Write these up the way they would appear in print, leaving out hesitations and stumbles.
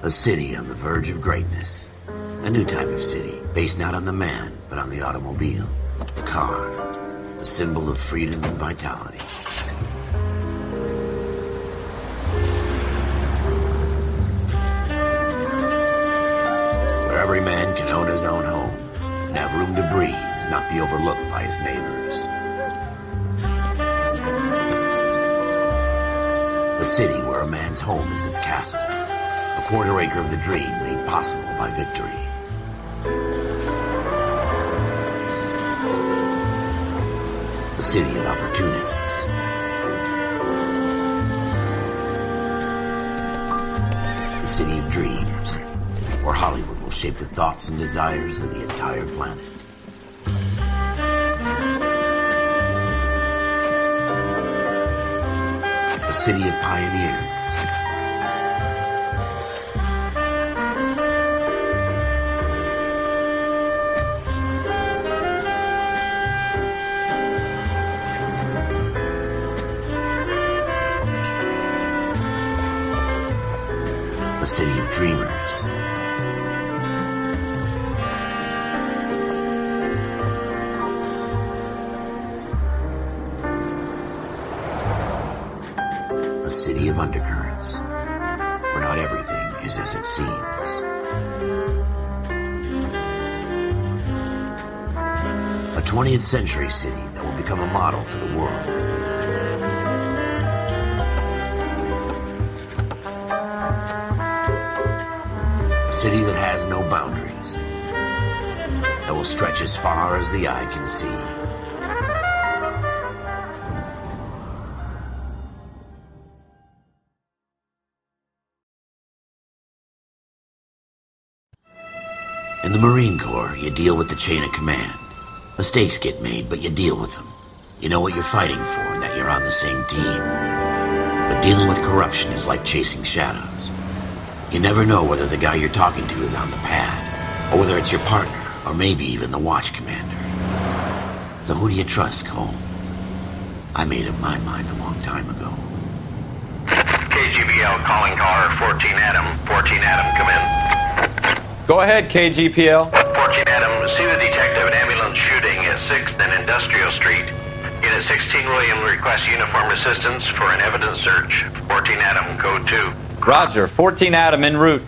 A city on the verge of greatness. A new type of city, based not on the man, but on the automobile. The car. The symbol of freedom and vitality. Where every man can own his own home, and have room to breathe, and not be overlooked by his neighbors. A city where a man's home is his castle. A quarter acre of the dream made possible by victory. A city of opportunists. A city of dreams, where Hollywood will shape the thoughts and desires of the entire planet. A city of pioneers. A city of dreamers. A city of undercurrents, where not everything is as it seems. A 20th century city that will become a model for the world. A city that has no boundaries, that will stretch as far as the eye can see. In the Marine Corps, you deal with the chain of command. Mistakes get made, but you deal with them. You know what you're fighting for and that you're on the same team. But dealing with corruption is like chasing shadows. You never know whether the guy you're talking to is on the pad, or whether it's your partner, or maybe even the watch commander. So who do you trust, Cole? I made up my mind a long time ago. KGBL calling car 14 Adam. 14 Adam, come in. Go ahead, KGPL. 14 Adam, see the detective an ambulance shooting at 6th and Industrial Street. Unit 16 William requests uniform assistance for an evidence search. 14 Adam, code 2. Roger, 14 Adam en route.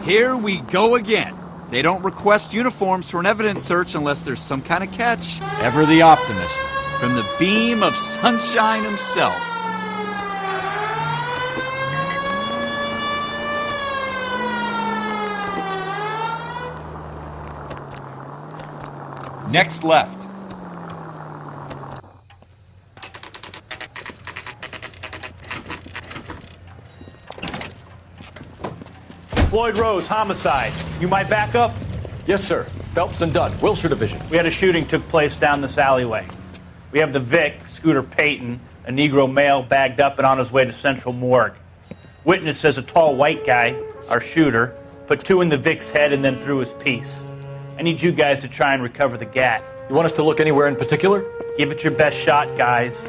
Here we go again. They don't request uniforms for an evidence search unless there's some kind of catch. Ever the optimist. From the beam of sunshine himself. Next left. Floyd Rose, homicide. You my backup? Yes, sir. Phelps and Dunn, Wilshire Division. We had a shooting took place down this alleyway. We have the Vic, Scooter Payton, a Negro male bagged up and on his way to Central Morgue. Witness says a tall white guy, our shooter, put 2 in the Vic's head and then threw his piece. I need you guys to try and recover the gat. You want us to look anywhere in particular? Give it your best shot, guys.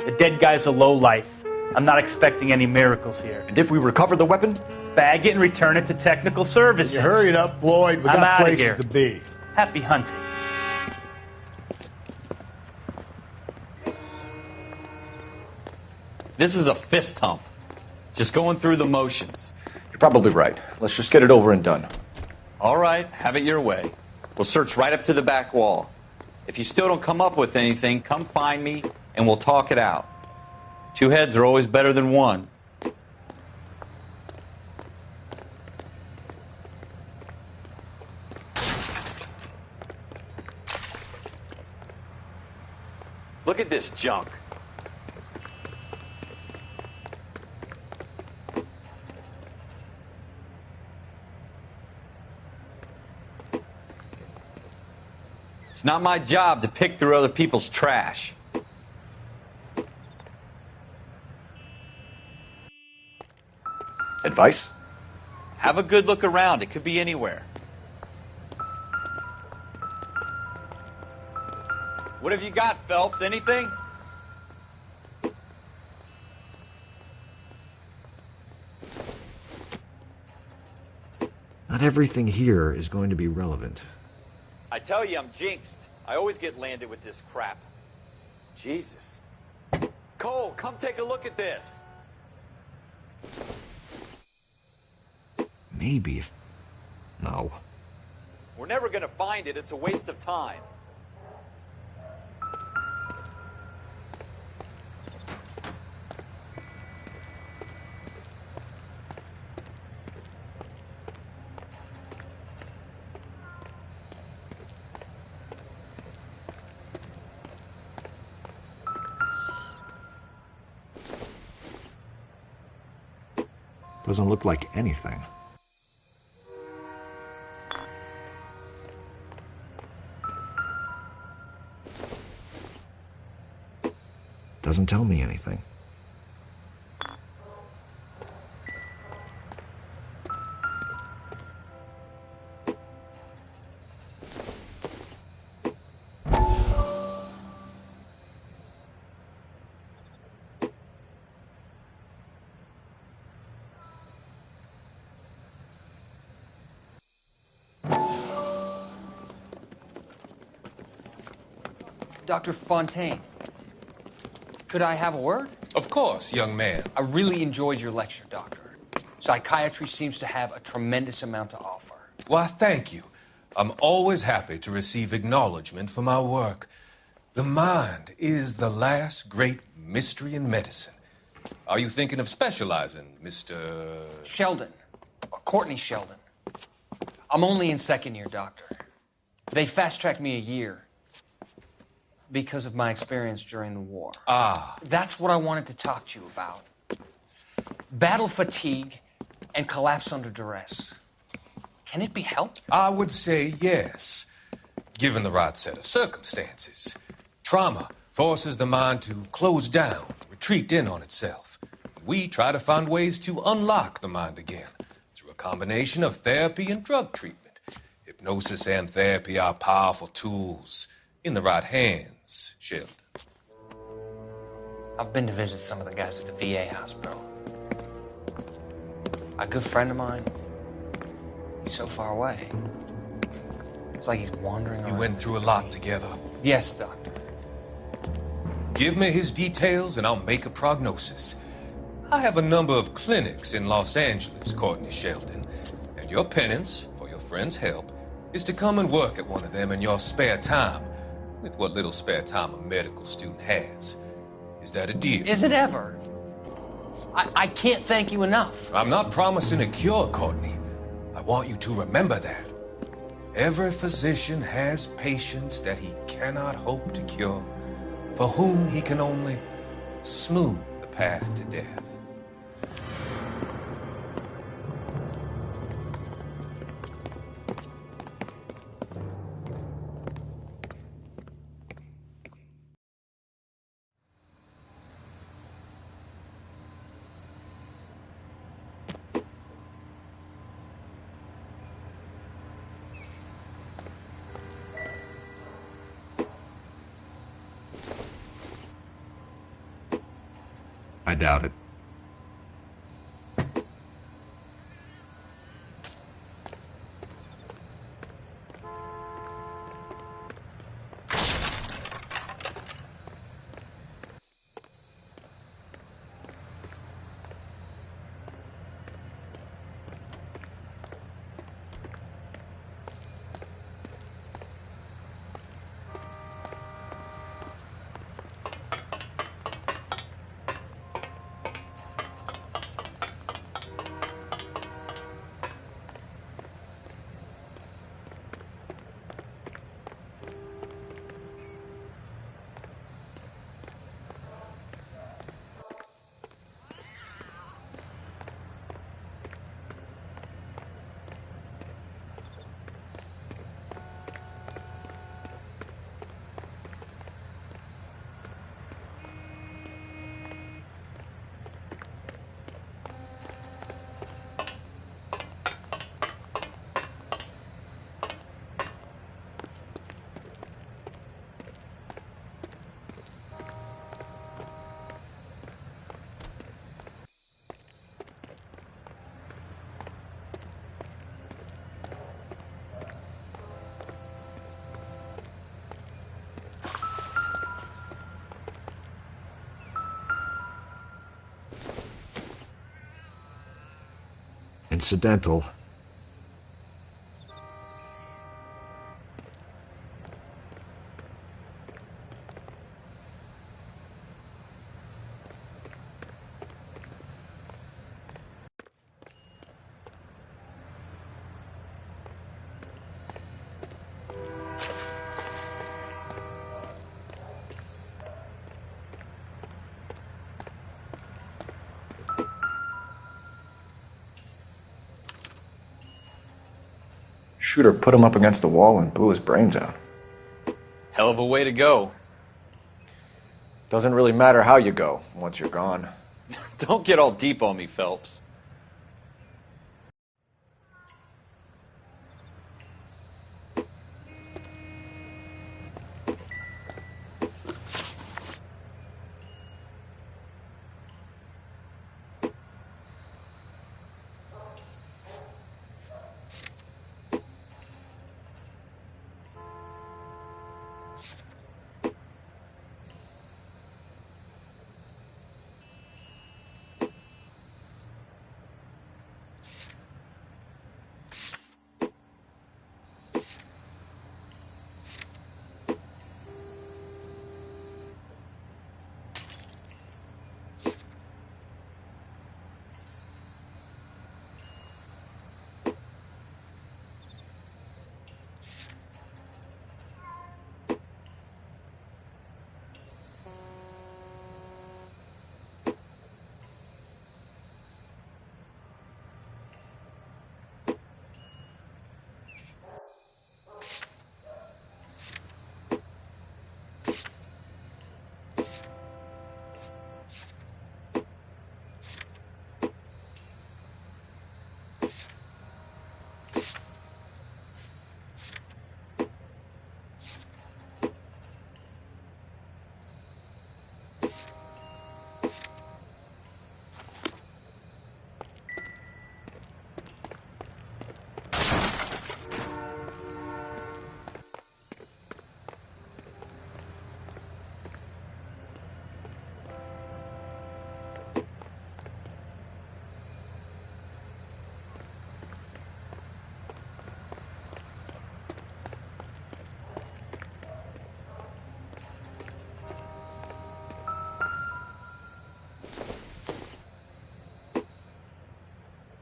The dead guy's a lowlife. I'm not expecting any miracles here. And if we recover the weapon? Bag it and return it to technical services. You hurry it up, Floyd. We I'm got outta places here. to be. Happy hunting. This is a fist hump. Just going through the motions. You're probably right. Let's just get it over and done. All right, have it your way. We'll search right up to the back wall. If you still don't come up with anything, come find me and we'll talk it out. 2 heads are always better than 1. Look at this junk. It's not my job to pick through other people's trash. Advice? Have a good look around. It could be anywhere. What have you got, Phelps? Anything? Not everything here is going to be relevant. I tell you, I'm jinxed. I always get landed with this crap. Jesus. Cole, come take a look at this. Maybe if... No. We're never gonna find it. It's a waste of time. Doesn't look like anything. Doesn't tell me anything. Dr. Fontaine, could I have a word? Of course, young man. I really enjoyed your lecture, Doctor. Psychiatry seems to have a tremendous amount to offer. Why, thank you. I'm always happy to receive acknowledgement for my work. The mind is the last great mystery in medicine. Are you thinking of specializing, Mr. Sheldon. Courtney Sheldon. I'm only in second year, Doctor. They fast-tracked me a year because of my experience during the war. Ah. That's what I wanted to talk to you about. Battle fatigue and collapse under duress. Can it be helped? I would say yes, given the right set of circumstances. Trauma forces the mind to close down, retreat in on itself. We try to find ways to unlock the mind again through a combination of therapy and drug treatment. Hypnosis and therapy are powerful tools in the right hands, Sheldon. I've been to visit some of the guys at the VA hospital. A good friend of mine, he's so far away. It's like he's wandering around. You went through a lot together. Yes, Doctor. Give me his details and I'll make a prognosis. I have a number of clinics in Los Angeles, Courtney Sheldon, and your penance, for your friend's help, is to come and work at one of them in your spare time, with what little spare time a medical student has. Is that a deal? Is it ever? I can't thank you enough. I'm not promising a cure, Courtney. I want you to remember that. Every physician has patients that he cannot hope to cure, for whom he can only smooth the path to death. I doubt it. incidental. Shooter put him up against the wall and blew his brains out. Hell of a way to go. Doesn't really matter how you go once you're gone. Don't get all deep on me, Phelps.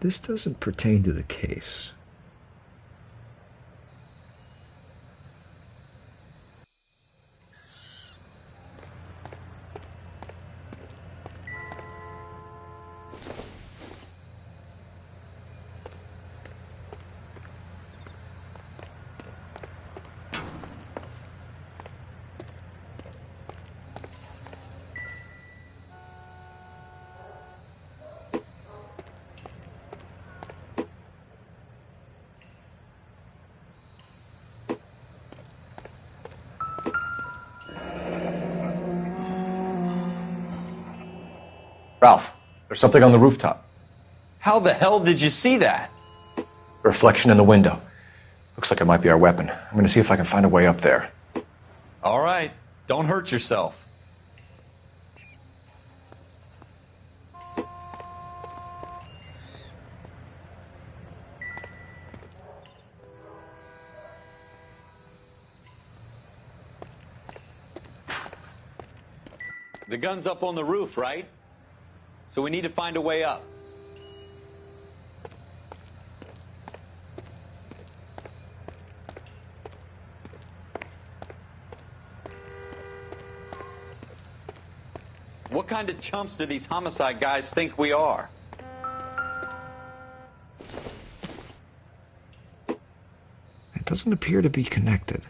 This doesn't pertain to the case. Ralph, there's something on the rooftop. How the hell did you see that? A reflection in the window. Looks like it might be our weapon. I'm going to see if I can find a way up there. All right, don't hurt yourself. The gun's up on the roof, right? So we need to find a way up. What kind of chumps do these homicide guys think we are? It doesn't appear to be connected.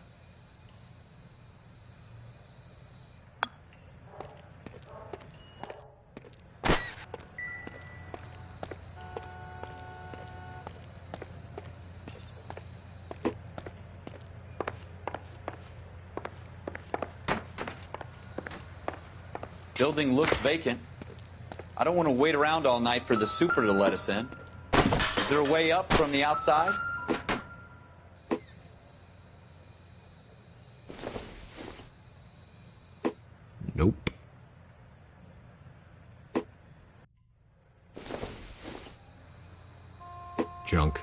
Building looks vacant. I don't want to wait around all night for the super to let us in. Is there a way up from the outside? Nope. Junk.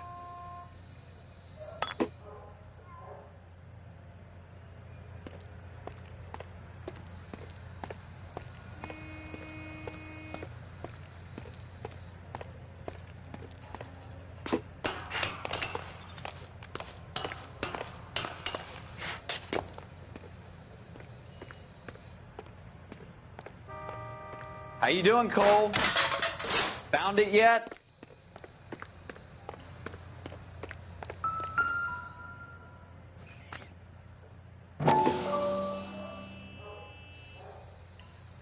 How you doing, Cole? Found it yet?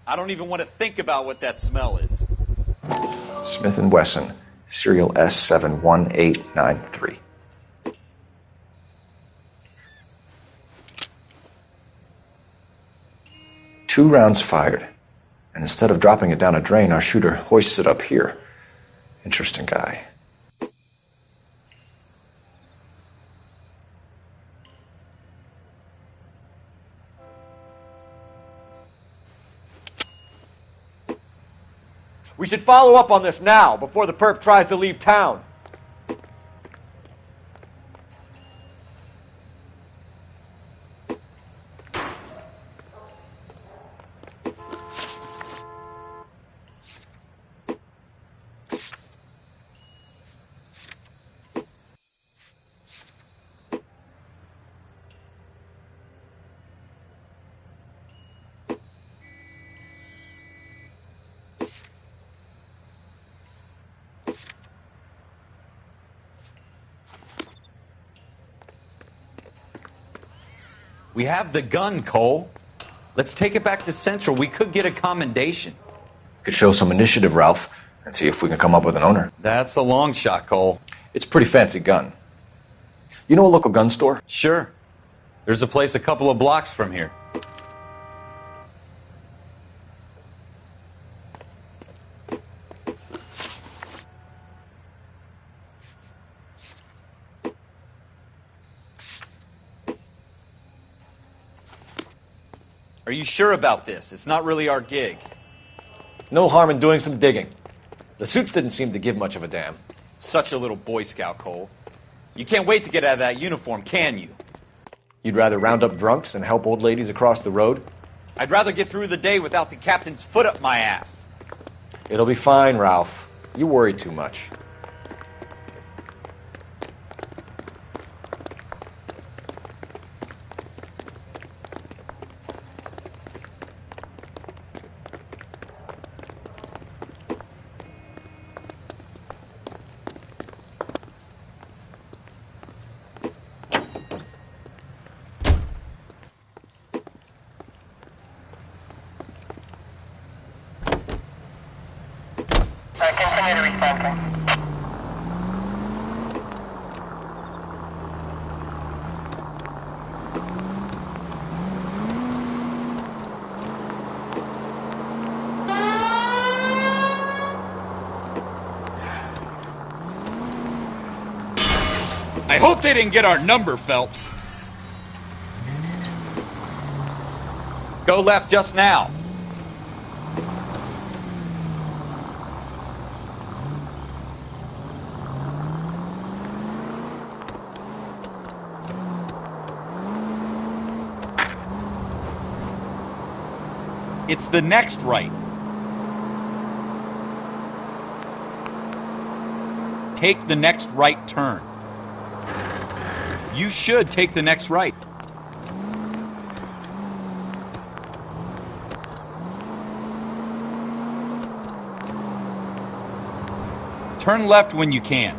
I don't even want to think about what that smell is. Smith & Wesson, serial S71893. Two rounds fired. And instead of dropping it down a drain, our shooter hoists it up here. Interesting guy. We should follow up on this now, before the perp tries to leave town. We have the gun, Cole. Let's take it back to Central. We could get a commendation. Could show some initiative, Ralph, and see if we can come up with an owner. That's a long shot, Cole. It's a pretty fancy gun. You know a local gun store? Sure. There's a place a couple of blocks from here. Are you sure about this? It's not really our gig. No harm in doing some digging. The suits didn't seem to give much of a damn. Such a little Boy Scout, Cole. You can't wait to get out of that uniform, can you? You'd rather round up drunks and help old ladies across the road? I'd rather get through the day without the captain's foot up my ass. It'll be fine, Ralph. You worry too much. Continue to respond. I hope they didn't get our number, Phelps. Go left just now. It's the next right. Take the next right turn. You should take the next right. Turn left when you can.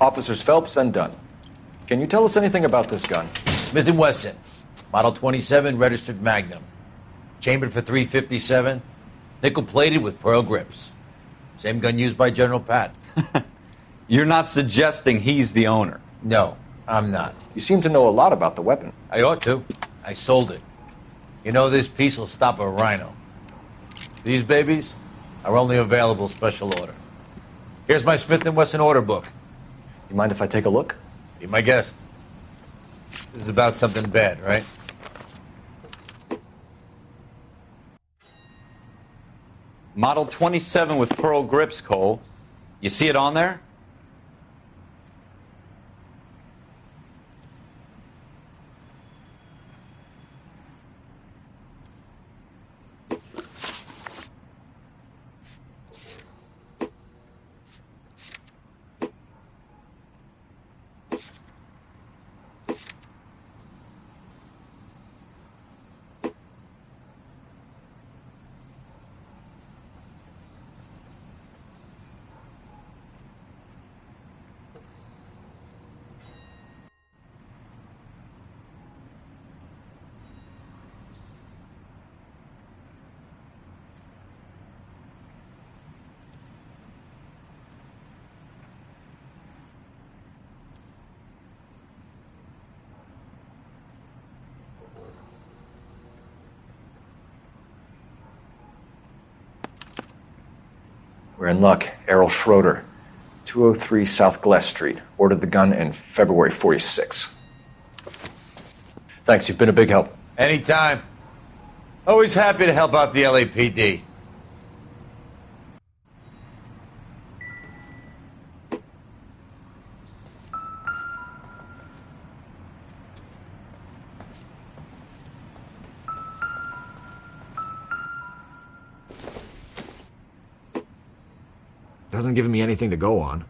Officers Phelps and Dunn. Can you tell us anything about this gun? Smith & Wesson, Model 27, registered Magnum. Chambered for .357, nickel-plated with pearl grips. Same gun used by General Pat. You're not suggesting he's the owner? No, I'm not. You seem to know a lot about the weapon. I ought to. I sold it. You know, this piece will stop a rhino. These babies are only available special order. Here's my Smith & Wesson order book. You mind if I take a look? Be my guest. This is about something bad, right? Model 27 with pearl grips, Cole. You see it on there? We're in luck. Errol Schroeder, 203 South Glass Street. Ordered the gun in February '46. Thanks, you've been a big help. Anytime. Always happy to help out the LAPD. Doesn't give me anything to go on.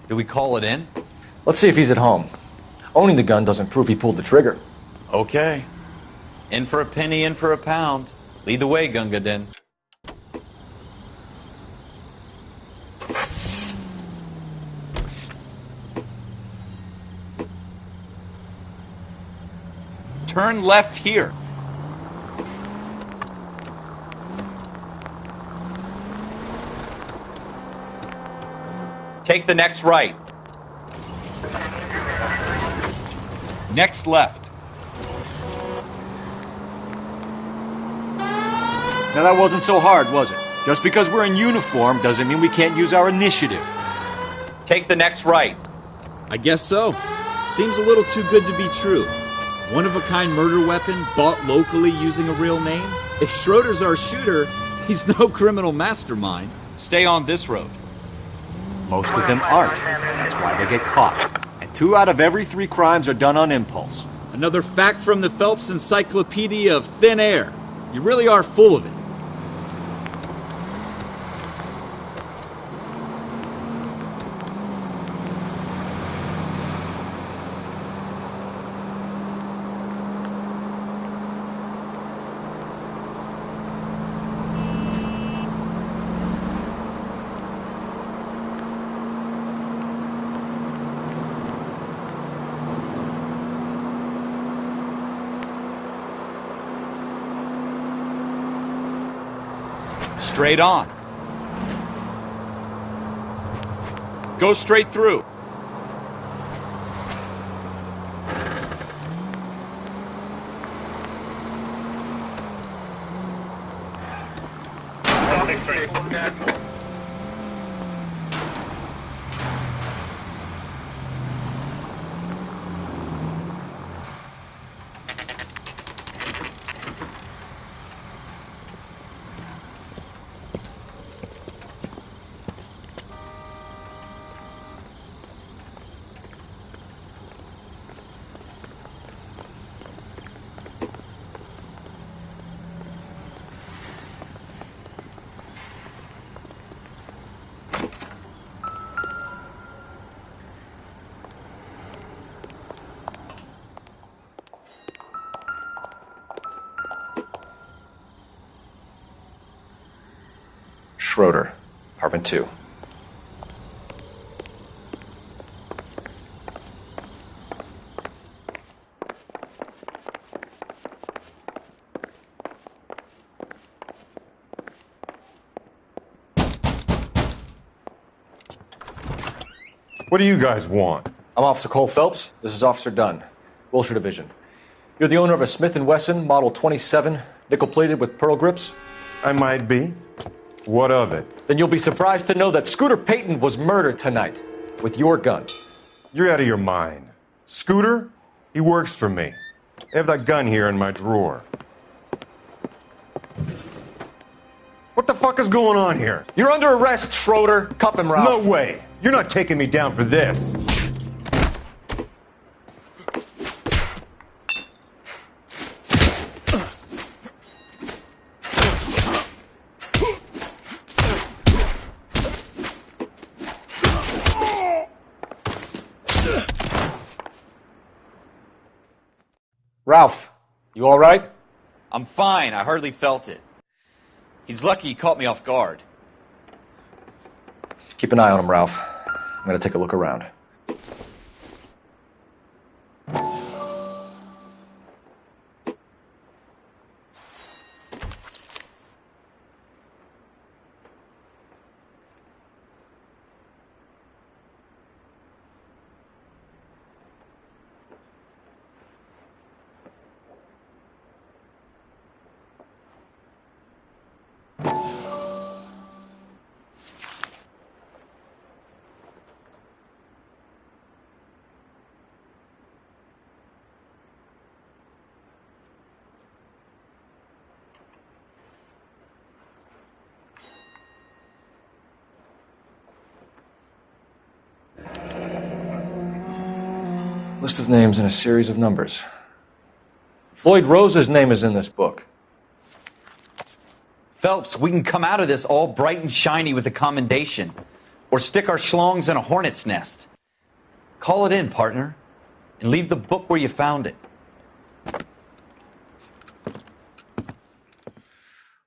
Do we call it in? Let's see if he's at home. Owning the gun doesn't prove he pulled the trigger. Okay. In for a penny, in for a pound. Lead the way, Gunga Din. Turn left here. Take the next right. Next left. Now that wasn't so hard, was it? Just because we're in uniform doesn't mean we can't use our initiative. Take the next right. I guess so. Seems a little too good to be true. One-of-a-kind murder weapon bought locally using a real name? If Schroeder's our shooter, he's no criminal mastermind. Stay on this road. Most of them aren't. That's why they get caught. And 2 out of every 3 crimes are done on impulse. Another fact from the Phelps Encyclopedia of Thin Air. You really are full of it. Straight on. Go straight through. Schroeder, apartment 2. What do you guys want? I'm Officer Cole Phelps. This is Officer Dunn, Wilshire Division. You're the owner of a Smith & Wesson Model 27, nickel-plated with pearl grips? I might be. What of it? Then you'll be surprised to know that Scooter Payton was murdered tonight with your gun. You're out of your mind. Scooter? He works for me. I have that gun here in my drawer. What the fuck is going on here? You're under arrest, Schroeder. Cuff him, Ralph. No way. You're not taking me down for this. Ralph, you all right? I'm fine. I hardly felt it. He's lucky he caught me off guard. Keep an eye on him, Ralph. I'm going to take a look around. List of names and a series of numbers. Floyd Rose's name is in this book. Phelps, we can come out of this all bright and shiny with a commendation. Or stick our schlongs in a hornet's nest. Call it in, partner. And leave the book where you found it.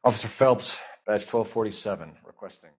Officer Phelps, badge 1247, requesting.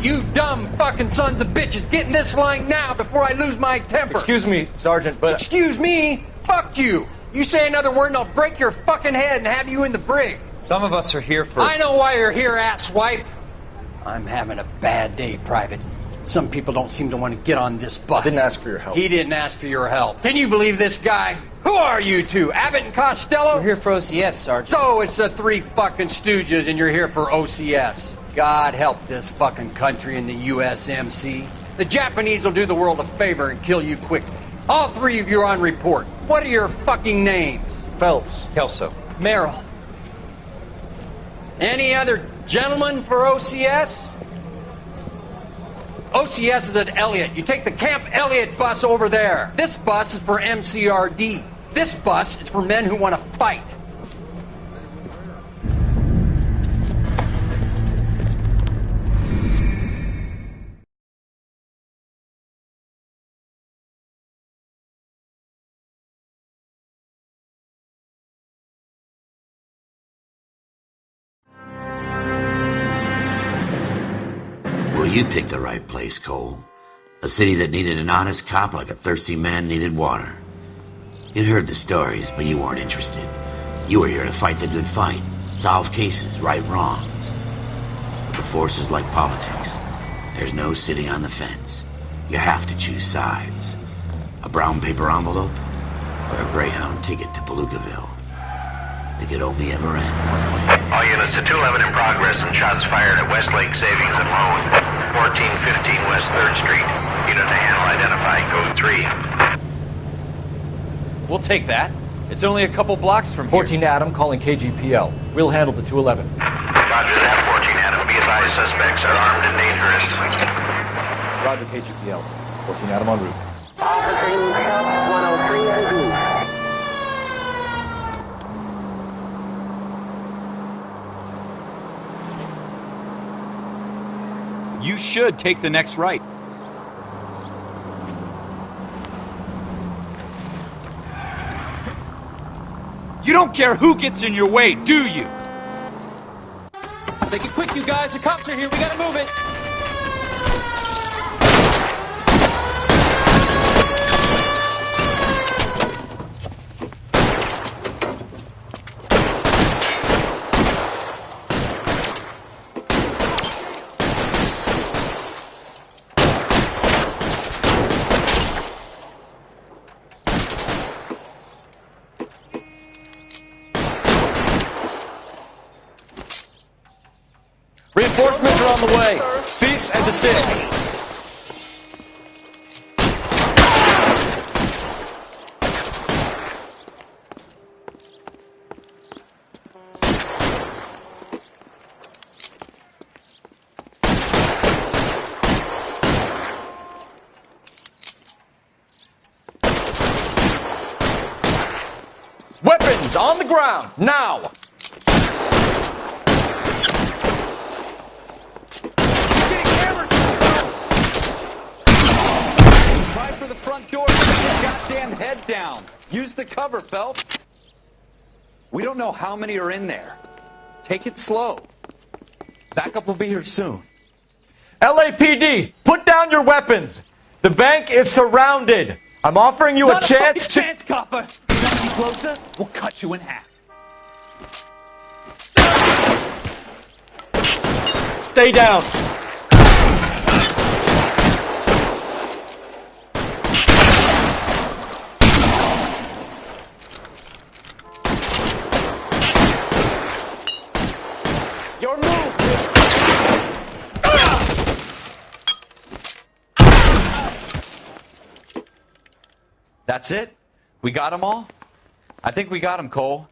You dumb fucking sons of bitches, get in this line now before I lose my temper. Excuse me, Sergeant, but... Excuse me? Fuck you. You say another word and I'll break your fucking head and have you in the brig. Some of us are here for... I know why you're here, asswipe. I'm having a bad day, Private. Some people don't seem to want to get on this bus. I didn't ask for your help. He didn't ask for your help. Can you believe this guy? Who are you two? Abbott and Costello? We're here for OCS, Sergeant. So it's the three fucking stooges and you're here for OCS. God help this fucking country and the USMC. The Japanese will do the world a favor and kill you quickly. All three of you are on report. What are your fucking names? Phelps. Kelso. Merrill. Any other gentlemen for OCS? OCS is at Elliott. You take the Camp Elliott bus over there. This bus is for MCRD. This bus is for men who want to fight. Well, you picked the right place, Cole. A city that needed an honest cop like a thirsty man needed water. You'd heard the stories, but you weren't interested. You were here to fight the good fight, solve cases, right wrongs. But the force is like politics. There's no sitting on the fence. You have to choose sides. A brown paper envelope or a Greyhound ticket to Palookaville. It could only ever end one way. All units to 211 in progress and shots fired at Westlake Savings and Loan, 1415 West 3rd Street. Unit to handle identified, code 3. We'll take that. It's only a couple blocks from here. 14 Adam calling KGPL. We'll handle the 211. Roger that, 14 Adam. Be advised, suspects are armed and dangerous. Roger KGPL. 14 Adam en route. Officers help 103 and east. You should take the next right. You don't care who gets in your way, do you? Make it quick, you guys. The cops are here. We gotta move it. Reinforcements are on the way. Cease and desist. Weapons on the ground, now! Try for the front door. Put your goddamn head down. Use the cover, Phelps. We don't know how many are in there. Take it slow. Backup will be here soon. LAPD, put down your weapons. The bank is surrounded. I'm offering you a chance to... chance, copper. You want to be closer? We'll cut you in half. Stay down. Your move. That's it? We got them all? I think we got them, Cole.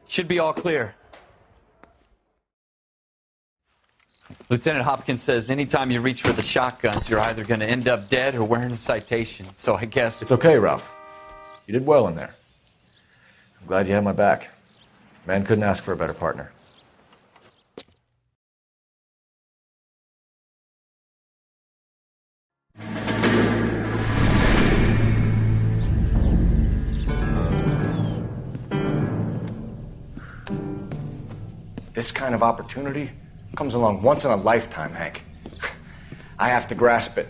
Should be all clear. Lieutenant Hopkins says anytime you reach for the shotguns, you're either going to end up dead or wearing a citation. So I guess... It's okay, Ralph. You did well in there. I'm glad you had my back. Man couldn't ask for a better partner. This kind of opportunity comes along once in a lifetime, Hank. I have to grasp it.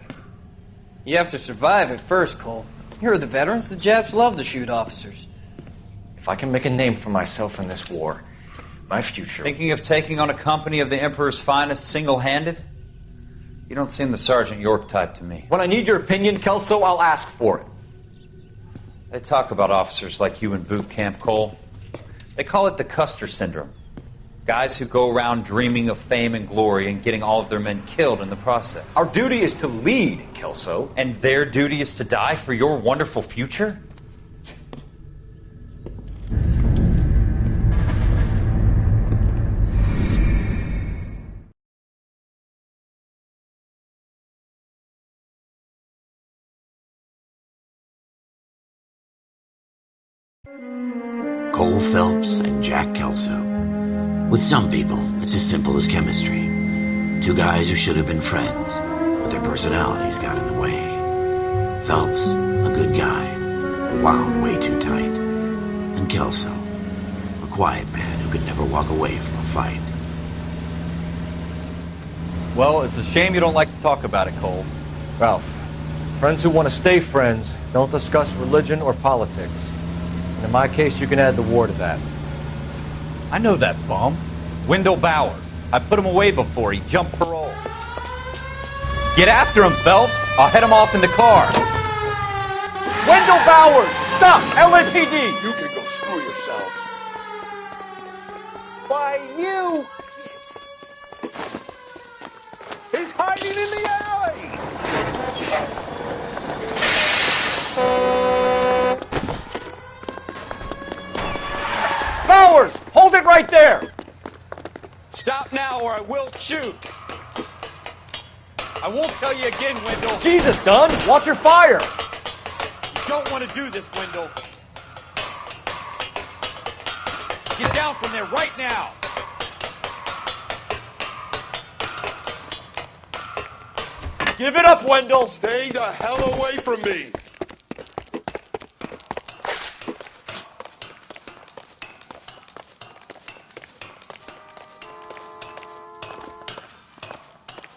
You have to survive it first, Cole. Here are the veterans. The Japs love to shoot officers. If I can make a name for myself in this war, my future... Thinking of taking on a company of the Emperor's finest single-handed? You don't seem the Sergeant York type to me. When I need your opinion, Kelso, I'll ask for it. They talk about officers like you in boot camp, Cole. They call it the Custer syndrome. Guys who go around dreaming of fame and glory and getting all of their men killed in the process. Our duty is to lead, Kelso. And their duty is to die for your wonderful future? Cole Phelps and Jack Kelso. With some people, it's as simple as chemistry. Two guys who should have been friends, but their personalities got in the way. Phelps, a good guy, wound way too tight. And Kelso, a quiet man who could never walk away from a fight. Well, it's a shame you don't like to talk about it, Cole. Ralph, friends who want to stay friends don't discuss religion or politics. And in my case, you can add the war to that. I know that bum. Wendell Bowers. I put him away before. He jumped parole. Get after him, Phelps. I'll head him off in the car. Wendell Bowers! Stop! LAPD! You can go screw yourselves. Why, you... He's hiding in the alley! right there! Stop now or I will shoot. I won't tell you again, Wendell. Jesus, Dunn, watch your fire! You don't want to do this, Wendell. Get down from there right now. Give it up, Wendell! Stay the hell away from me!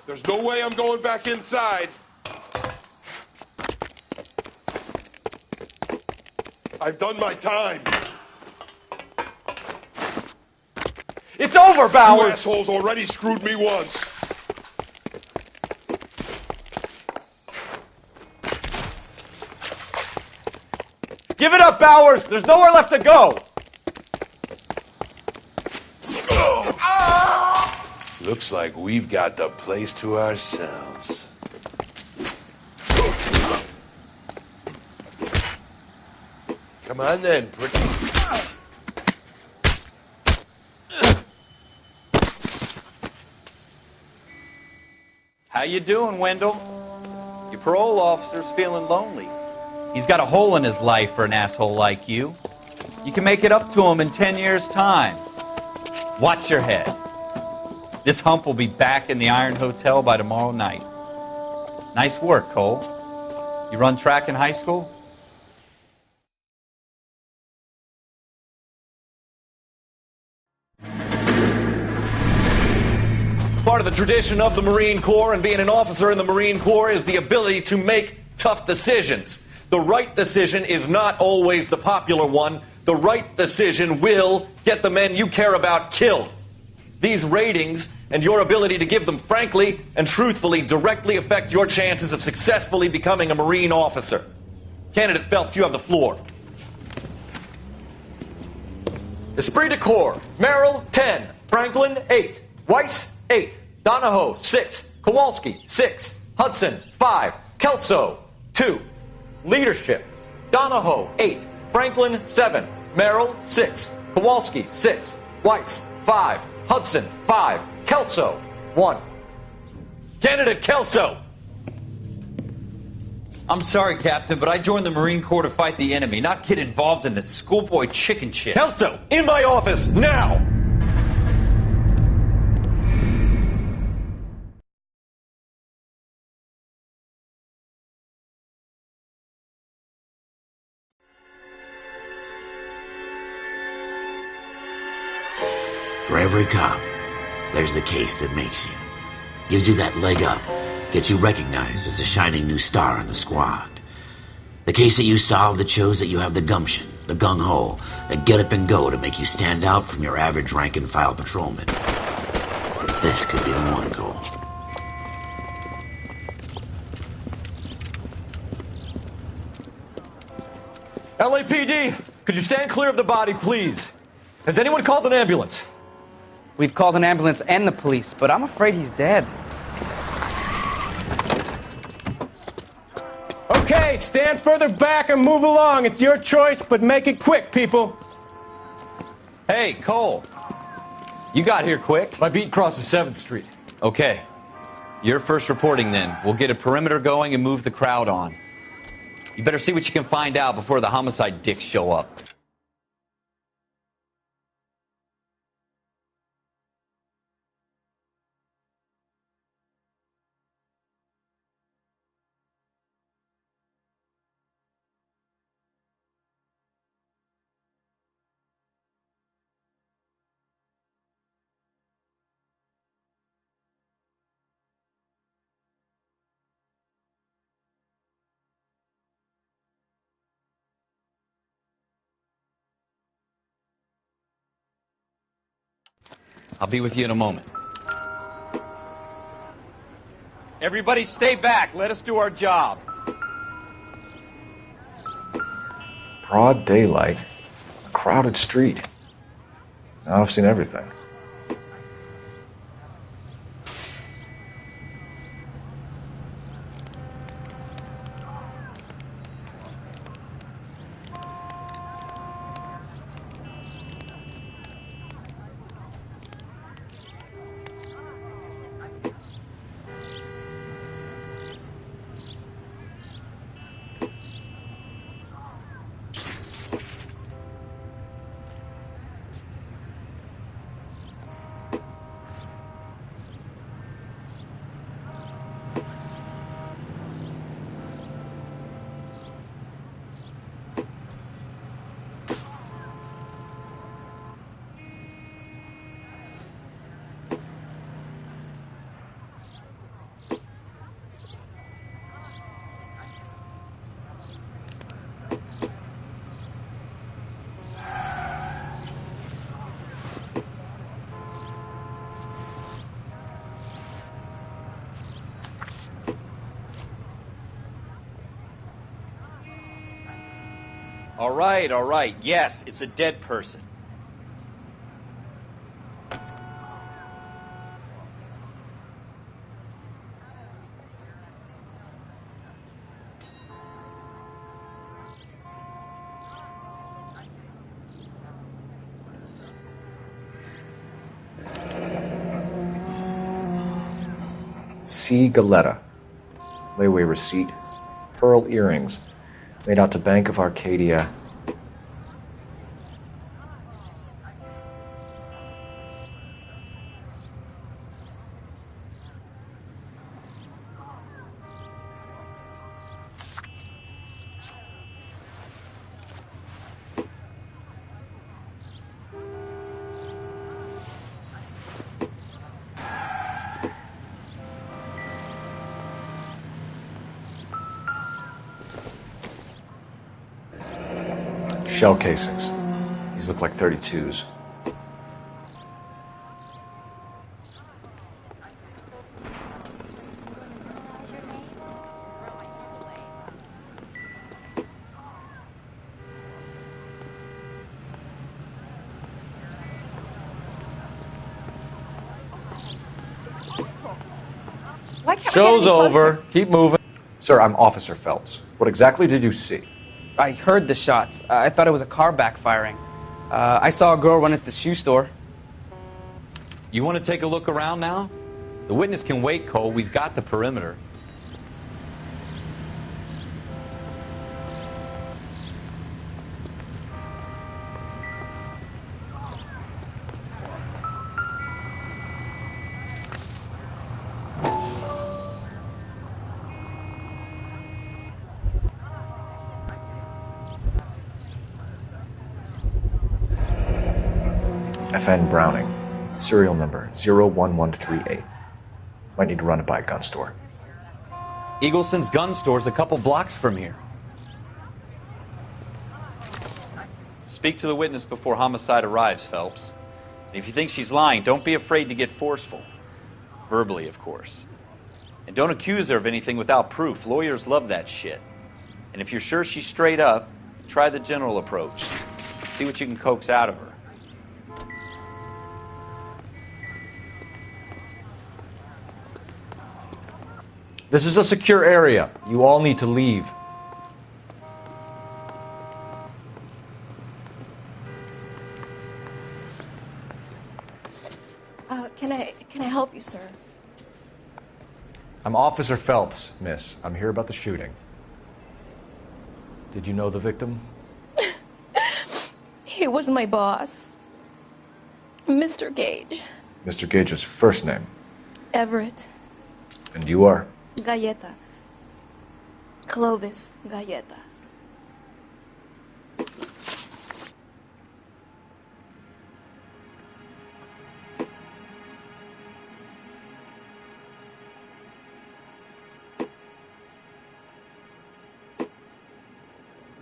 There's no way I'm going back inside. I've done my time. It's over, You Bowers! assholes already screwed me once. Give it up, Bowers! There's nowhere left to go! Looks like we've got the place to ourselves. Come on then, pretty. How you doing, Wendell? Your parole officer's feeling lonely. He's got a hole in his life for an asshole like you. You can make it up to him in 10 years' time. Watch your head. This hump will be back in the Iron Hotel by tomorrow night. Nice work, Cole. You run track in high school? Part of the tradition of the Marine Corps and being an officer in the Marine Corps is the ability to make tough decisions. The right decision is not always the popular one. The right decision will get the men you care about killed. These ratings and your ability to give them frankly and truthfully directly affect your chances of successfully becoming a Marine officer. Candidate Phelps, you have the floor. Esprit de Corps, Merrill, 10. Franklin, 8. Weiss, 8. Donahoe, 6. Kowalski, 6. Hudson, 5. Kelso, 2. Leadership, Donahoe, 8. Franklin, 7. Merrill, 6. Kowalski, 6. Weiss, 5. Hudson, 5. Kelso, 1. Candidate Kelso! I'm sorry, Captain, but I joined the Marine Corps to fight the enemy, not get involved in this schoolboy chicken shit. Kelso, in my office, now! For every cop, there's the case that makes you. Gives you that leg up. Gets you recognized as the shining new star in the squad. The case that you solve that shows that you have the gumption, the gung-ho, the get up and go to make you stand out from your average rank-and-file patrolman. This could be the one, Cole. LAPD, could you stand clear of the body, please? Has anyone called an ambulance? We've called an ambulance and the police, but I'm afraid he's dead. Okay, stand further back and move along. It's your choice, but make it quick, people. Hey, Cole. You got here quick. My beat crosses 7th Street. Okay. You're first reporting then. We'll get a perimeter going and move the crowd on. You better see what you can find out before the homicide dicks show up. I'll be with you in a moment. Everybody stay back. Let us do our job. Broad daylight, a crowded street. Now I've seen everything. All right. Yes, it's a dead person. C. Galetta. Layaway receipt. Pearl earrings. Made out to Bank of Arcadia. Shell casings. These look like 32s. Show's over. Keep moving. Sir, I'm Officer Phelps. What exactly did you see? I heard the shots. I thought it was a car backfiring. I saw a girl run at the shoe store. You want to take a look around now? The witness can wait, Cole. We've got the perimeter. FN Browning. Serial number 01138. Might need to run it by a gun store. Eagleson's gun store's a couple blocks from here. Speak to the witness before homicide arrives, Phelps. And if you think she's lying, don't be afraid to get forceful. Verbally, of course. And don't accuse her of anything without proof. Lawyers love that shit. And if you're sure she's straight up, try the general approach. See what you can coax out of her. This is a secure area. You all need to leave. Can I help you, sir? I'm Officer Phelps, miss. I'm here about the shooting. Did you know the victim? He was my boss, Mr. Gage. Mr. Gage's first name. Everett. And you are? Galleta. Clovis Galleta.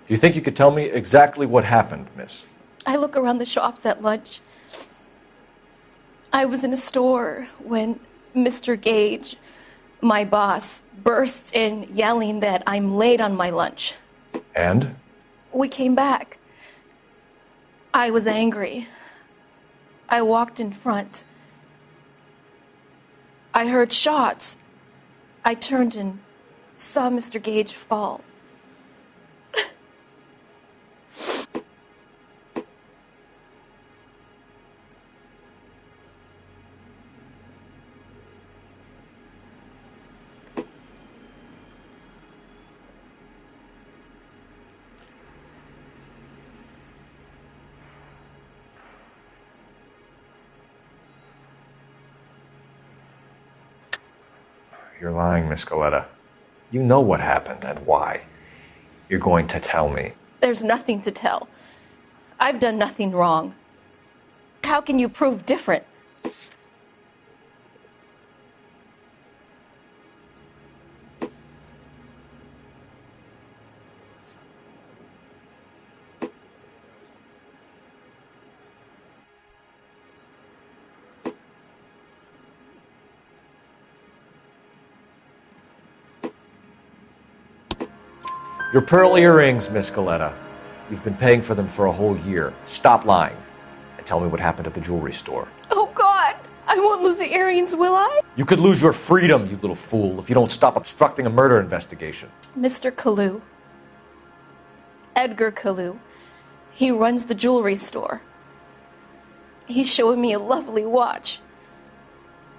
Do you think you could tell me exactly what happened, miss? I look around the shops at lunch. I was in a store when Mr. Gage, my boss, bursts in yelling that I'm late on my lunch. And? We came back. I was angry. I walked in front. I heard shots. I turned and saw Mr. Gage fall. You're lying, Miss Galetta. You know what happened and why. You're going to tell me. There's nothing to tell. I've done nothing wrong. How can you prove different? Your pearl earrings, Miss Galetta. You've been paying for them for a whole year. Stop lying and tell me what happened at the jewelry store. Oh, God. I won't lose the earrings, will I? You could lose your freedom, you little fool, if you don't stop obstructing a murder investigation. Mr. Kalu. Edgar Kalu. He runs the jewelry store. He's showing me a lovely watch.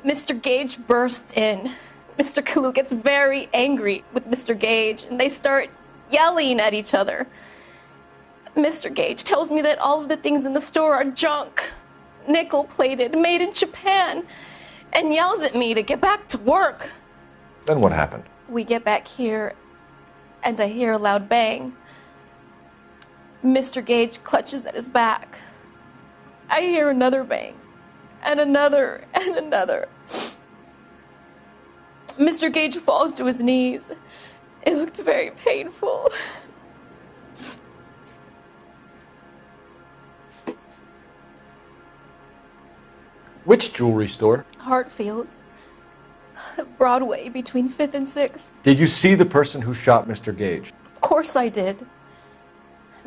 Mr. Gage bursts in. Mr. Kalu gets very angry with Mr. Gage, and they start yelling at each other. Mr. Gage tells me that all of the things in the store are junk, nickel-plated, made in Japan, and yells at me to get back to work. Then what happened? We get back here, and I hear a loud bang. Mr. Gage clutches at his back. I hear another bang, and another, and another. Mr. Gage falls to his knees. It looked very painful. Which jewelry store? Hartfield's. Broadway, between 5th and 6th. Did you see the person who shot Mr. Gage? Of course I did.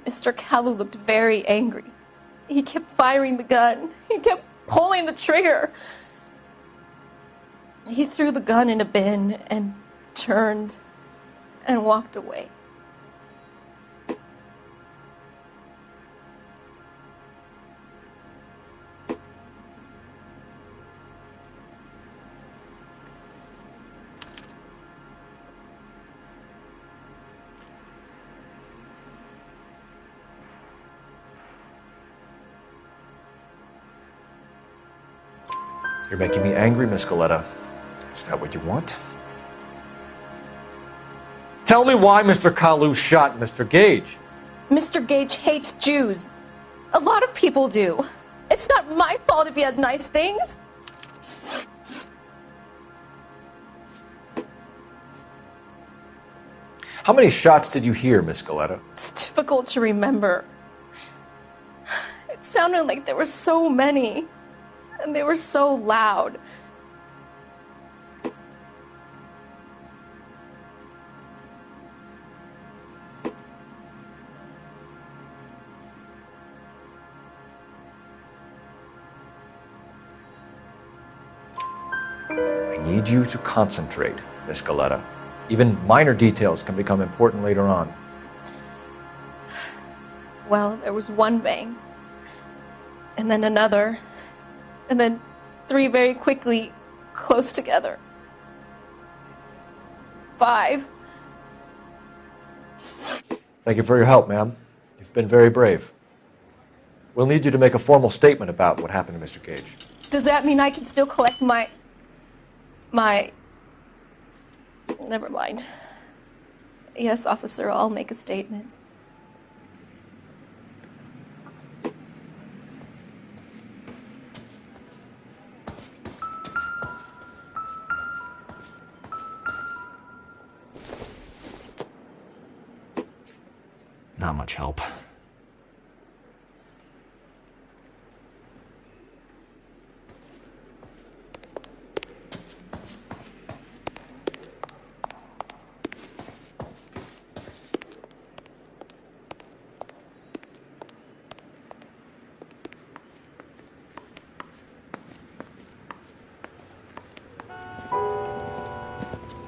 Mr. Kalu looked very angry. He kept firing the gun. He kept pulling the trigger. He threw the gun in a bin and turned and walked away. You're making me angry, Miss Goleta. Is that what you want? Tell me why Mr. Kalu shot Mr. Gage. Mr. Gage hates Jews. A lot of people do. It's not my fault if he has nice things. How many shots did you hear, Miss Goleta? It's difficult to remember. It sounded like there were so many, and they were so loud. I need you to concentrate, Miss Goleta. Even minor details can become important later on. Well, there was one bang, and then another, and then 3 very quickly, close together. 5. Thank you for your help, ma'am. You've been very brave. We'll need you to make a formal statement about what happened to Mr. Gage. Does that mean I can still collect my... Never mind. Yes, officer, I'll make a statement. Not much help.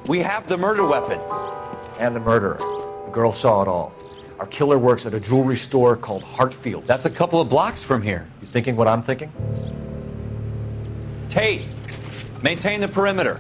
We have the murder weapon. And the murderer. The girl saw it all. Our killer works at a jewelry store called Hartfield's. That's a couple of blocks from here. You thinking what I'm thinking? Tate, maintain the perimeter.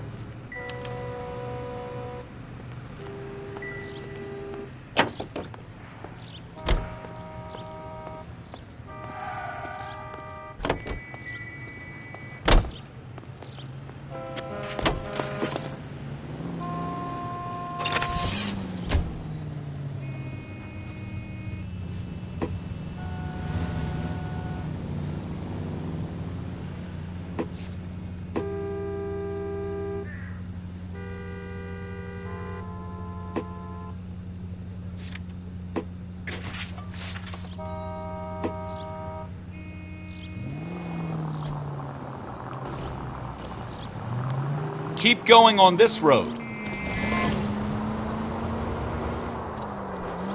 Keep going on this road.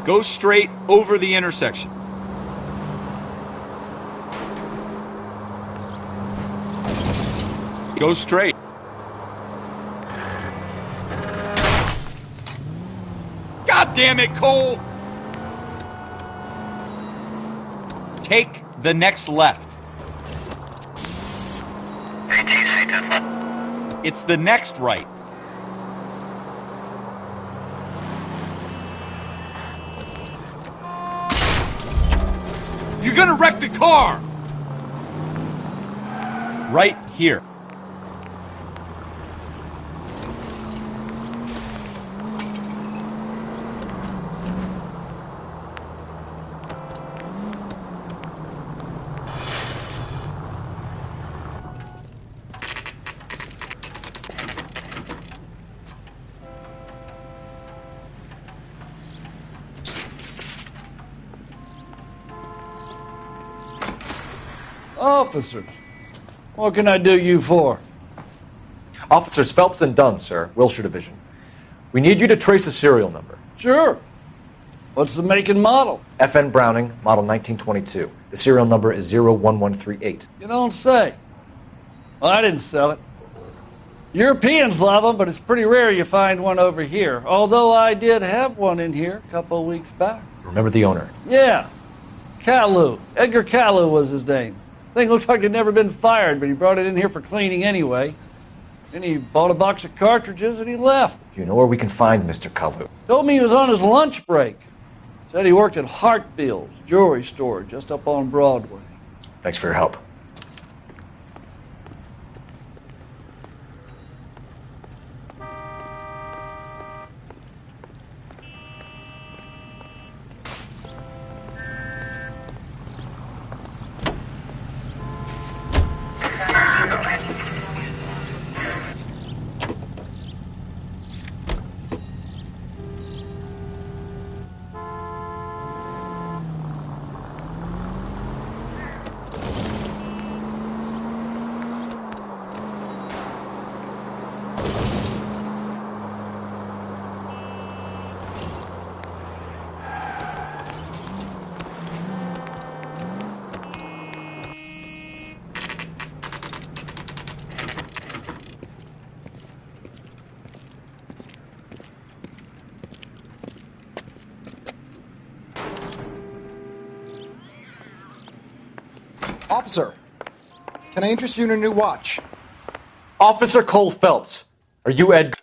Go straight over the intersection. Go straight. God damn it, Cole! Take the next left. It's the next right. You're gonna wreck the car! Right here. Officers, what can I do you for? Officers Phelps and Dunn, sir, Wilshire Division. We need you to trace a serial number. Sure. What's the make and model? FN Browning, model 1922. The serial number is 01138. You don't say. Well, I didn't sell it. Europeans love them, but it's pretty rare you find one over here. Although I did have one in here a couple of weeks back. Remember the owner? Yeah. Caillou. Edgar Caillou was his name. Thing looked like it'd never been fired, but he brought it in here for cleaning anyway. Then he bought a box of cartridges and he left. Do you know where we can find Mr. Kalu? Told me he was on his lunch break. Said he worked at Hartfield's jewelry store just up on Broadway. Thanks for your help. Officer, can I interest you in a new watch? Officer Cole Phelps, are you Ed?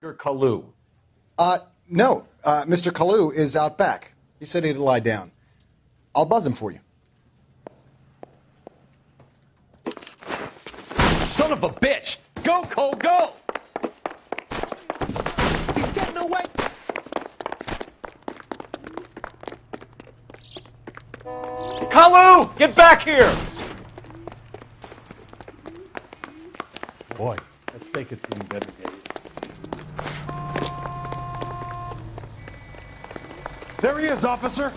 Edgar Kalu. No. Mr. Kalu is out back. He said he'd lie down. I'll buzz him for you. Son of a bitch! Go, Cole, go! He's getting away! Kalu! Get back here! Boy, let's take it to him better days. There he is, officer.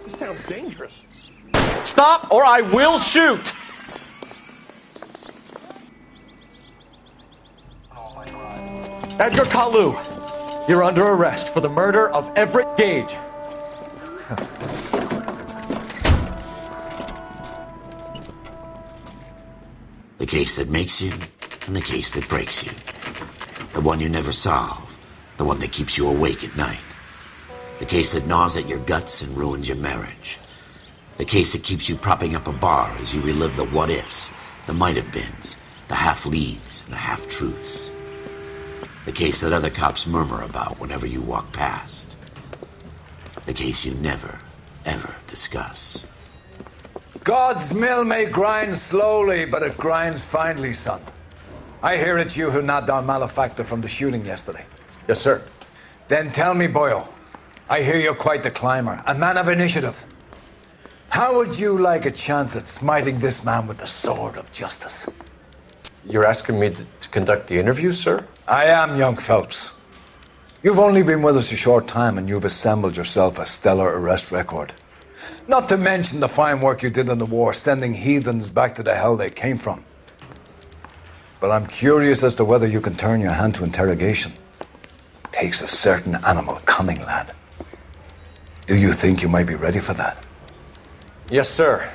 This town's dangerous. Stop or I will shoot! Edgar Kalu, you're under arrest for the murder of Everett Gage. The case that makes you and the case that breaks you. The one you never solve. The one that keeps you awake at night. The case that gnaws at your guts and ruins your marriage. The case that keeps you propping up a bar as you relive the what-ifs, the might-have-beens, the half-leads, and the half-truths. The case that other cops murmur about whenever you walk past. The case you never, ever discuss. God's mill may grind slowly, but it grinds finely, son. I hear it's you who knocked down Malefactor from the shooting yesterday. Yes, sir. Then tell me, Boyle, I hear you're quite the climber, a man of initiative. How would you like a chance at smiting this man with the sword of justice? You're asking me to conduct the interview, sir? I am, young Phelps. You've only been with us a short time and you've assembled yourself a stellar arrest record. Not to mention the fine work you did in the war, sending heathens back to the hell they came from. But I'm curious as to whether you can turn your hand to interrogation. Takes a certain animal cunning, lad. Do you think you might be ready for that? Yes, sir.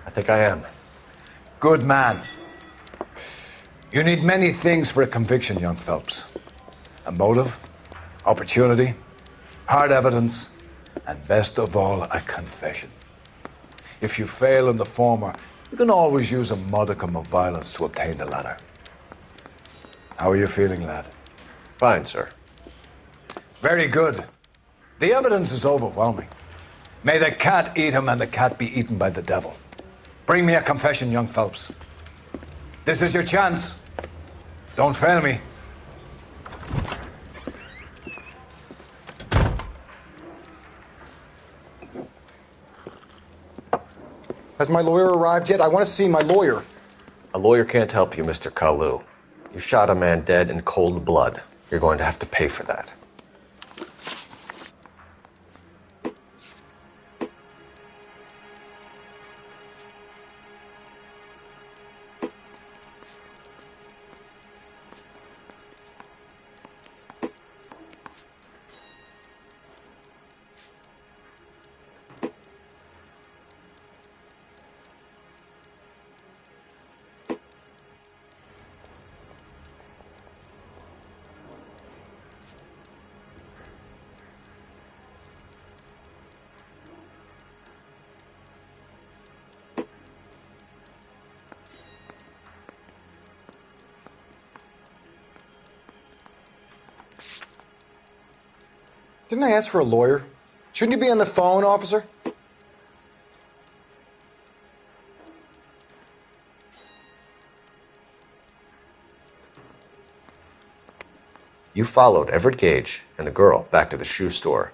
I think I am. Good man. You need many things for a conviction, young Phelps. A motive, opportunity, hard evidence, and best of all, a confession. If you fail in the former, you can always use a modicum of violence to obtain the latter. How are you feeling, lad? Fine, sir. Very good. The evidence is overwhelming. May the cat eat him and the cat be eaten by the devil. Bring me a confession, young Phelps. This is your chance. Don't fail me. Has my lawyer arrived yet? I want to see my lawyer. A lawyer can't help you, Mr. Kalu. You shot a man dead in cold blood. You're going to have to pay for that. Didn't I ask for a lawyer? Shouldn't you be on the phone, officer? You followed Everett Gage and the girl back to the shoe store.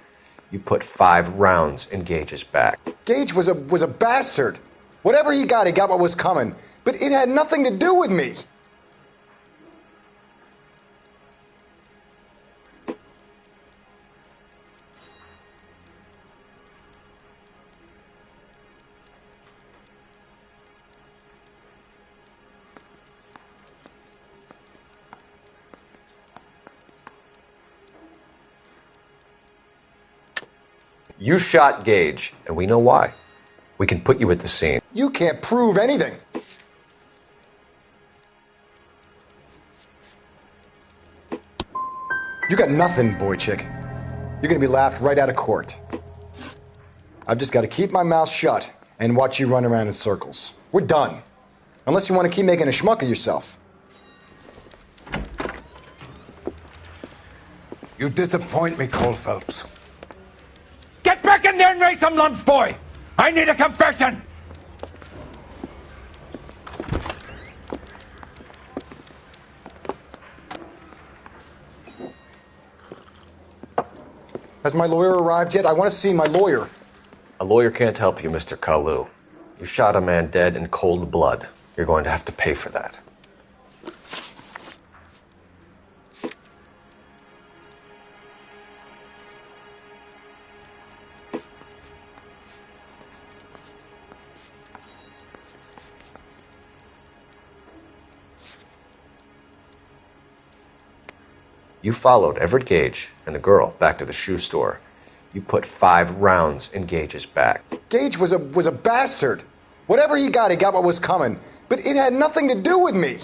You put 5 rounds in Gage's back. Gage was a bastard. Whatever he got what was coming. But it had nothing to do with me. You shot Gage, and we know why. We can put you at the scene. You can't prove anything. You got nothing, boy chick. You're gonna be laughed right out of court. I've just got to keep my mouth shut and watch you run around in circles. We're done. Unless you want to keep making a schmuck of yourself. You disappoint me, Cole Phelps. Get back in there and raise some lumps, boy! I need a confession! Has my lawyer arrived yet? I want to see my lawyer. A lawyer can't help you, Mr. Kalu. You shot a man dead in cold blood. You're going to have to pay for that. You followed Everett Gage and the girl back to the shoe store. You put 5 rounds in Gage's back. Gage was a bastard. Whatever he got what was coming. But it had nothing to do with me.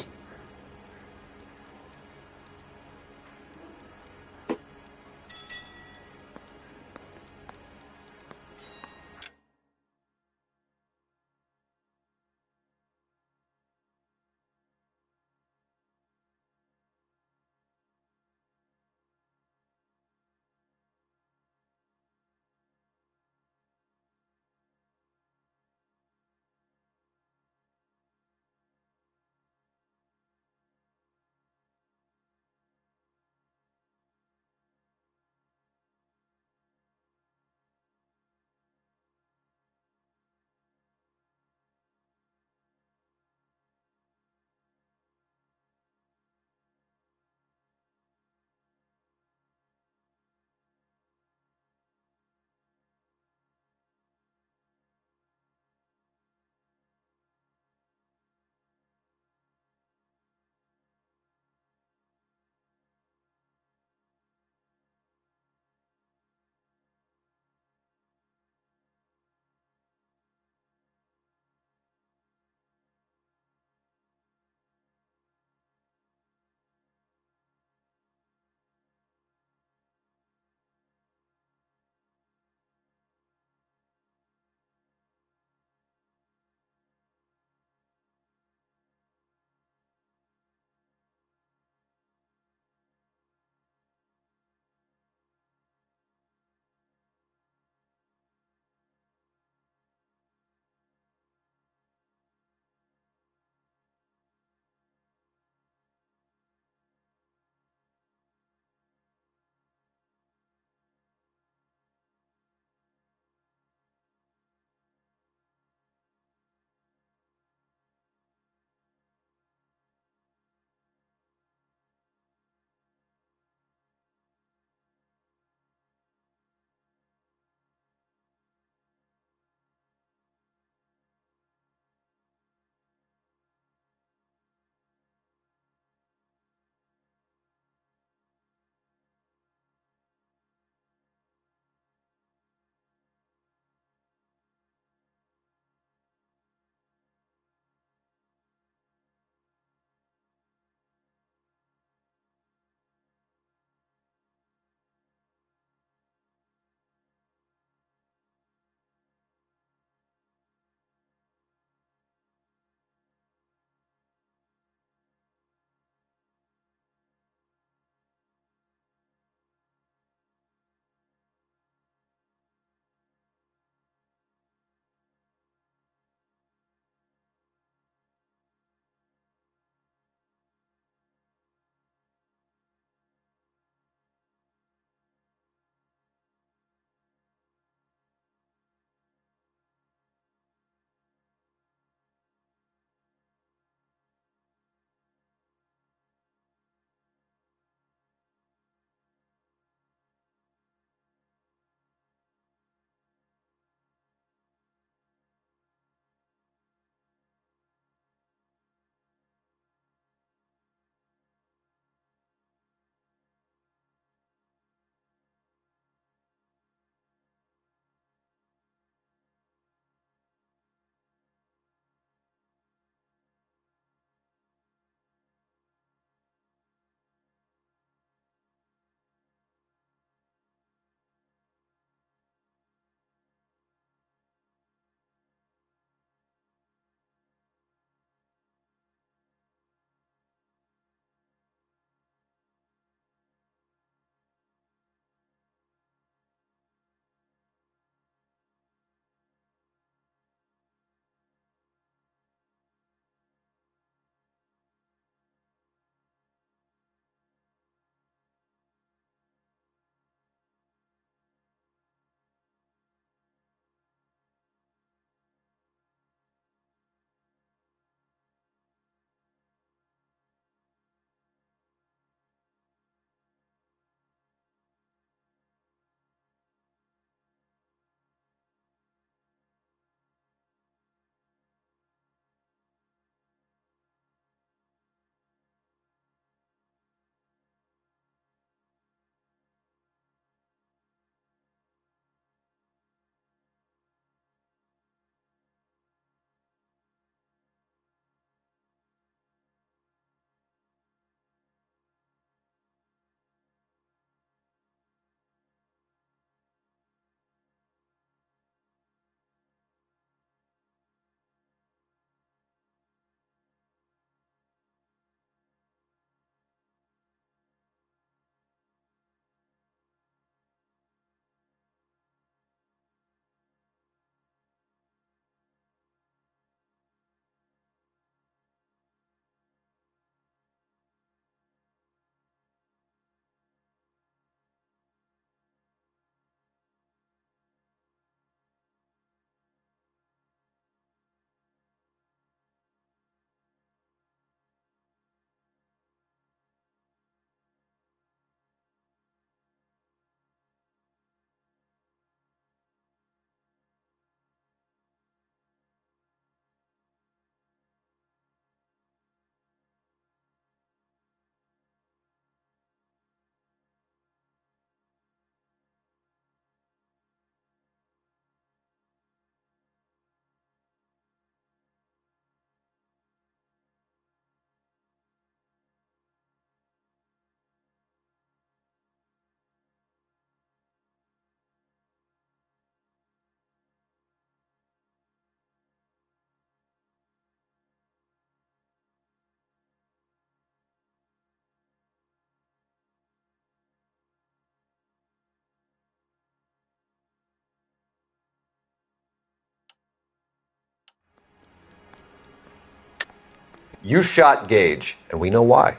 You shot Gage, and we know why.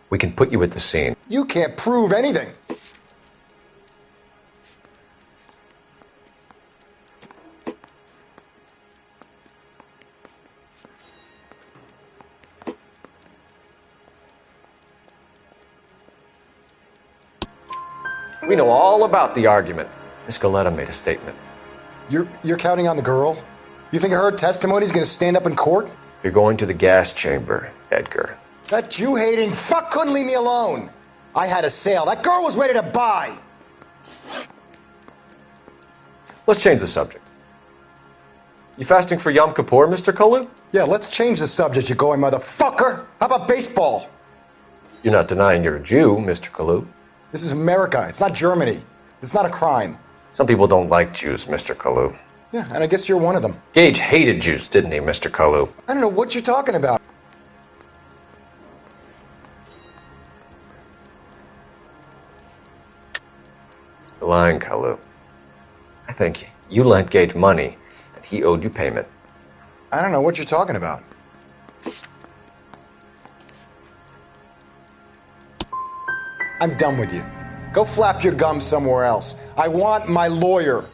We can put you at the scene. You can't prove anything. We know all about the argument. Miss Galetta made a statement. You're counting on the girl? You think her testimony is going to stand up in court? You're going to the gas chamber, Edgar. That Jew-hating fuck couldn't leave me alone. I had a sale. That girl was ready to buy. Let's change the subject. You fasting for Yom Kippur, Mr. Kalu? Yeah, let's change the subject, you going motherfucker. How about baseball? You're not denying you're a Jew, Mr. Kalu. This is America. It's not Germany. It's not a crime. Some people don't like Jews, Mr. Kalu. Yeah, and I guess you're one of them. Gage hated Jews, didn't he, Mr. Kalu? I don't know what you're talking about. You're lying, Kalu. I think you lent Gage money, and he owed you payment. I don't know what you're talking about. I'm done with you. Go flap your gums somewhere else. I want my lawyer.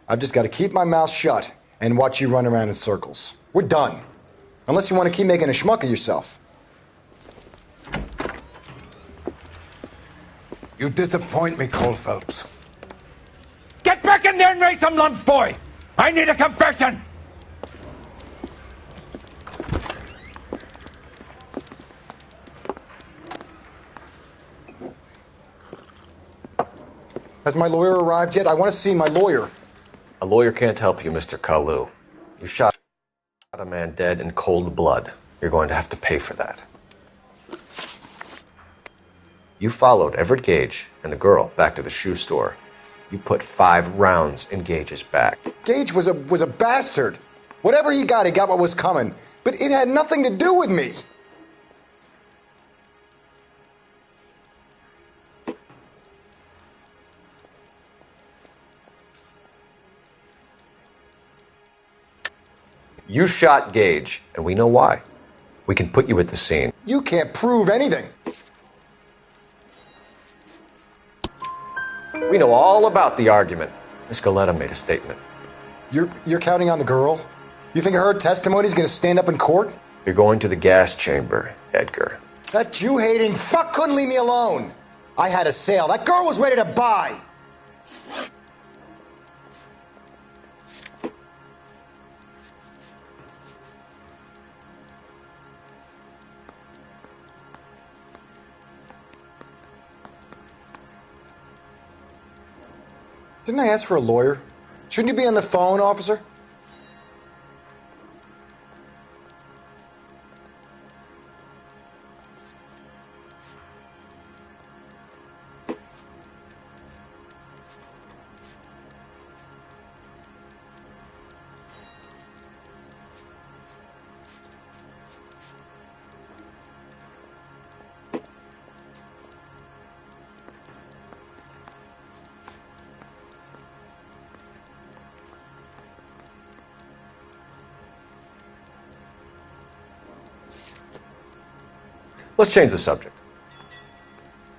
I've just got to keep my mouth shut and watch you run around in circles. We're done. Unless you want to keep making a schmuck of yourself. You disappoint me, Cole Phelps. Get back in there and raise some lumps, boy! I need a confession! Has my lawyer arrived yet? I want to see my lawyer. A lawyer can't help you, Mr. Kalu. You shot a man dead in cold blood. You're going to have to pay for that. You followed Everett Gage and the girl back to the shoe store. You put 5 rounds in Gage's back. Gage was a bastard. Whatever he got what was coming. But it had nothing to do with me. You shot Gage, and we know why. We can put you at the scene. You can't prove anything. We know all about the argument. Miss Galetta made a statement. You're counting on the girl? You think her testimony is going to stand up in court? You're going to the gas chamber, Edgar. That Jew-hating fuck couldn't leave me alone. I had a sale. That girl was ready to buy. Didn't I ask for a lawyer? Shouldn't you be on the phone, officer? Let's change the subject.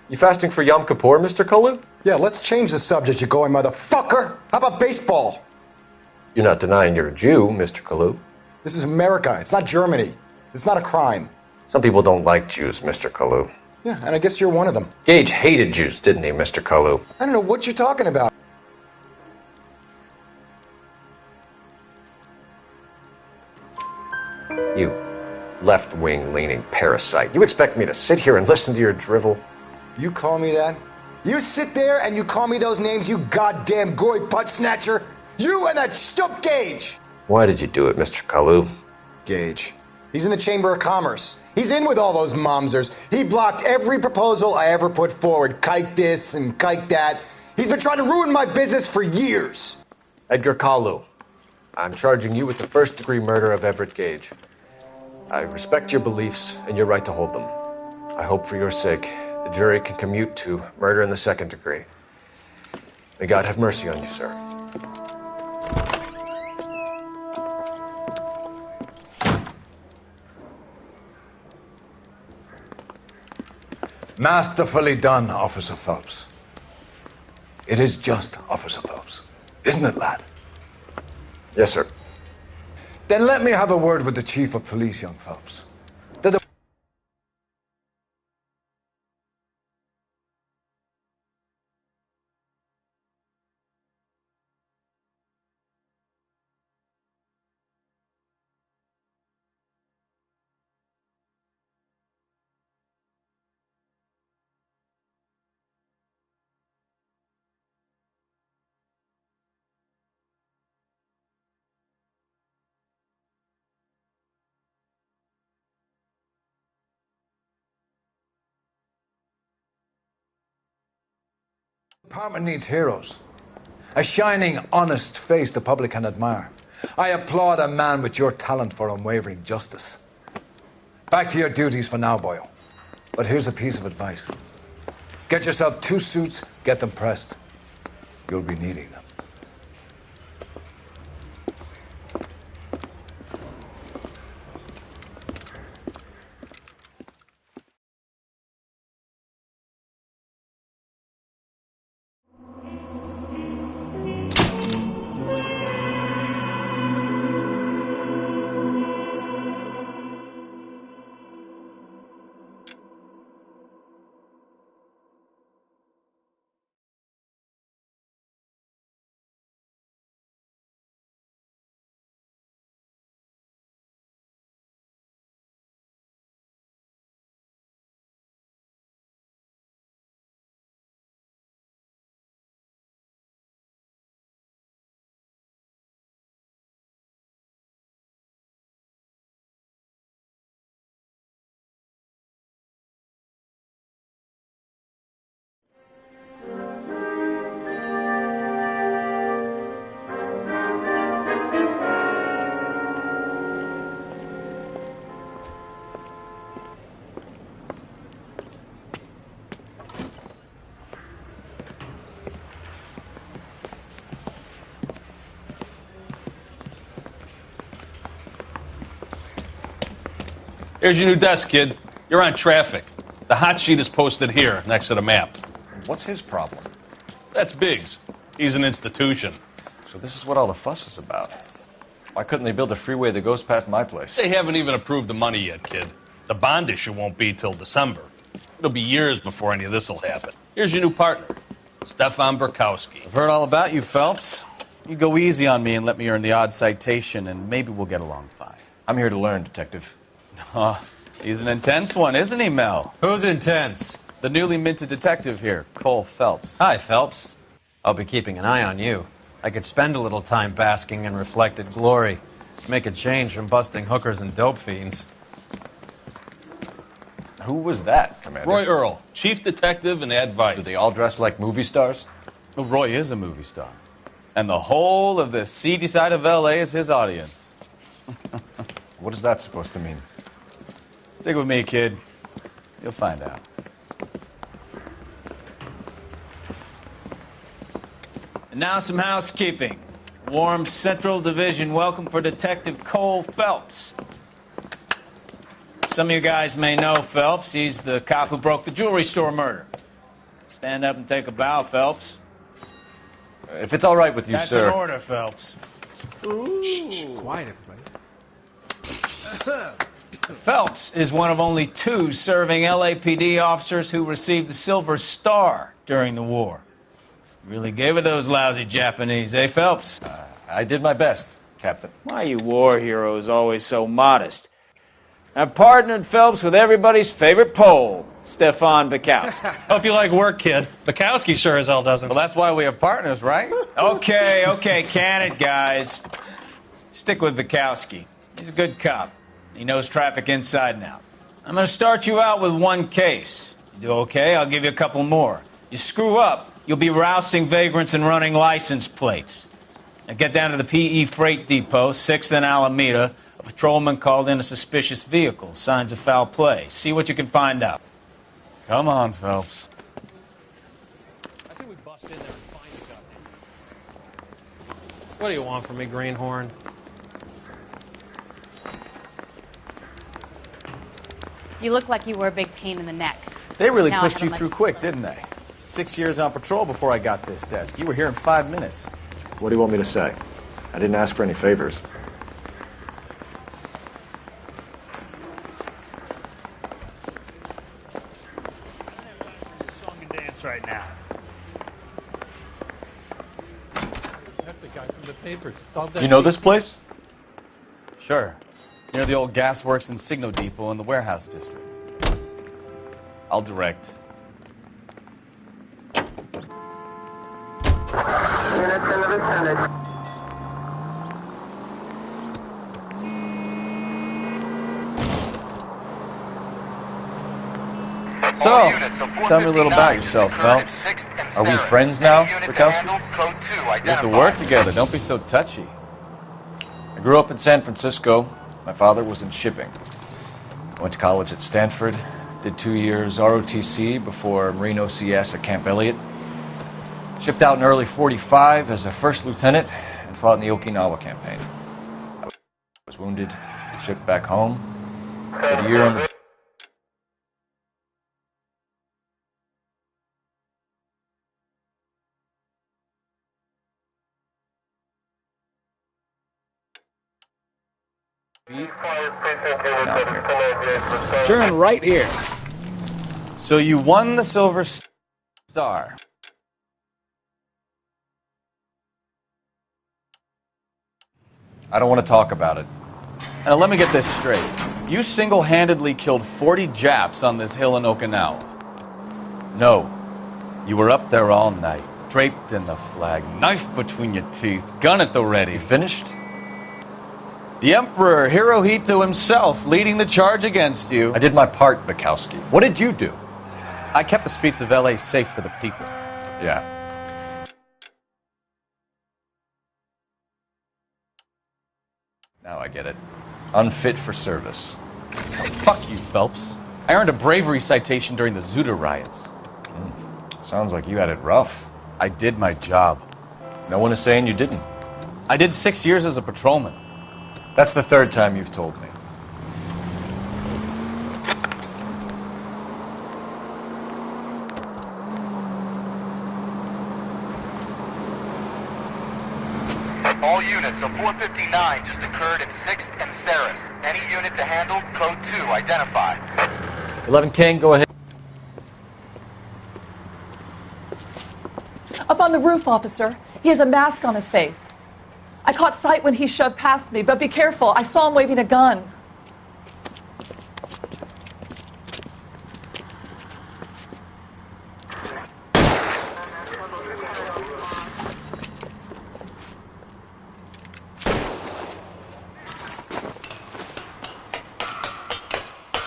You fasting for Yom Kippur, Mr. Kalu? Yeah, let's change the subject, you going motherfucker. How about baseball? You're not denying you're a Jew, Mr. Kalu. This is America. It's not Germany. It's not a crime. Some people don't like Jews, Mr. Kalu. Yeah, and I guess you're one of them. Gage hated Jews, didn't he, Mr. Kalu? I don't know what you're talking about. You left-wing leaning parasite. You expect me to sit here and listen to your drivel? You call me that? You sit there and you call me those names, you goddamn goy butt snatcher? You and that stup Gage! Why did you do it, Mr. Kalu? Gage. He's in the Chamber of Commerce. He's in with all those momsers. He blocked every proposal I ever put forward. Kike this and kike that. He's been trying to ruin my business for years. Edgar Kalu, I'm charging you with the first-degree murder of Everett Gage. I respect your beliefs and your right to hold them. I hope for your sake the jury can commute to murder in the second degree. May God have mercy on you, sir. Masterfully done, Officer Phelps. It is just, Officer Phelps. Isn't it, lad? Yes, sir. Then let me have a word with the Chief of Police, young Phelps. The department needs heroes. A shining, honest face the public can admire. I applaud a man with your talent for unwavering justice. Back to your duties for now, boyo. But here's a piece of advice. Get yourself 2 suits, get them pressed. You'll be needing them. Here's your new desk, kid. You're on traffic. The hot sheet is posted here, next to the map. What's his problem? That's Biggs. He's an institution. So this is what all the fuss is about. Why couldn't they build a freeway that goes past my place? They haven't even approved the money yet, kid. The bond issue won't be till December. It'll be years before any of this will happen. Here's your new partner, Stefan Burkowski. I've heard all about you, Phelps. You go easy on me and let me earn the odd citation, and maybe we'll get along fine. I'm here to learn, Detective. Oh, he's an intense one, isn't he, Mel? Who's intense? The newly minted detective here, Cole Phelps. Hi, Phelps. I'll be keeping an eye on you. I could spend a little time basking in reflected glory. Make a change from busting hookers and dope fiends. Who was that, Commander? Roy Earl, chief detective and advice. Do they all dress like movie stars? Well, Roy is a movie star. And the whole of the seedy side of L.A. is his audience. What is that supposed to mean? Stick with me, kid. You'll find out. And now some housekeeping. Warm Central Division welcome for Detective Cole Phelps. Some of you guys may know Phelps. He's the cop who broke the jewelry store murder. Stand up and take a bow, Phelps. If it's all right with you, That's sir. That's an order, Phelps. Shh, quiet, everybody. Phelps is one of only 2 serving LAPD officers who received the Silver Star during the war. Really gave it those lousy Japanese, eh, Phelps? I did my best, Captain. Why are you war heroes always so modest? I've partnered Phelps with everybody's favorite Pole, Stefan Burkowski. Hope you like work, kid. Bukowski sure as hell doesn't. Well, that's why we have partners, right? Okay, can it, guys. Stick with Bukowski. He's a good cop. He knows traffic inside and out. I'm going to start you out with 1 case. You do okay, I'll give you a couple more. You screw up, you'll be rousting vagrants and running license plates. Now get down to the PE Freight Depot, 6th and Alameda. A patrolman called in a suspicious vehicle. Signs of foul play. See what you can find out. Come on, Phelps. I say we bust in there and find the goddamn. What do you want from me, Greenhorn? You look like you were a big pain in the neck. They really Now I pushed have you a much- through quick, didn't they? 6 years on patrol before I got this desk. You were here in 5 minutes. What do you want me to say? I didn't ask for any favors. Song and dance right now. That's the guy from the papers. You know this place? Sure. Near the old gasworks and Signal Depot in the warehouse district. I'll direct. So, tell me a little about yourself, Phelps. Are we friends now, Bukowski? We have to work together. Don't be so touchy. I grew up in San Francisco. My father was in shipping. I went to college at Stanford, did 2 years ROTC before Marine OCS at Camp Elliott. Shipped out in early '45 as a first lieutenant and fought in the Okinawa campaign. I was wounded, shipped back home, did a year on the Turn right here. So you won the Silver Star. I don't want to talk about it. Now let me get this straight. You single-handedly killed 40 Japs on this hill in Okinawa. No. You were up there all night, draped in the flag, knife between your teeth, gun at the ready. Finished? The Emperor Hirohito himself leading the charge against you. I did my part, Bukowski. What did you do? I kept the streets of L.A. safe for the people. Yeah. Now I get it. Unfit for service. Oh, fuck you, Phelps. I earned a bravery citation during the Zuda riots. Sounds like you had it rough. I did my job. No one is saying you didn't. I did 6 years as a patrolman. That's the third time you've told me. All units, a 459 just occurred at 6th and Saris. Any unit to handle, code 2, identify. 11 King, go ahead. Up on the roof, officer. He has a mask on his face. I caught sight when he shoved past me, but be careful. I saw him waving a gun.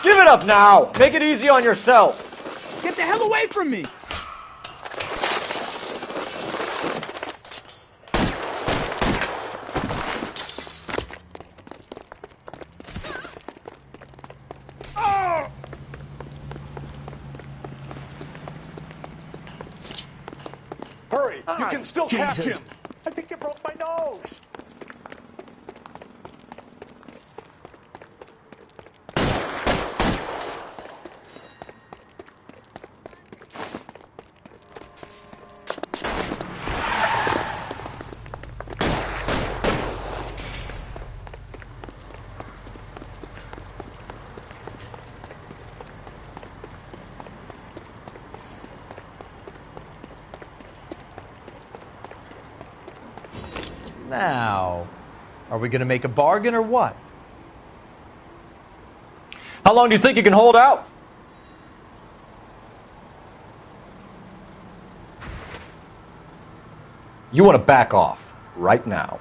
Give it up now! Make it easy on yourself! Get the hell away from me! Hurry! You can still catch him! I think you broke my nose! Now, are we going to make a bargain or what? How long do you think you can hold out? You want to back off right now.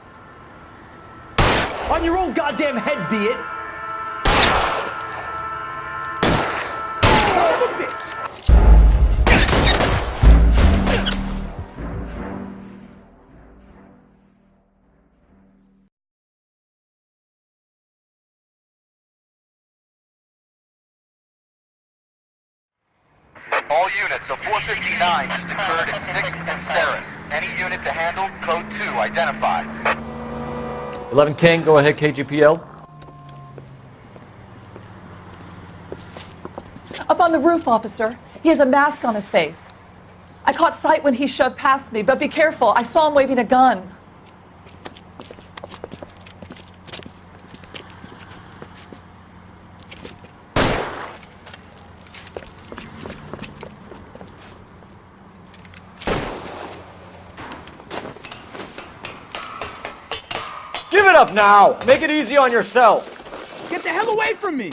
On your own goddamn head, be it! Son of a bitch! All units, a 459 just occurred at 6th and Saris. Any unit to handle, code 2, identify. 11 King, go ahead, KGPL. Up on the roof, officer. He has a mask on his face. I caught sight when he shoved past me, but be careful. I saw him waving a gun. Give it up now! Make it easy on yourself! Get the hell away from me!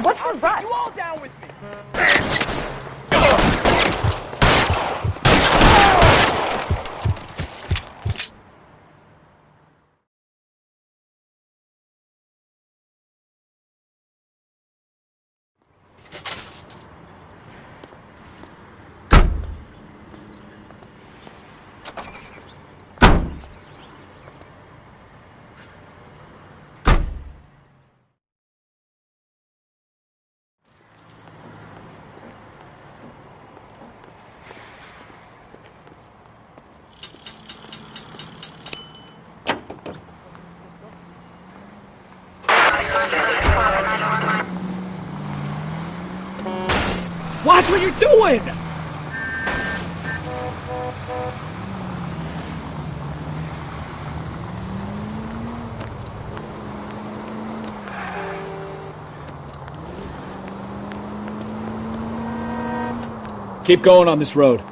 What's your rush? You all down with me! Watch what you're doing! Keep going on this road.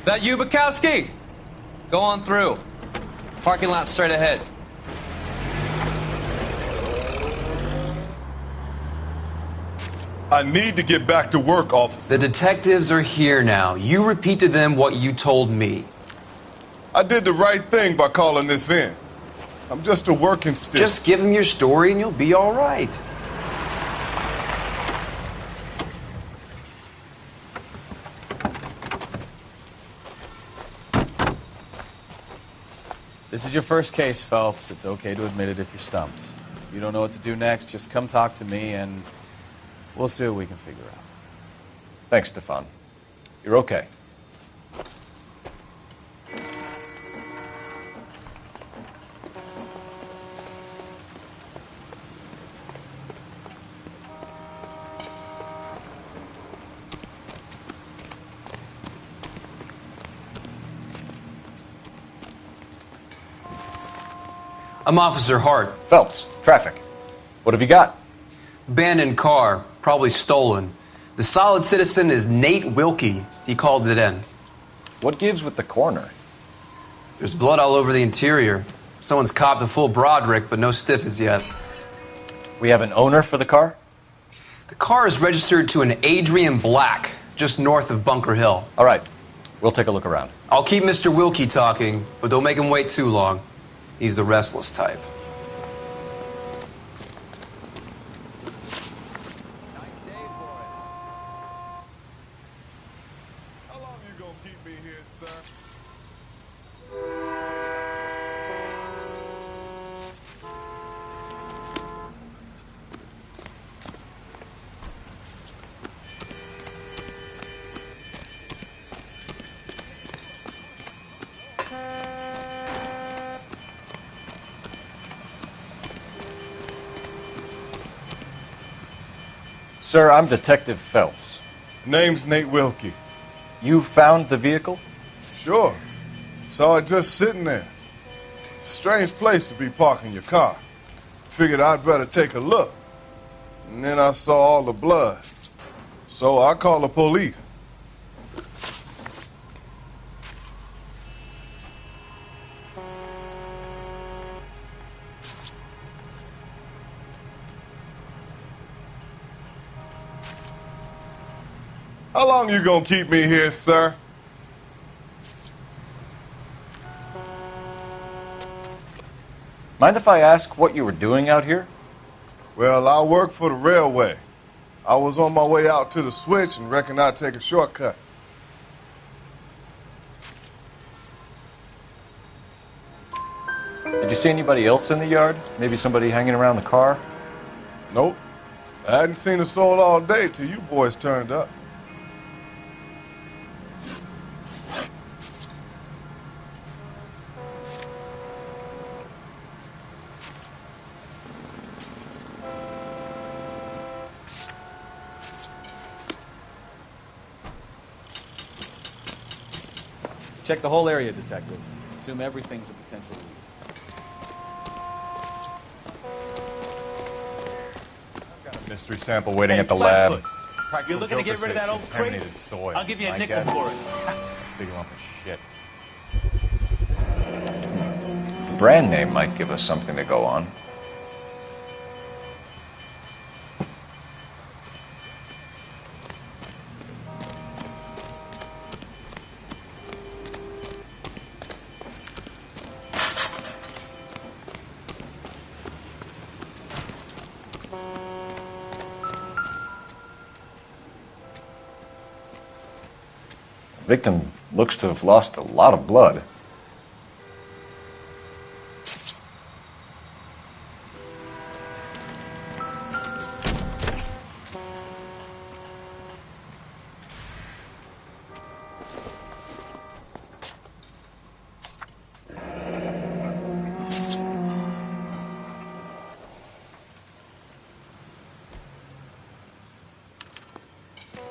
That you, Bukowski? Go on through. Parking lot straight ahead. I need to get back to work, officer. The detectives are here now. You repeat to them what you told me. I did the right thing by calling this in. I'm just a working stiff. Just give them your story and you'll be all right. This is your first case, Phelps. It's okay to admit it if you're stumped. If you don't know what to do next, just come talk to me and we'll see what we can figure out. Thanks, Stefan. You're okay. I'm Officer Hart. Phelps, traffic. What have you got? Abandoned car, probably stolen. The solid citizen is Nate Wilkie. He called it in. What gives with the coroner? There's blood all over the interior. Someone's copped a full Broderick, but no stiff as yet. We have an owner for the car? The car is registered to an Adrian Black, just north of Bunker Hill. All right. We'll take a look around. I'll keep Mr. Wilkie talking, but don't make him wait too long. He's the restless type. How long you gonna keep me here, sir? Sir, I'm Detective Phelps. Name's Nate Wilkie. You found the vehicle? Sure. Saw it just sitting there. Strange place to be parking your car. Figured I'd better take a look. And then I saw all the blood. So I called the police. How long you gonna keep me here, sir? Mind if I ask what you were doing out here? Well, I work for the railway. I was on my way out to the switch and reckoned I'd take a shortcut. Did you see anybody else in the yard? Maybe somebody hanging around the car? Nope. I hadn't seen a soul all day till you boys turned up. Check the whole area, Detective. Assume everything's a potential lead. Mystery sample waiting at the lab. You're looking to get rid of that old crate? Contaminated soil. I'll give you a My nickel guess, for it. Big lump of shit. The brand name might give us something to go on. The victim looks to have lost a lot of blood.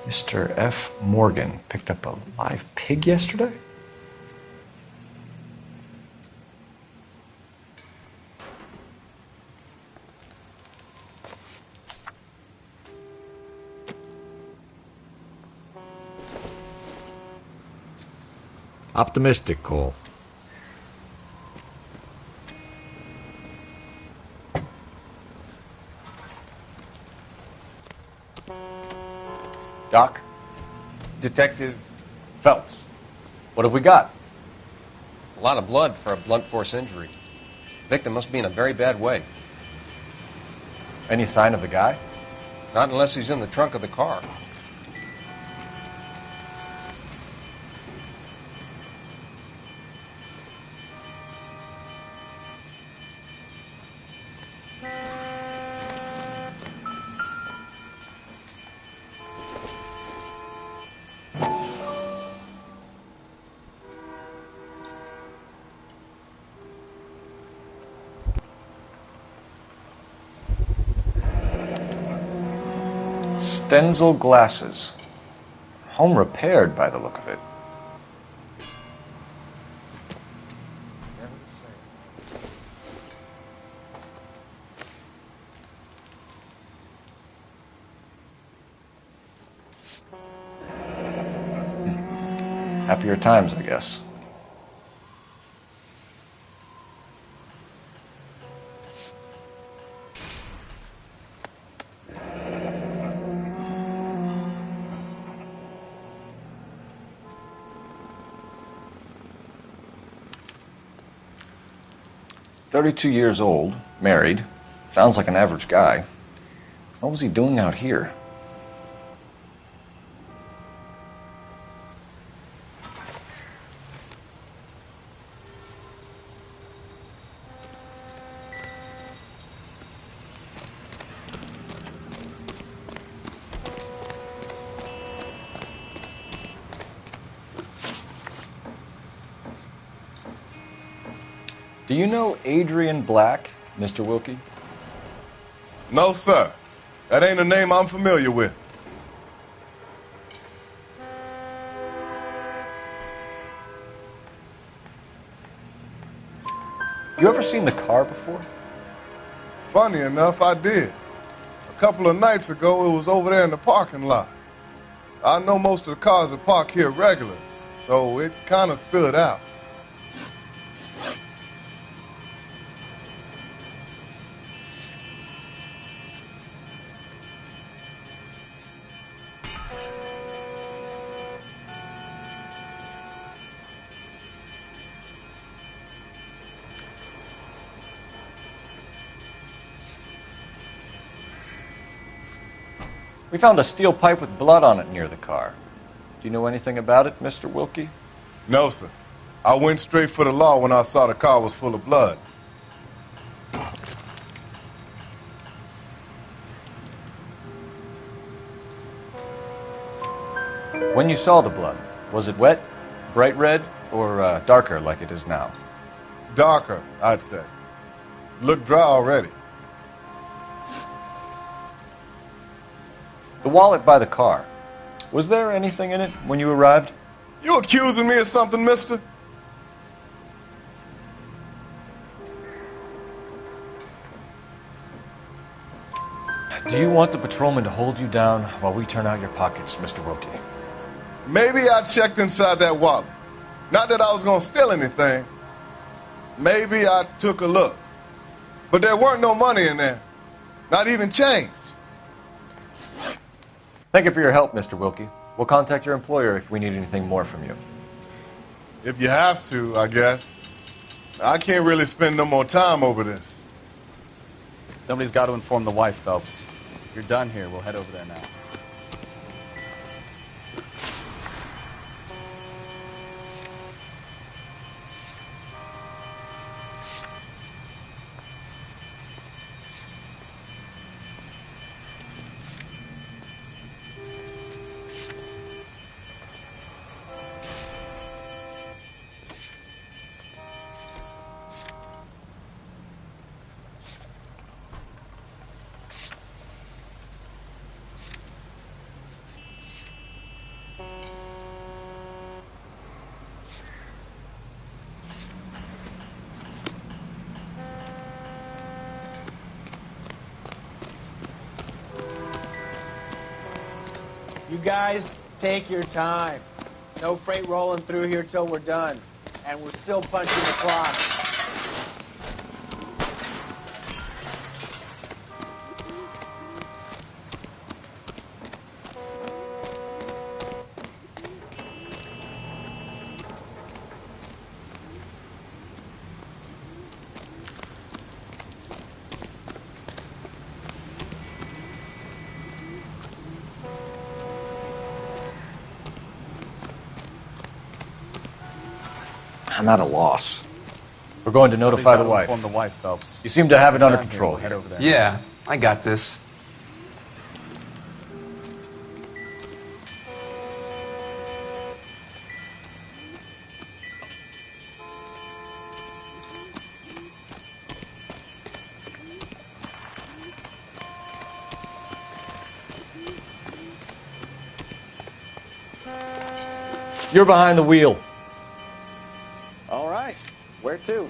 Mr. F. Morgan picked up a live pig yesterday? Optimistic, Cole. Doc? Detective Phelps. What have we got? a lot of blood for a blunt force injury. The victim must be in a very bad way. Any sign of the guy? Not unless he's in the trunk of the car. Stenzel glasses. Home repaired by the look of it. Happier times, I guess. "32 years old, married. Sounds like an average guy. What was he doing out here?" Do you know Adrian Black, Mr. Wilkie? No, sir. That ain't a name I'm familiar with. You ever seen the car before? Funny enough, I did. A couple of nights ago, it was over there in the parking lot. I know most of the cars are parked here regular, so it kind of stood out. We found a steel pipe with blood on it near the car. Do you know anything about it, Mr. Wilkie? No, sir. I went straight for the law when I saw the car was full of blood. When you saw the blood, was it wet, bright red, or darker like it is now? Darker, I'd say. Looked dry already. The wallet by the car. Was there anything in it when you arrived? You accusing me of something, mister? Do you want the patrolman to hold you down while we turn out your pockets, Mr. Wilkie? Maybe I checked inside that wallet. Not that I was going to steal anything. Maybe I took a look. But there weren't no money in there. Not even change. Thank you for your help, Mr. Wilkie. We'll contact your employer if we need anything more from you. If you have to, I guess. I can't really spend no more time over this. Somebody's got to inform the wife, Phelps. If you're done here, we'll head over there now. You guys, take your time. No freight rolling through here till we're done. And we're still punching the clock. I'm at a loss. We're going to notify the wife. Inform the wife, Phelps. You seem to have it under Down control. We'll head over there. Yeah, I got this. You're behind the wheel. All right. Where to?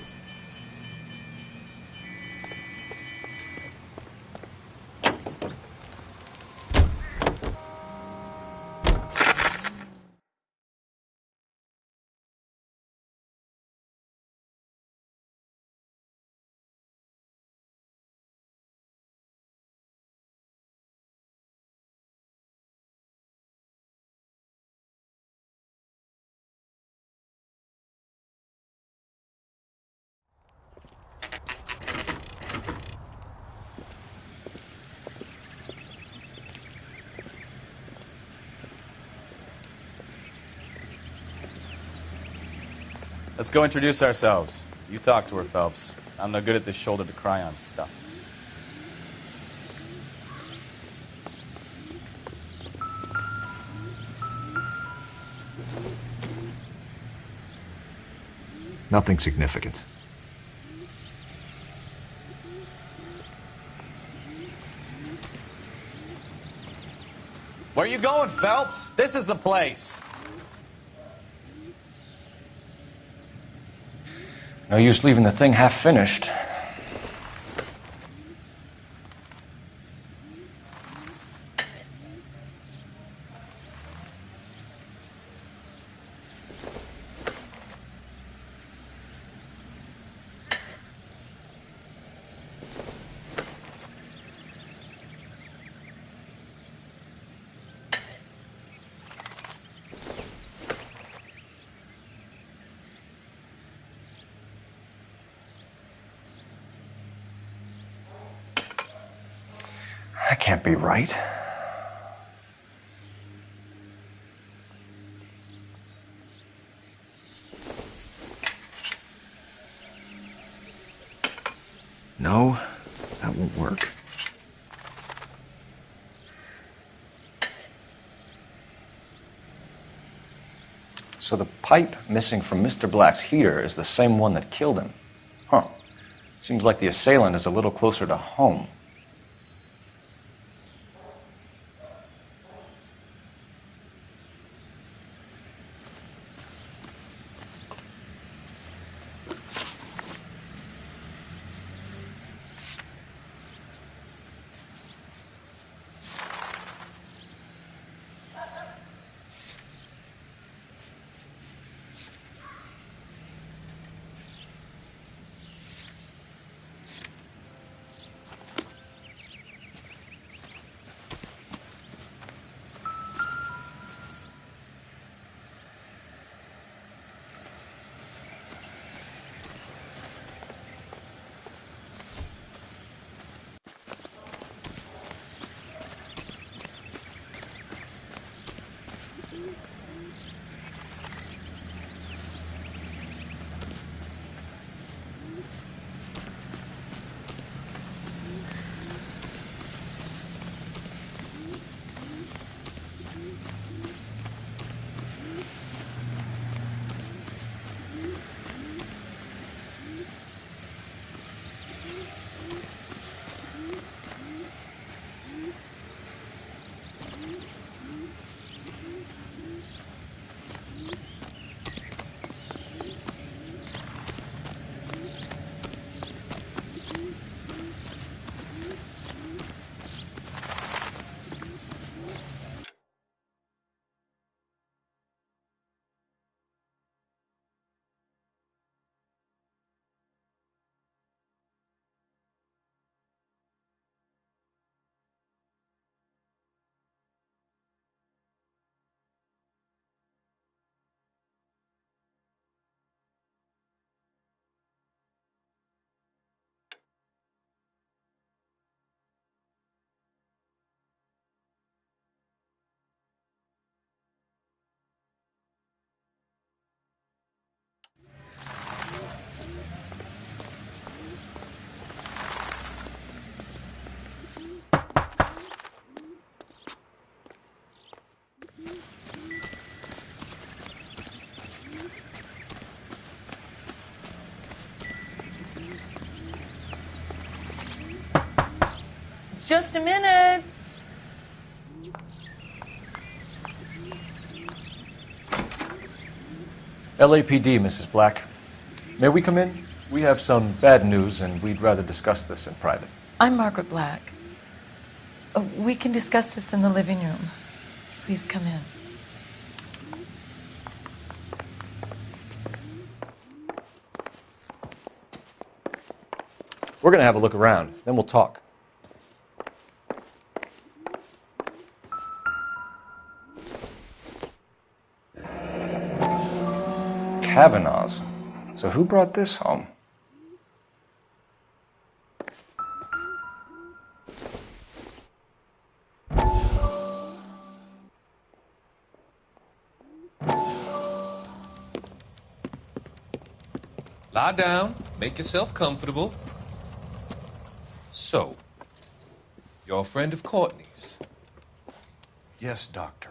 Let's go introduce ourselves. You talk to her, Phelps. I'm no good at this shoulder to cry on stuff. Nothing significant. Where you going, Phelps? This is the place. No use leaving the thing half finished. That can't be right. So the pipe missing from Mr. Black's heater is the same one that killed him. Huh. Seems like the assailant is a little closer to home. Just a minute. LAPD, Mrs. Black. May we come in? We have some bad news, and we'd rather discuss this in private. I'm Margaret Black. We can discuss this in the living room. Please come in. We're going to have a look around, then we'll talk. Kavanaugh's. So who brought this home? Lie down, make yourself comfortable. So, you're a friend of Courtney's? Yes, Doctor.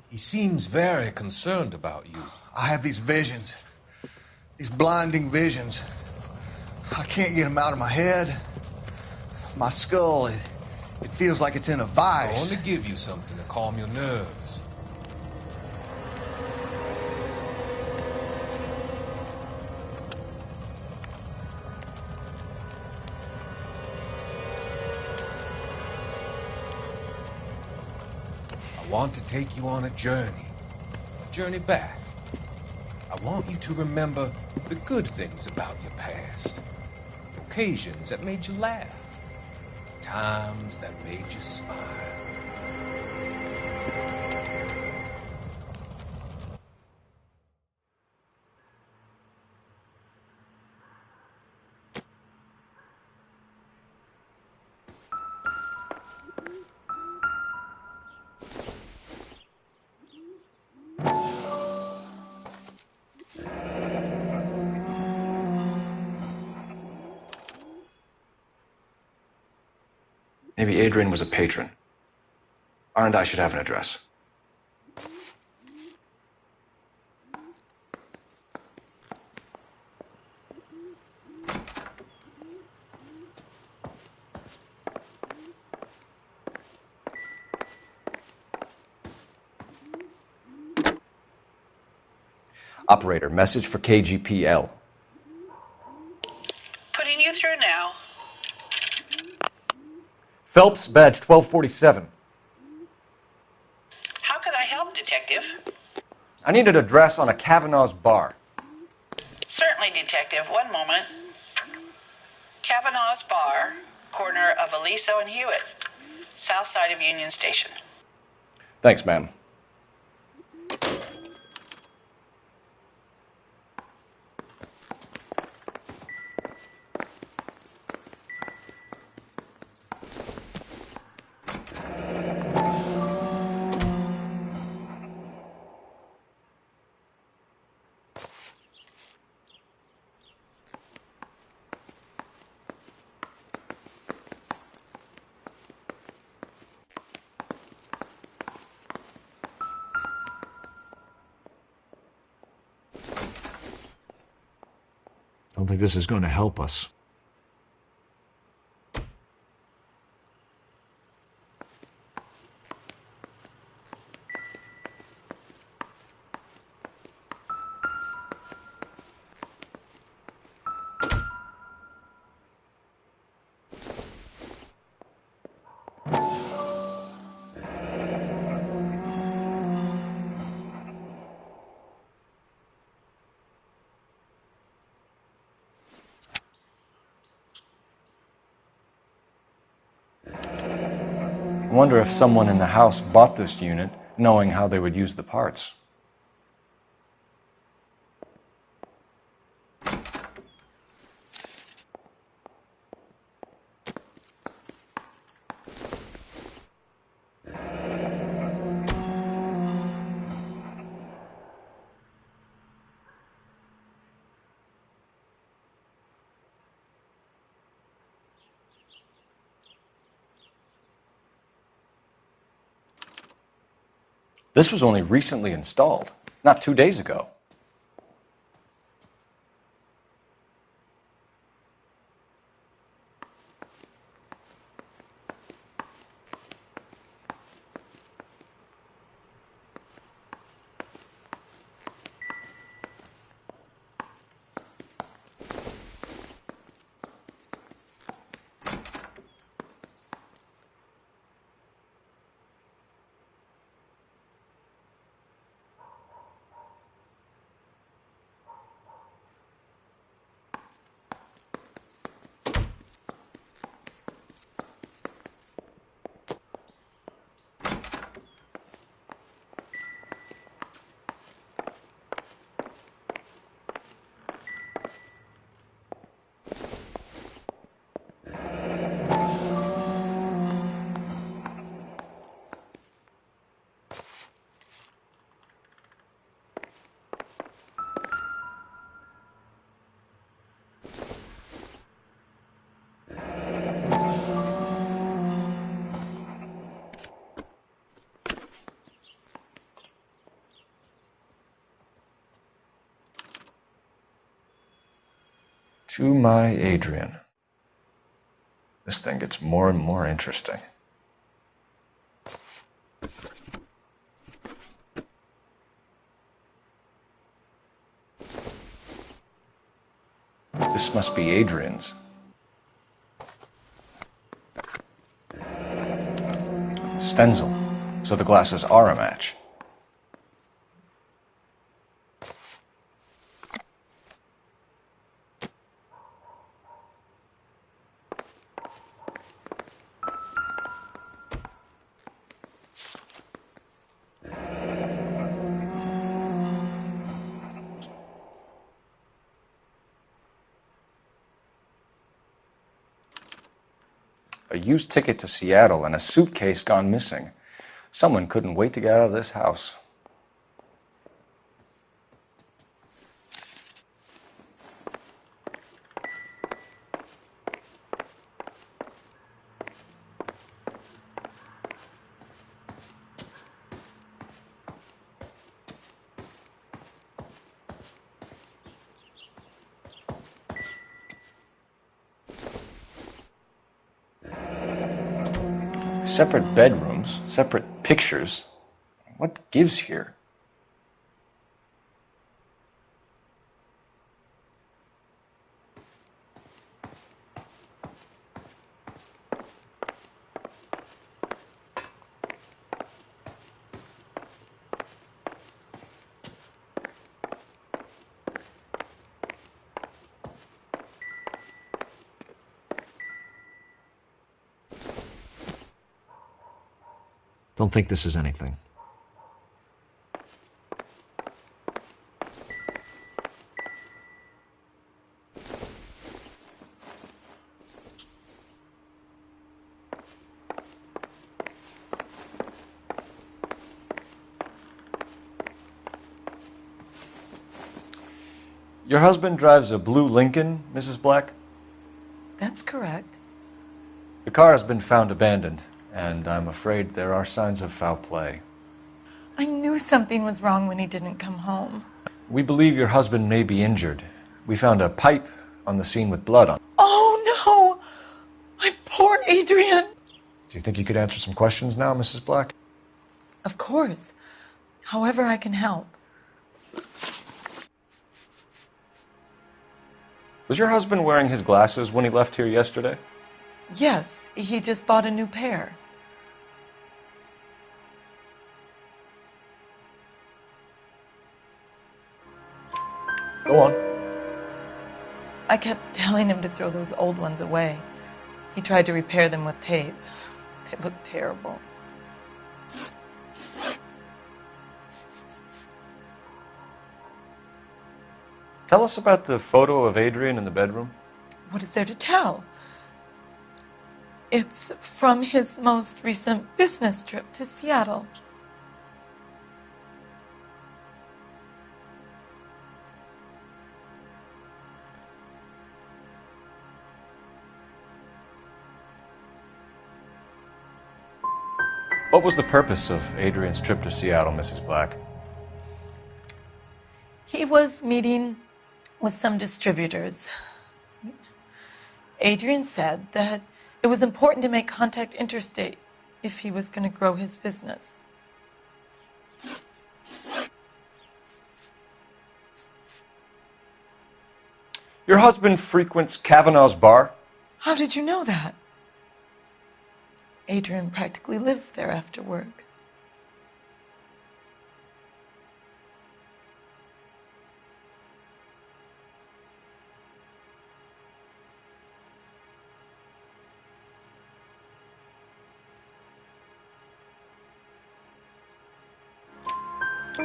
He seems very concerned about you. I have these visions. These blinding visions. I can't get them out of my head. My skull, it feels like it's in a I vice. want to give you something to calm your nerves. I want to take you on a journey back. I want you to remember the good things about your past, occasions that made you laugh, times that made you smile. Maybe Adrian was a patron. R&I should have an address. Operator, message for KGPL. Putting you through now. Phelps, badge 1247. How could I help, Detective? I need an address on a Kavanaugh's bar. Certainly, Detective. One moment. Kavanaugh's Bar, corner of Aliso and Hewitt, south side of Union Station. Thanks, ma'am. I don't think this is going to help us. I wonder if someone in the house bought this unit knowing how they would use the parts. This was only recently installed, not 2 days ago. To my Adrian. This thing gets more and more interesting. This must be Adrian's. Stenzel. So the glasses are a match. A used ticket to Seattle and a suitcase gone missing. Someone couldn't wait to get out of this house. Separate bedrooms, separate pictures. What gives here? Don't think this is anything. Your husband drives a blue Lincoln, Mrs. Black? That's correct. The car has been found abandoned, and I'm afraid there are signs of foul play. I knew something was wrong when he didn't come home. We believe your husband may be injured. We found a pipe on the scene with blood on it. Oh, no! My poor Adrian! Do you think you could answer some questions now, Mrs. Black? Of course. However I can help. Was your husband wearing his glasses when he left here yesterday? Yes, he just bought a new pair. Go on. I kept telling him to throw those old ones away. He tried to repair them with tape. They looked terrible. Tell us about the photo of Adrian in the bedroom. What is there to tell? It's from his most recent business trip to Seattle. What was the purpose of Adrian's trip to Seattle, Mrs. Black? He was meeting with some distributors. Adrian said that it was important to make contact interstate if he was going to grow his business. Your husband frequents Kavanaugh's bar? How did you know that? Adrian practically lives there after work.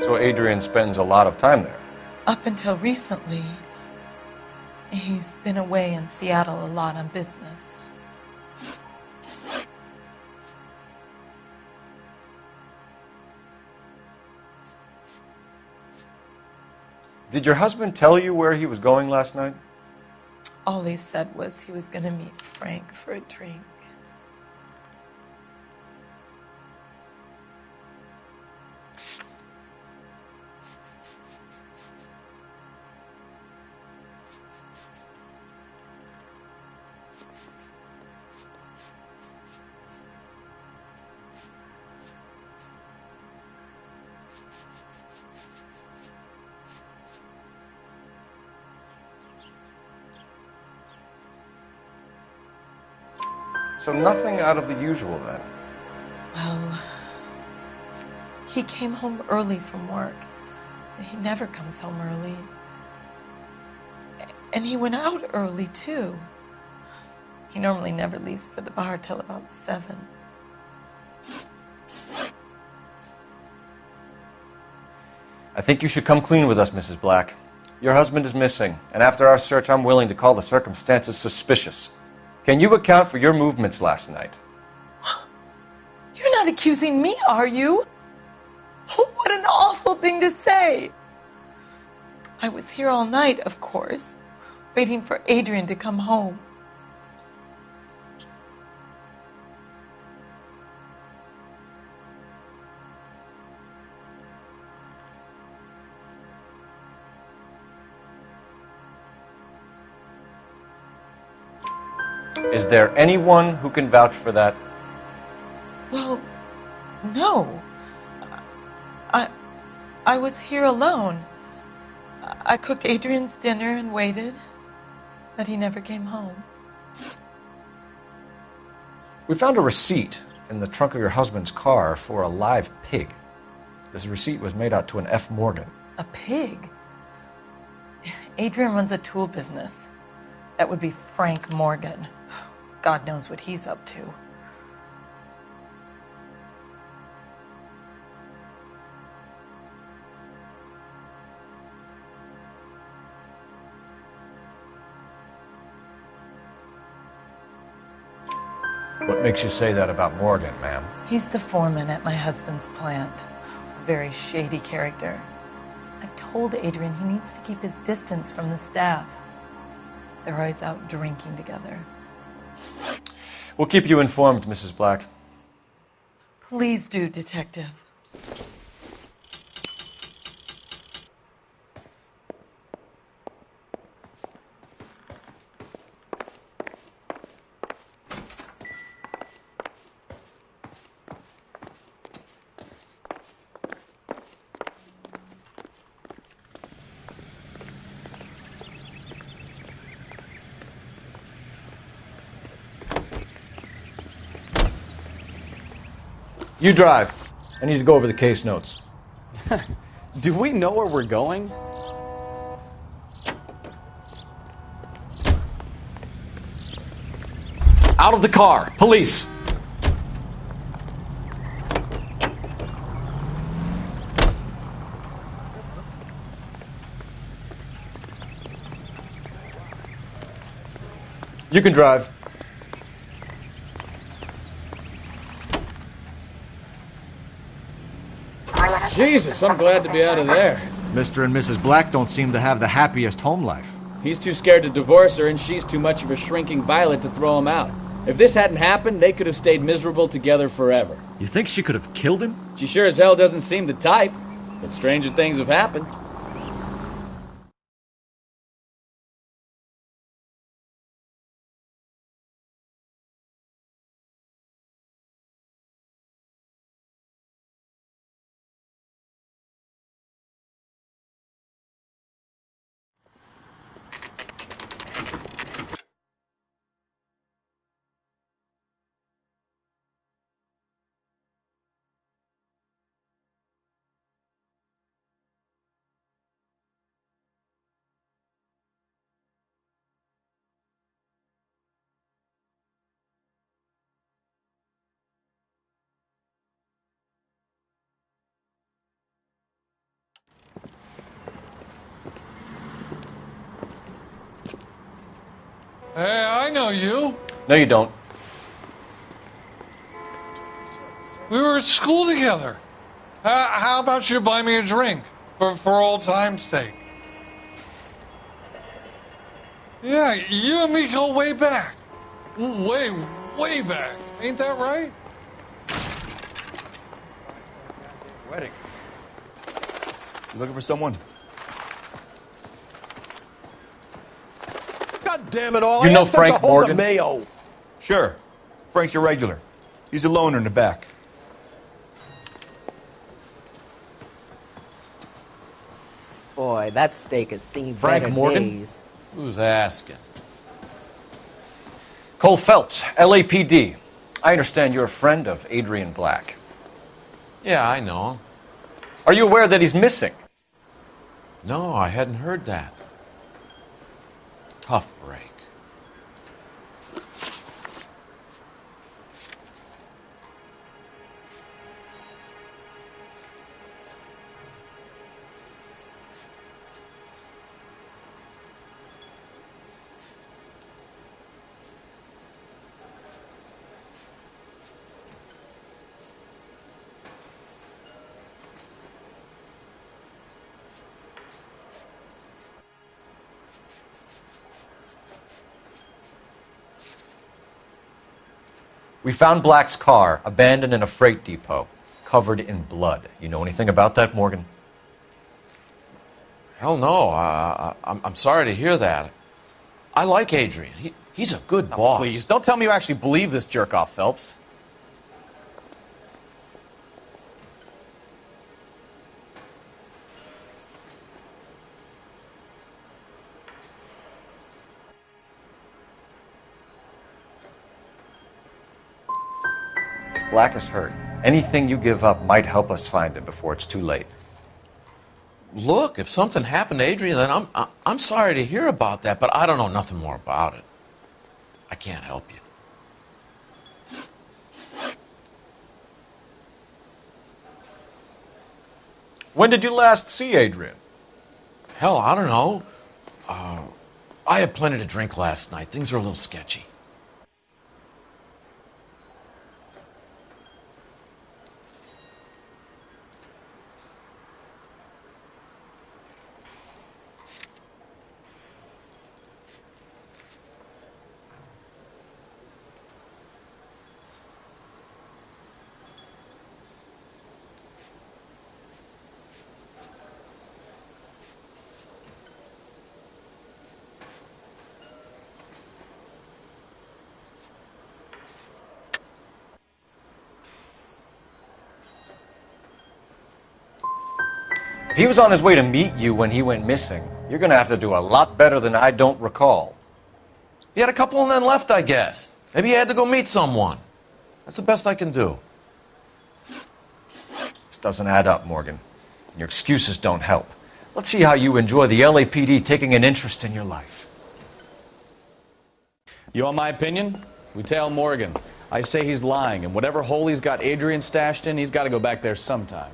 So Adrian spends a lot of time there. Up until recently, he's been away in Seattle a lot on business. Did your husband tell you where he was going last night? All he said was he was going to meet Frank for a drink. So nothing out of the usual then. Well, he came home early from work. He never comes home early. And he went out early, too. He normally never leaves for the bar till about 7. I think you should come clean with us, Mrs. Black. Your husband is missing, and after our search, I'm willing to call the circumstances suspicious. Can you account for your movements last night? You're not accusing me, are you? Oh, what an awful thing to say. I was here all night, of course, waiting for Adrian to come home. Is there anyone who can vouch for that? Well, no. I was here alone. I cooked Adrian's dinner and waited, but he never came home. We found a receipt in the trunk of your husband's car for a live pig. This receipt was made out to an F. Morgan. A pig? Adrian runs a tool business. That would be Frank Morgan. God knows what he's up to. What makes you say that about Morgan, ma'am? He's the foreman at my husband's plant. A very shady character. I've told Adrian he needs to keep his distance from the staff. They're always out drinking together. We'll keep you informed, Mrs. Black. Please do, Detective. You drive. I need to go over the case notes. Do we know where we're going? Out of the car! Police! You can drive. Jesus, I'm glad to be out of there. Mr. and Mrs. Black don't seem to have the happiest home life. He's too scared to divorce her, and she's too much of a shrinking violet to throw him out. If this hadn't happened, they could have stayed miserable together forever. You think she could have killed him? She sure as hell doesn't seem the type, but stranger things have happened. Hey, I know you. No, you don't. We were at school together. How about you buy me a drink for old time's sake? Yeah, you and me go way back. Way back. Ain't that right? Wedding. You looking for someone? God damn it all. You I know asked them Frank to hold Morgan? the Mayo. Sure. Frank's your regular. He's a loner in the back. Boy, that steak has seen Frank better Morgan? days. Who's asking? Cole Phelps, LAPD. I understand you're a friend of Adrian Black. Yeah, I know him. Are you aware that he's missing? No, I hadn't heard that. Tough break. We found Black's car abandoned in a freight depot, covered in blood. You know anything about that, Morgan? Hell no. I'm sorry to hear that. I like Adrian. He's a good boss. Please, don't tell me you actually believe this jerk-off, Phelps. Black is hurt. Anything you give up might help us find him before it's too late. Look, if something happened to Adrian, then I'm sorry to hear about that, but I don't know nothing more about it. I can't help you. When did you last see Adrian? Hell, I don't know. I had plenty to drink last night. Things are a little sketchy. If he was on his way to meet you when he went missing, you're going to have to do a lot better than I don't recall. He had a couple and then left, I guess. Maybe he had to go meet someone. That's the best I can do. This doesn't add up, Morgan. Your excuses don't help. Let's see how you enjoy the LAPD taking an interest in your life. You want my opinion? We tell Morgan. I say he's lying, and whatever hole he's got Adrian stashed in, he's got to go back there sometime.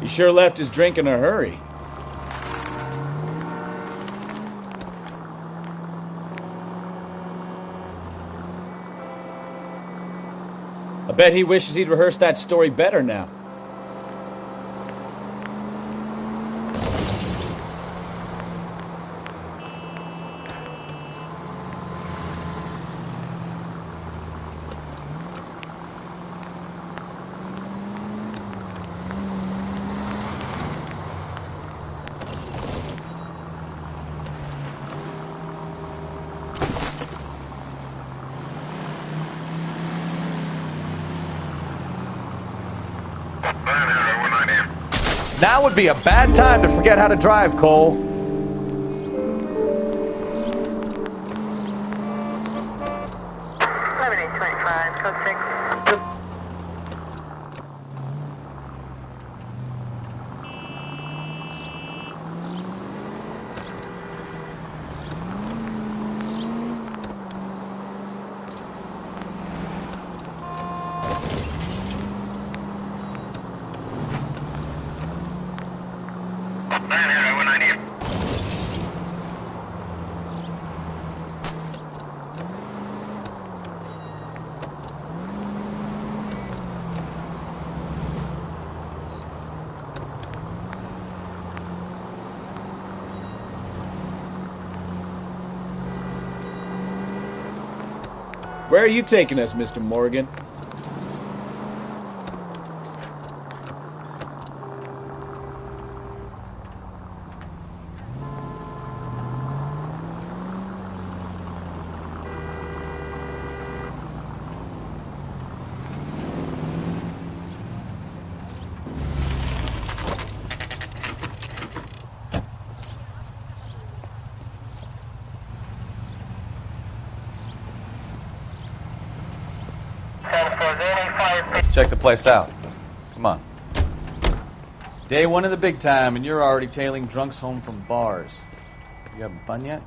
He sure left his drink in a hurry. I bet he wishes he'd rehearsed that story better now. Now would be a bad time to forget how to drive, Cole. Where are you taking us, Mr. Morgan? Let's check the place out. Come on. Day one of the big time, and you're already tailing drunks home from bars. You having fun yet?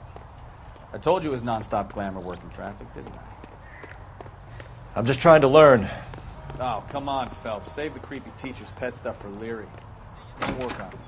I told you it was non-stop glamour working traffic, didn't I? I'm just trying to learn. Oh, come on, Phelps. Save the creepy teacher's pet stuff for Leary. Let's work on it.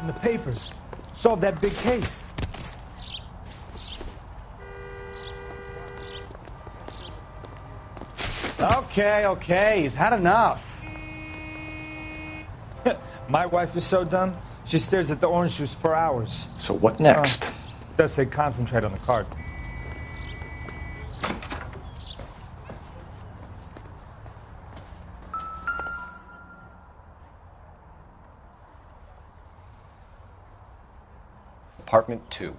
in the papers. Solved that big case. Okay, he's had enough. My wife is so done, she stares at the orange juice for hours. So what next? It does say concentrate on the card. Apartment 2.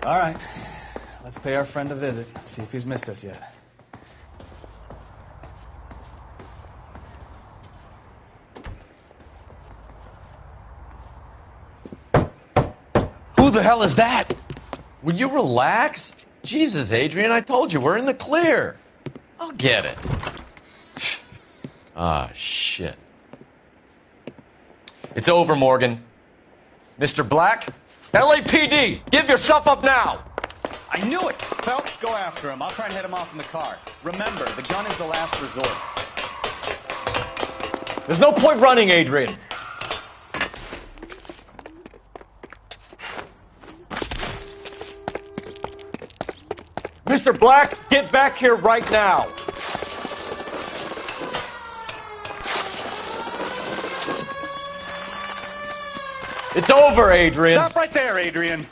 All right, let's pay our friend a visit, see if he's missed us yet. Who the hell is that? Will you relax? Jesus, Adrian, I told you, we're in the clear. I'll get it. Ah, shit. It's over, Morgan. Mr. Black, LAPD, give yourself up now! I knew it! Phelps, go after him. I'll try and head him off in the car. Remember, the gun is the last resort. There's no point running, Adrian. Mr. Black, get back here right now. It's over, Adrian. Stop right there, Adrian.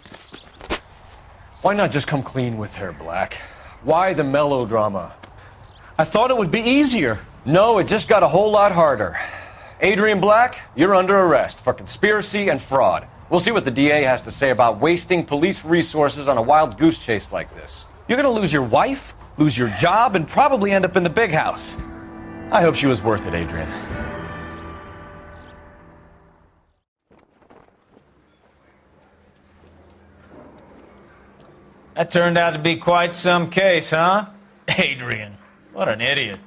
Why not just come clean with her, Black? Why the melodrama? I thought it would be easier. No, it just got a whole lot harder. Adrian Black, you're under arrest for conspiracy and fraud. We'll see what the DA has to say about wasting police resources on a wild goose chase like this. You're gonna lose your wife, lose your job, and probably end up in the big house. I hope she was worth it, Adrian. That turned out to be quite some case, huh? Adrian, what an idiot.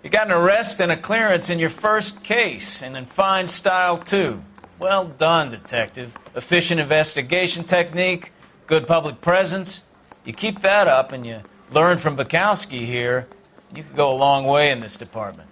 You got an arrest and a clearance in your first case, and in fine style, too. Well done, detective. Efficient investigation technique, good public presence. You keep that up and you learn from Bukowski here, you could go a long way in this department.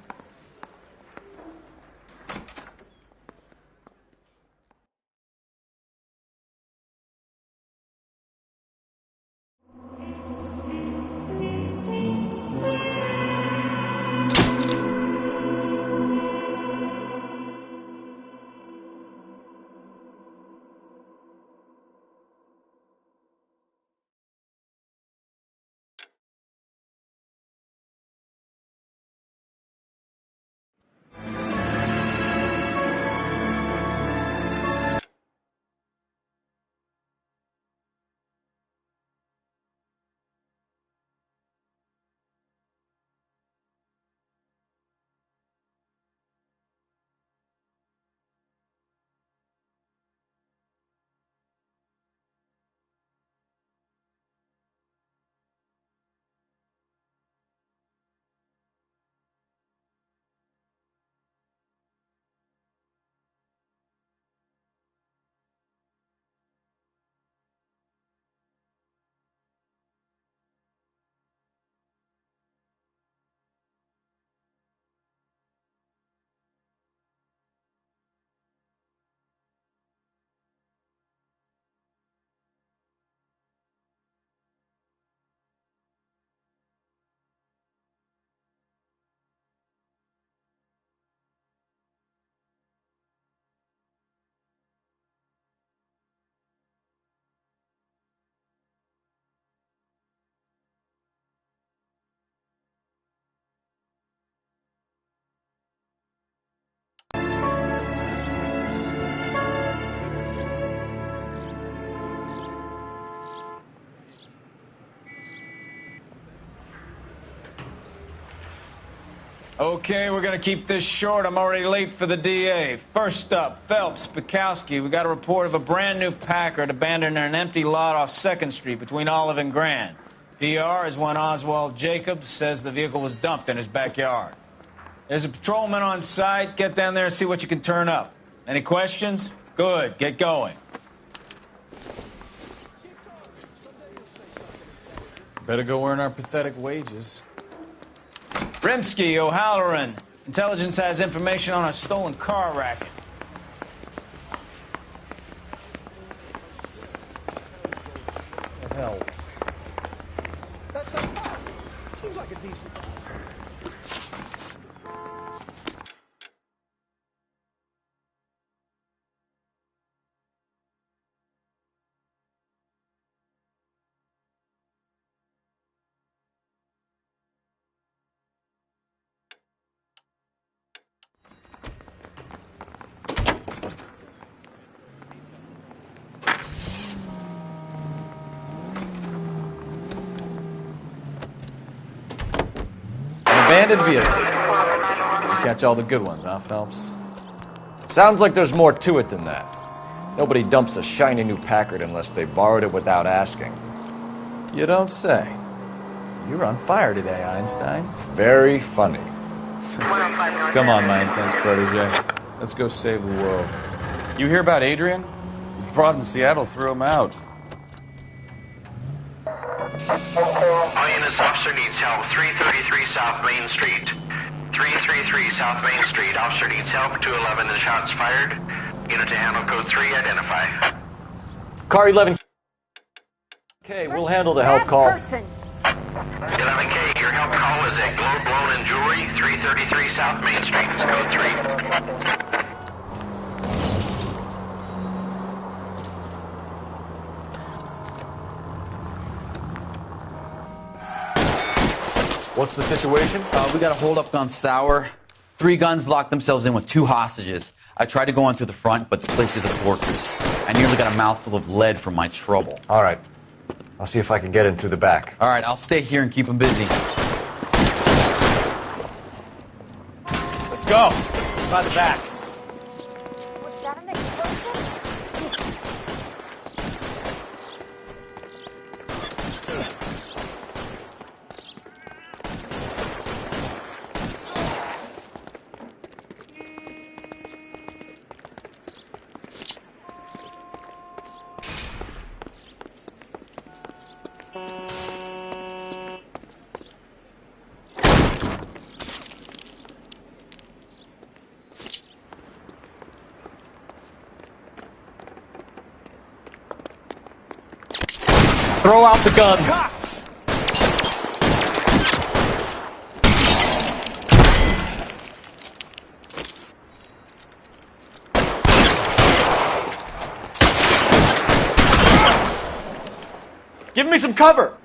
Okay, we're gonna keep this short. I'm already late for the DA. First up, Phelps, Bukowski. We got a report of a brand new Packard abandoned in an empty lot off 2nd Street between Olive and Grand. PR is one Oswald Jacobs says the vehicle was dumped in his backyard. There's a patrolman on site. Get down there and see what you can turn up. Any questions? Good, get going. Better go earn our pathetic wages. Rimsky, O'Halloran, Intelligence has information on a stolen car racket. What the hell? That's that car. Seems like a decent car. Abandoned vehicle. You catch all the good ones, huh, Phelps? Sounds like there's more to it than that. Nobody dumps a shiny new Packard unless they borrowed it without asking. You don't say. You're on fire today, Einstein. Very funny. Come on, my intense protege. Let's go save the world. You hear about Adrian? The broad in Seattle threw him out. All units, officer needs help. 333 South Main Street. 333 South Main Street. Officer needs help. 211 and shots fired. Unit to handle code 3, identify. Car 11. Okay, we'll handle the help call. 11K, your help call is at Globe Loan and Jewelry, 333 South Main Street. It's code 3. What's the situation? We got a holdup on Sour. 3 guns locked themselves in with 2 hostages. I tried to go on through the front, but the place is a fortress. I nearly got a mouthful of lead from my trouble. All right. I'll see if I can get in through the back. All right, I'll stay here and keep them busy. Let's go. By the back. Throw out the guns! Give me some cover!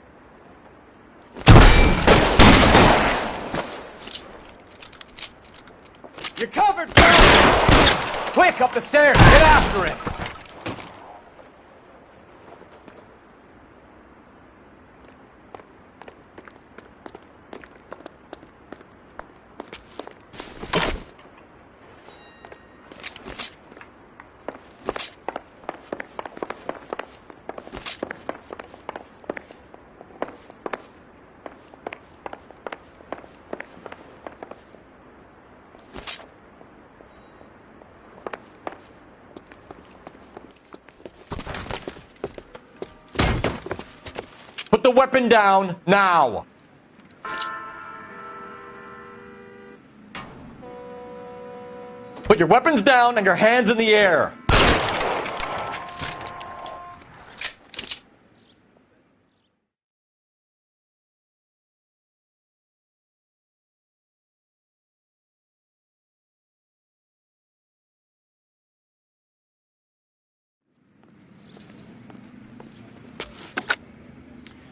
You're covered, Phelps! Quick, up the stairs. Get after it. Put the weapon down, now! Put your weapons down and your hands in the air!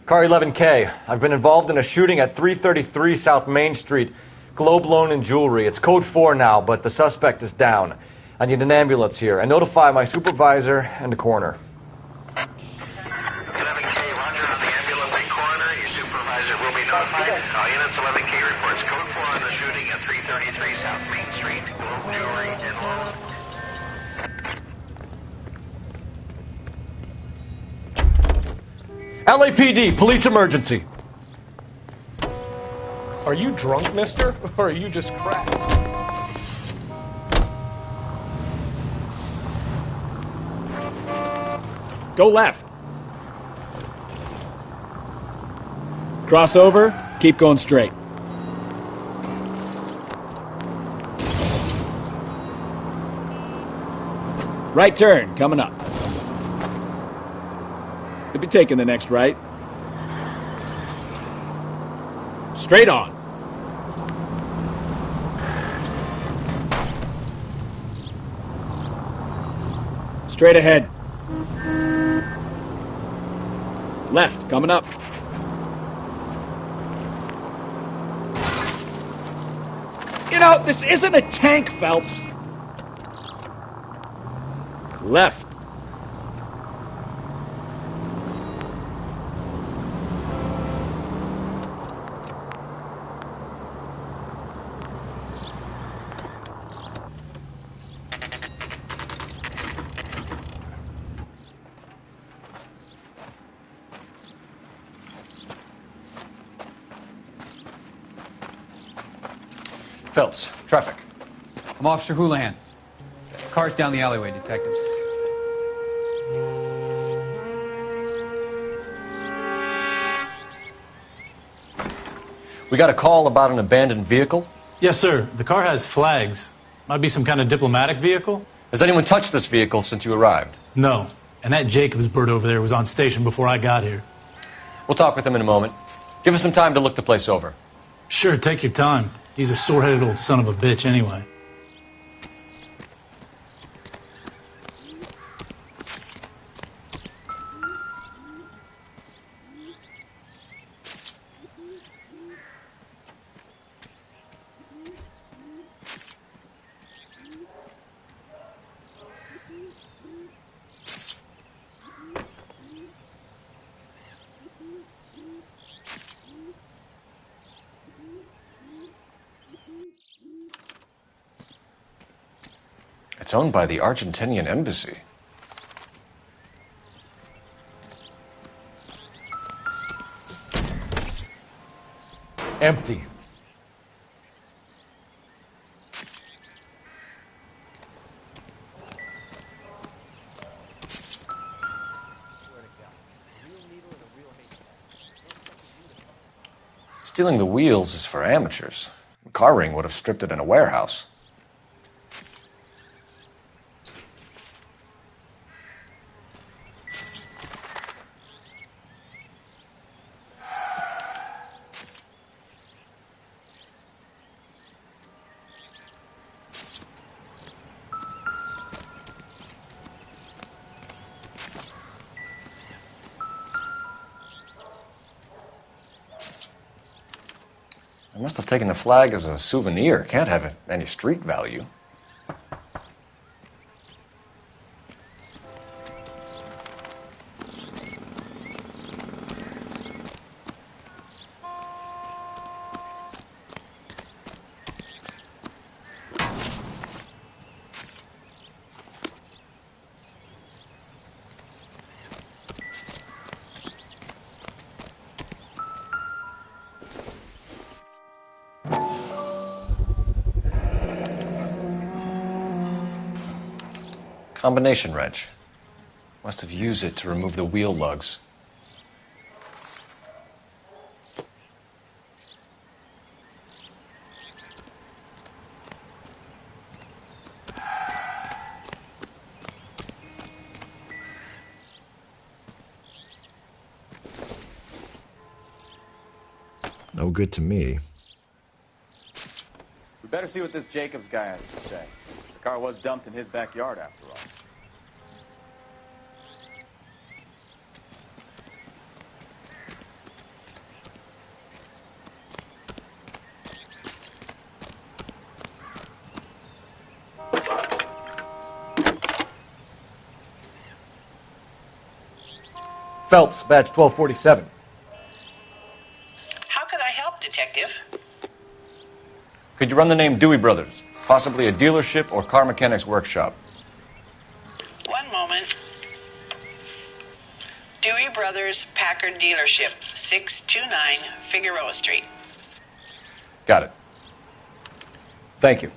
Car 11K, I've been involved in a shooting at 333 South Main Street, Globe Loan and Jewelry. It's code 4 now, but the suspect is down. I need an ambulance here, and notify my supervisor and the coroner. 11K, roger on the ambulance and coroner. Your supervisor will be notified. All units, 11K reports code 4 on the shooting at 333 South Main Street, Globe Jewelry and Loan. LAPD, police emergency. Are you drunk, mister? Or are you just cracked? Go left. Cross over, keep going straight. Right turn, coming up. Could be taking the next right. Straight on. Straight ahead. Left, coming up. You know, this isn't a tank, Phelps. Left. Phelps, traffic. I'm Officer Houlihan. Car's down the alleyway, detectives. We got a call about an abandoned vehicle. Yes, sir. The car has flags. Might be some kind of diplomatic vehicle. Has anyone touched this vehicle since you arrived? No. And that Jacobs bird over there was on station before I got here. We'll talk with him in a moment. Give us some time to look the place over. Sure, take your time. He's a sore-headed old son of a bitch anyway. It's owned by the Argentinian embassy. Empty. Stealing the wheels is for amateurs. A car ring would have stripped it in a warehouse. I must have taken the flag as a souvenir. Can't have any street value. Combination wrench. Must have used it to remove the wheel lugs. No good to me. We better see what this Jacobs guy has to say. The car was dumped in his backyard, after all. Phelps, badge 1247. How could I help, Detective? Could you run the name Dewey Brothers? Possibly a dealership or car mechanic's workshop. One moment. Dewey Brothers Packard Dealership, 629 Figueroa Street. Got it. Thank you.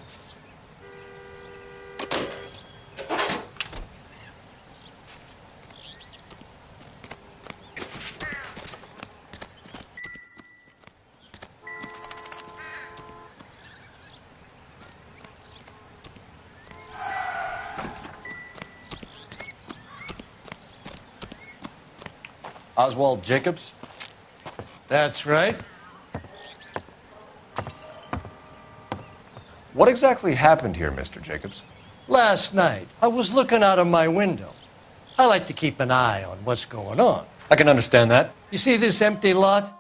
Oswald Jacobs? That's right. What exactly happened here, Mr. Jacobs? Last night, I was looking out of my window. I like to keep an eye on what's going on. I can understand that. You see this empty lot?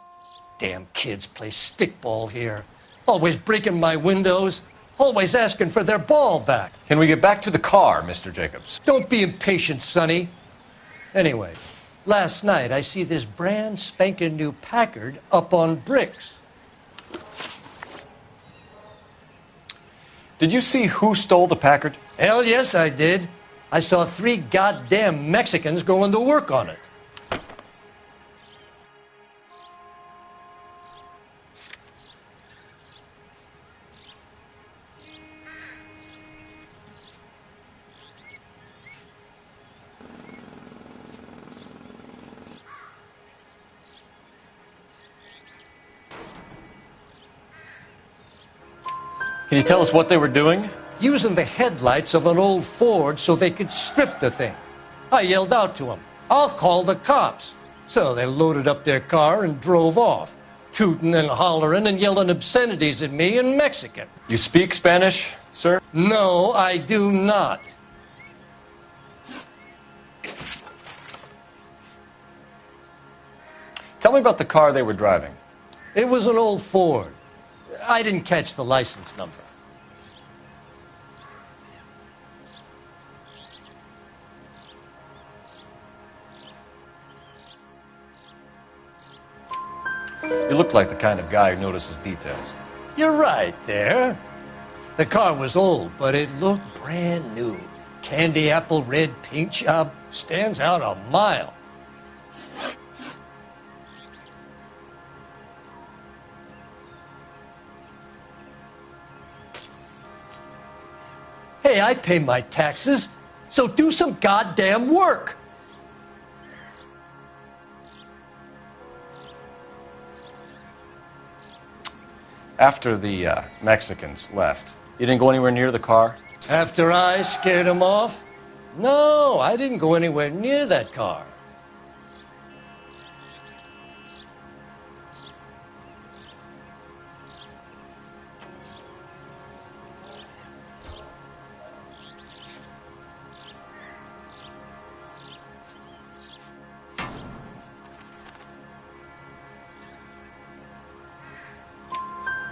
Damn kids play stickball here. Always breaking my windows. Always asking for their ball back. Can we get back to the car, Mr. Jacobs? Don't be impatient, Sonny. Anyway, last night I see this brand spanking new Packard up on bricks. Did you see who stole the Packard? Hell yes, I did. I saw 3 goddamn Mexicans going to work on it. Can you tell us what they were doing? Using the headlights of an old Ford so they could strip the thing. I yelled out to them, "I'll call the cops." So they loaded up their car and drove off, tooting and hollering and yelling obscenities at me in Mexican. You speak Spanish, sir? No, I do not. Tell me about the car they were driving. It was an old Ford. I didn't catch the license number. You look like the kind of guy who notices details. You're right there. The car was old, but it looked brand new. Candy apple red paint job stands out a mile. Hey, I pay my taxes, so do some goddamn work. After the Mexicans left, you didn't go anywhere near the car? After I scared him off? No, I didn't go anywhere near that car.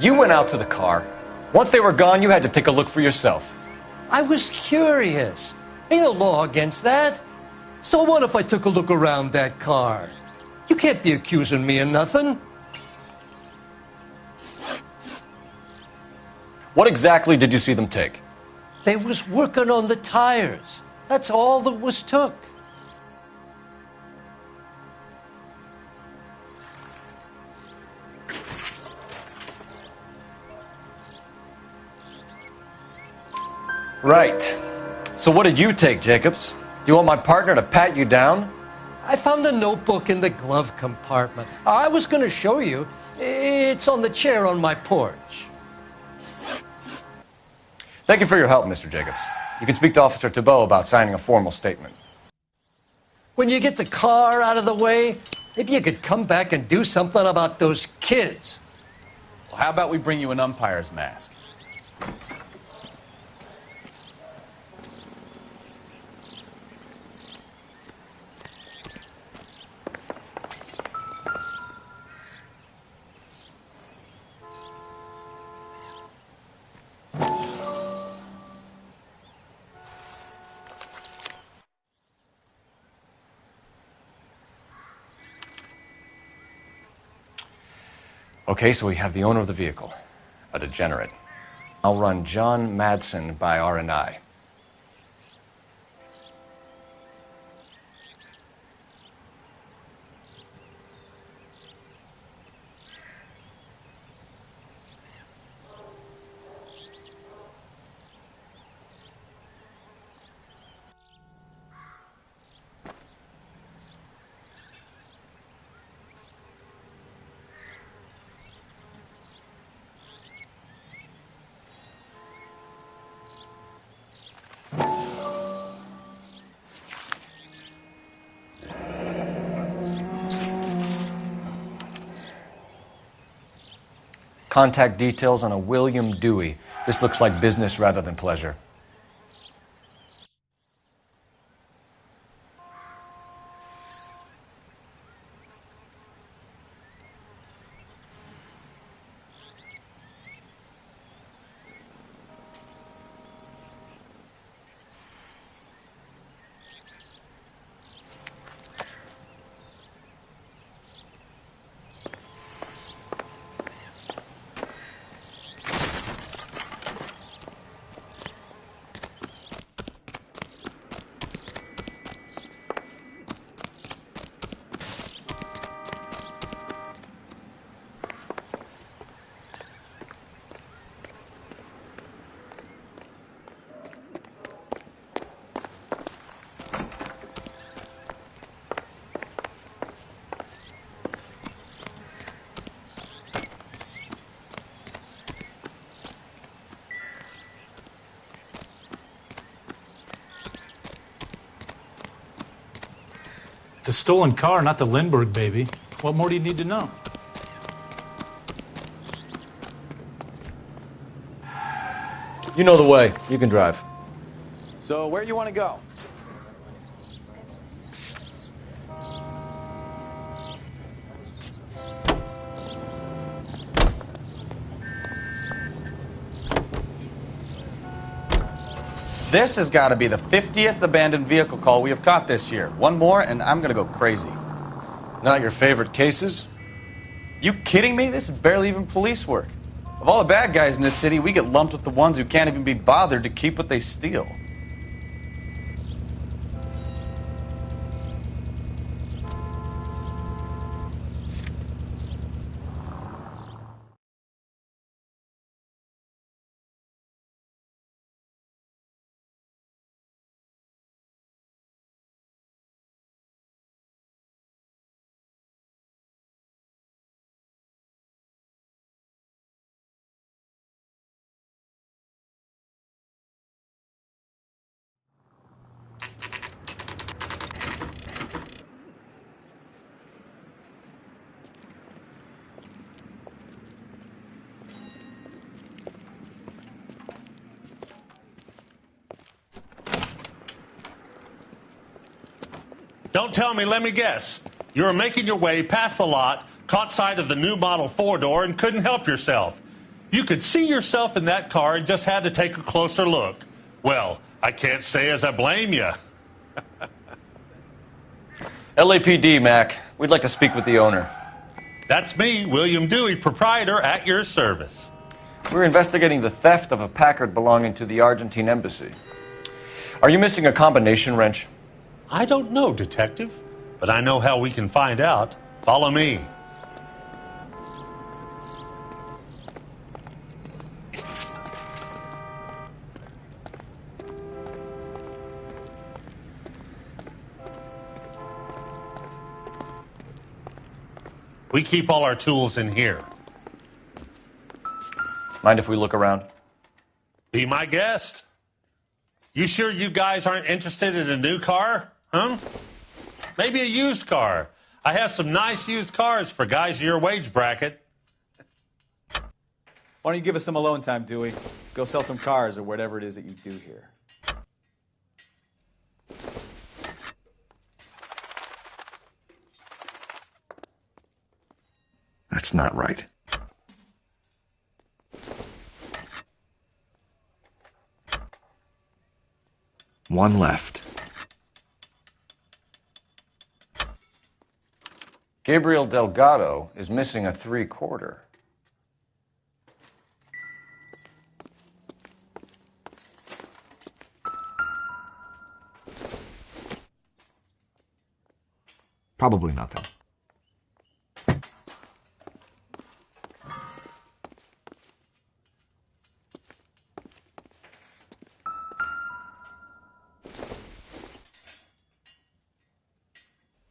You went out to the car. Once they were gone, you had to take a look for yourself. I was curious. Ain't no law against that. So what if I took a look around that car? You can't be accusing me of nothing. What exactly did you see them take? They was working on the tires. That's all that was took. Right. So what did you take, Jacobs? Do you want my partner to pat you down? I found a notebook in the glove compartment. I was going to show you. It's on the chair on my porch. Thank you for your help, Mr. Jacobs. You can speak to Officer Thibault about signing a formal statement. When you get the car out of the way, maybe you could come back and do something about those kids. Well, how about we bring you an umpire's mask? Okay, so we have the owner of the vehicle, a degenerate. I'll run John Madsen by R&I. contact details on a William Dewey. This looks like business rather than pleasure. It's a stolen car, not the Lindbergh baby. What more do you need to know? You know the way. You can drive. So, where you want to go? This has got to be the 50th abandoned vehicle call we have caught this year. One more, and I'm going to go crazy. Not your favorite cases? You kidding me? This is barely even police work. Of all the bad guys in this city, we get lumped with the ones who can't even be bothered to keep what they steal. Don't tell me, let me guess. You were making your way past the lot, caught sight of the new model 4-door, and couldn't help yourself. You could see yourself in that car and just had to take a closer look. Well, I can't say as I blame you. LAPD, Mac. We'd like to speak with the owner. That's me, William Dewey, proprietor, at your service. We're investigating the theft of a Packard belonging to the Argentine embassy. Are you missing a combination wrench? I don't know, Detective, but I know how we can find out. Follow me. We keep all our tools in here. Mind if we look around? Be my guest. You sure you guys aren't interested in a new car? Huh? Maybe a used car. I have some nice used cars for guys in your wage bracket. Why don't you give us some alone time, Dewey? Go sell some cars or whatever it is that you do here. That's not right. One left. Gabriel Delgado is missing a 3/4. Probably nothing.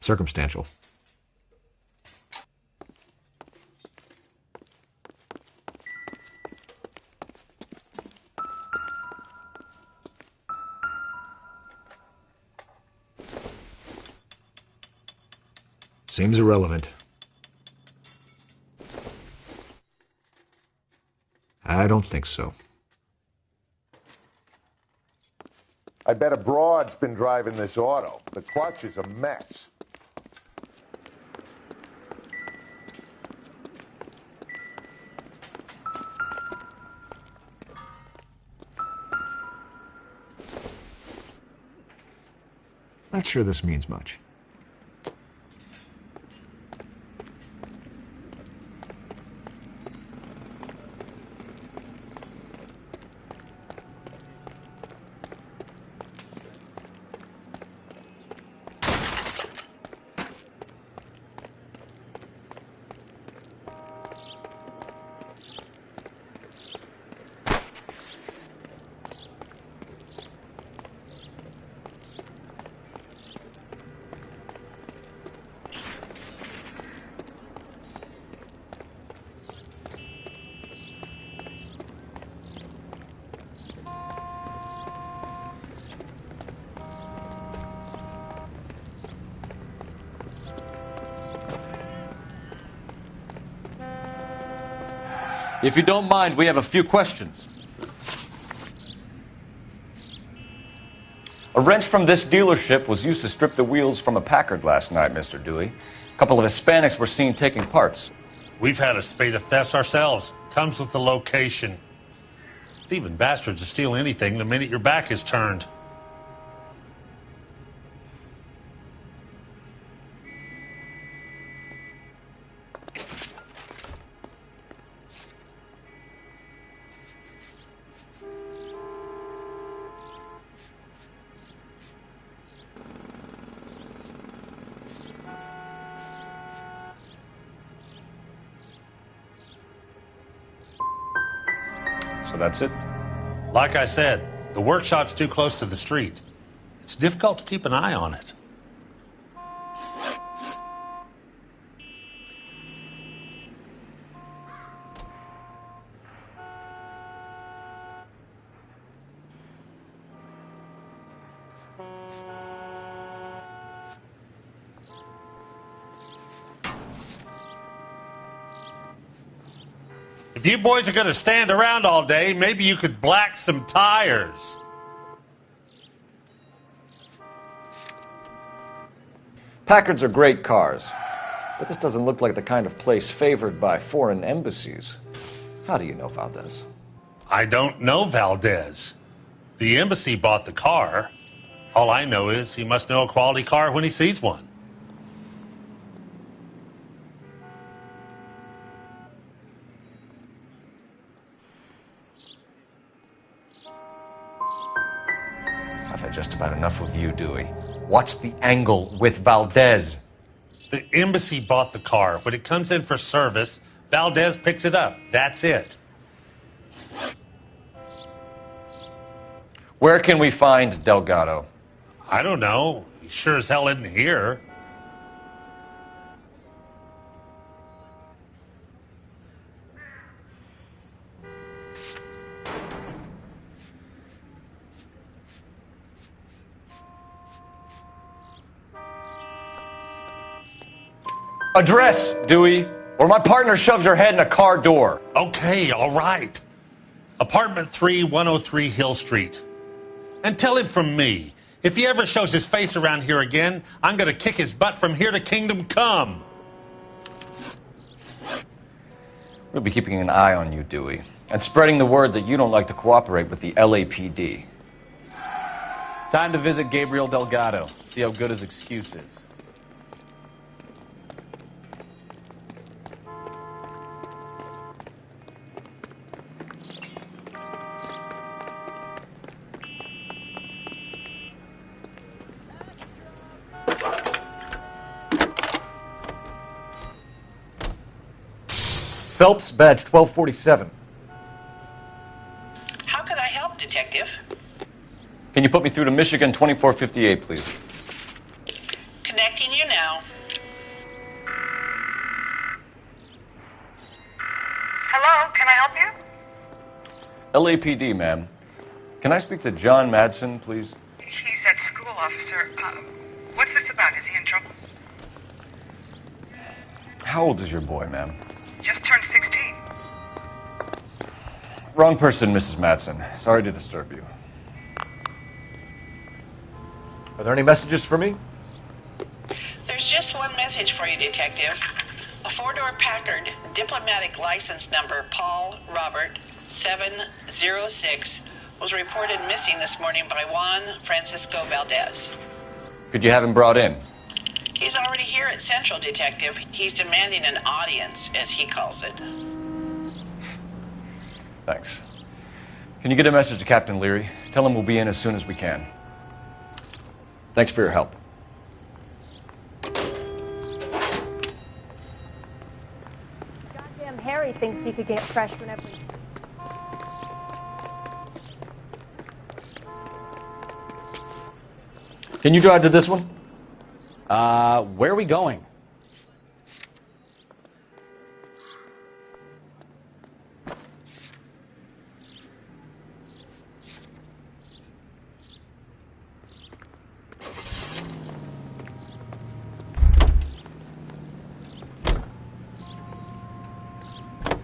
Circumstantial. Seems irrelevant. I don't think so. I bet a broad's been driving this auto. The clutch is a mess. Not sure this means much. If you don't mind, we have a few questions. A wrench from this dealership was used to strip the wheels from a Packard last night, Mr. Dewey. A couple of Hispanics were seen taking parts. We've had a spate of thefts ourselves. Comes with the location. Thieving bastards will steal anything the minute your back is turned. So that's it? Like I said, the workshop's too close to the street. It's difficult to keep an eye on it. If you boys are going to stand around all day, maybe you could black some tires. Packards are great cars, but this doesn't look like the kind of place favored by foreign embassies. How do you know Valdez? I don't know Valdez. The embassy bought the car. All I know is he must know a quality car when he sees one. I've had just about enough of you, Dewey. What's the angle with Valdez? The embassy bought the car. When it comes in for service, Valdez picks it up. That's it. Where can we find Delgado? I don't know. He sure as hell isn't here. Address, Dewey, or my partner shoves her head in a car door. Okay, all right. Apartment 3, 103 Hill Street. And tell him from me, if he ever shows his face around here again, I'm going to kick his butt from here to Kingdom Come. We'll be keeping an eye on you, Dewey, and spreading the word that you don't like to cooperate with the LAPD. Time to visit Gabriel Delgado, see how good his excuse is. Phelps, badge 1247. How could I help, Detective? Can you put me through to Michigan 2458, please? Connecting you now. Hello, can I help you? LAPD, ma'am. Can I speak to John Madsen, please? He's at school, officer. What's this about? Is he in trouble? How old is your boy, ma'am? Just turned 16. Wrong person, Mrs. Madsen. Sorry to disturb you. Are there any messages for me? There's just one message for you, Detective. A four-door Packard, diplomatic license number Paul Robert 706, was reported missing this morning by Juan Francisco Valdez. Could you have him brought in? He's already here at Central, Detective. He's demanding an audience, as he calls it. Thanks. Can you get a message to Captain Leary? Tell him we'll be in as soon as we can. Thanks for your help. Goddamn Harry thinks he could get fresh whenever he... Can you drive to this one? Where are we going?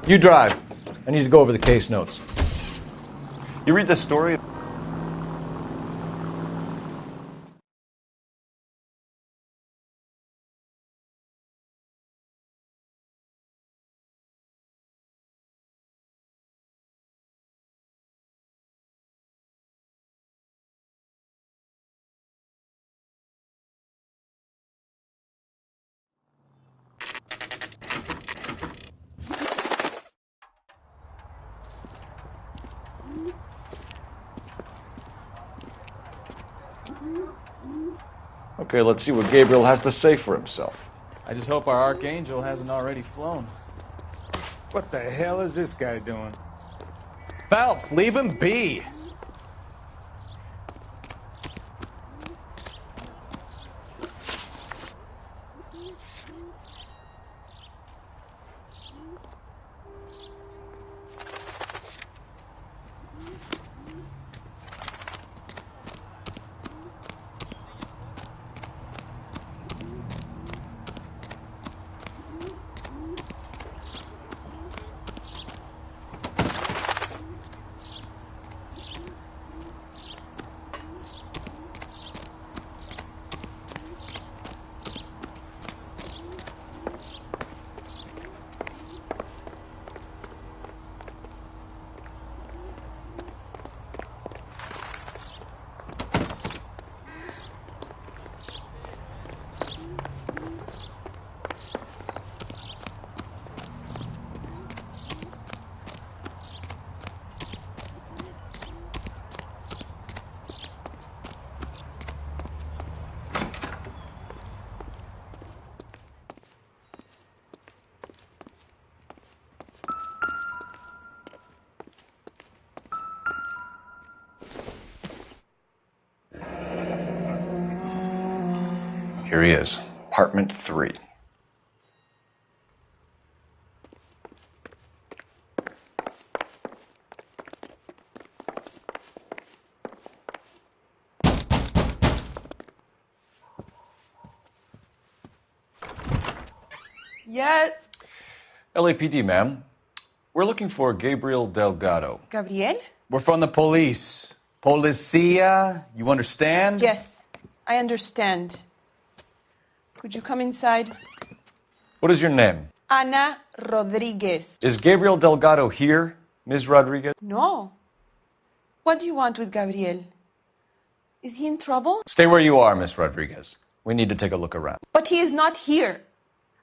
You drive. I need to go over the case notes. You read this story? Okay, let's see what Gabriel has to say for himself. I just hope our Archangel hasn't already flown. What the hell is this guy doing? Phelps, leave him be. Here he is, apartment 3. Yeah. LAPD, ma'am. We're looking for Gabriel Delgado. Gabriel? We're from the police. Policia, you understand? Yes, I understand. Could you come inside? What is your name? Ana Rodriguez. Is Gabriel Delgado here, Ms. Rodriguez? No. What do you want with Gabriel? Is he in trouble? Stay where you are, Ms. Rodriguez. We need to take a look around. But he is not here.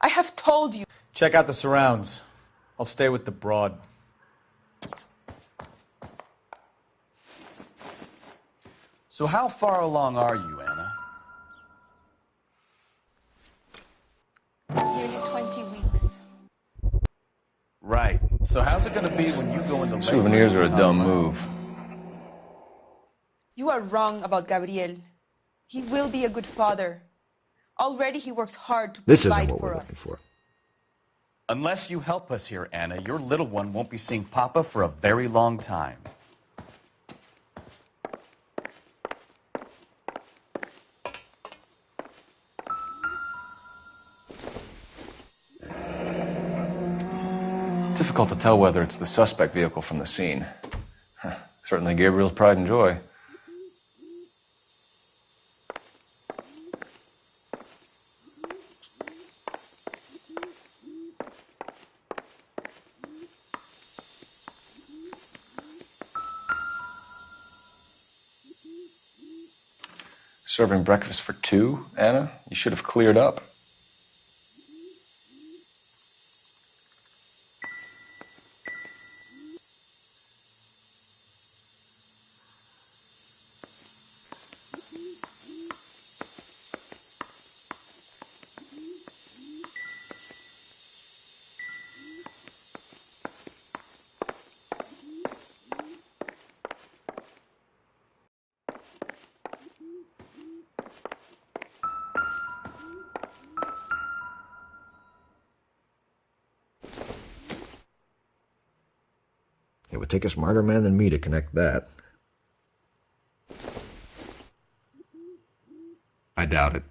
I have told you. Check out the surrounds. I'll stay with the broad. So how far along are you, Anna? Nearly 20 weeks. Right. So how's it going to be when you go into labor? Souvenirs are a dumb move. You are wrong about Gabriel. He will be a good father. Already he works hard to This provide isn't what for we're us. looking for. Unless you help us here, Anna, your little one won't be seeing Papa for a very long time. Difficult to tell whether it's the suspect vehicle from the scene. Certainly Gabriel's pride and joy. Serving breakfast for two, Anna? You should have cleared up. It would take a smarter man than me to connect that. I doubt it.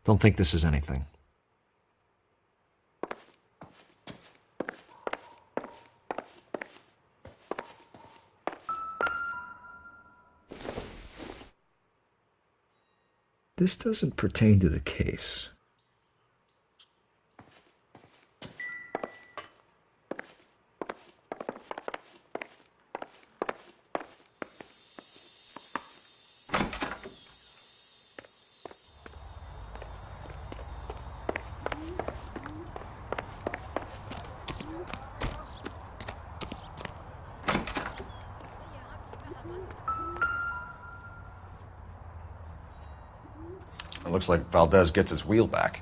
Don't think this is anything. This doesn't pertain to the case. It looks like Valdez gets his wheel back.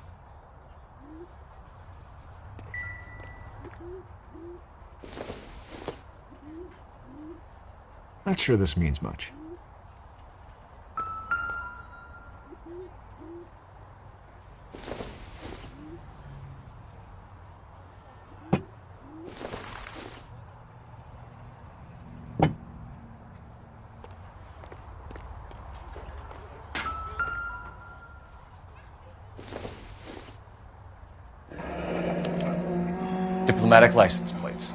Not sure this means much. Diplomatic license plates.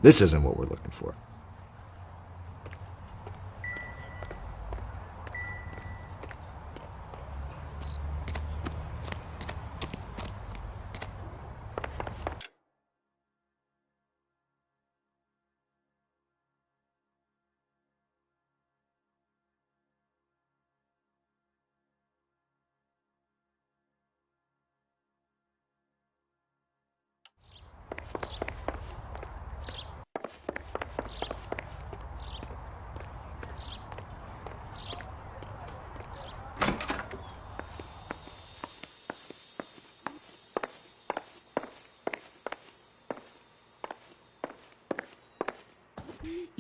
This isn't what we're looking for.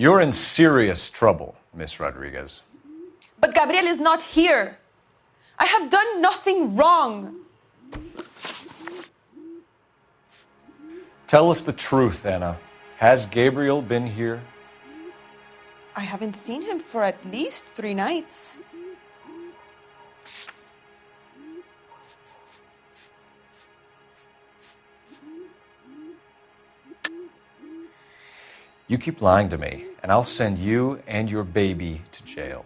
You're in serious trouble, Miss Rodriguez. But Gabriel is not here. I have done nothing wrong. Tell us the truth, Anna. Has Gabriel been here? I haven't seen him for at least 3 nights. You keep lying to me, and I'll send you and your baby to jail.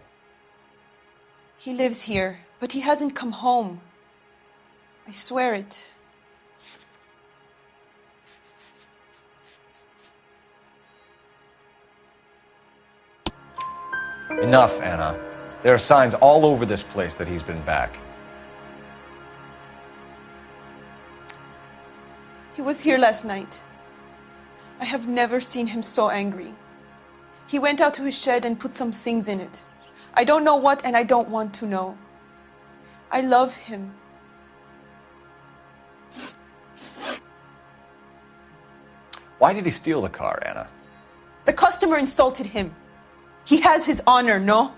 He lives here, but he hasn't come home. I swear it. Enough, Anna. There are signs all over this place that he's been back. He was here last night. I have never seen him so angry. He went out to his shed and put some things in it. I don't know what, and I don't want to know. I love him. Why did he steal the car, Anna? The customer insulted him. He has his honor, no?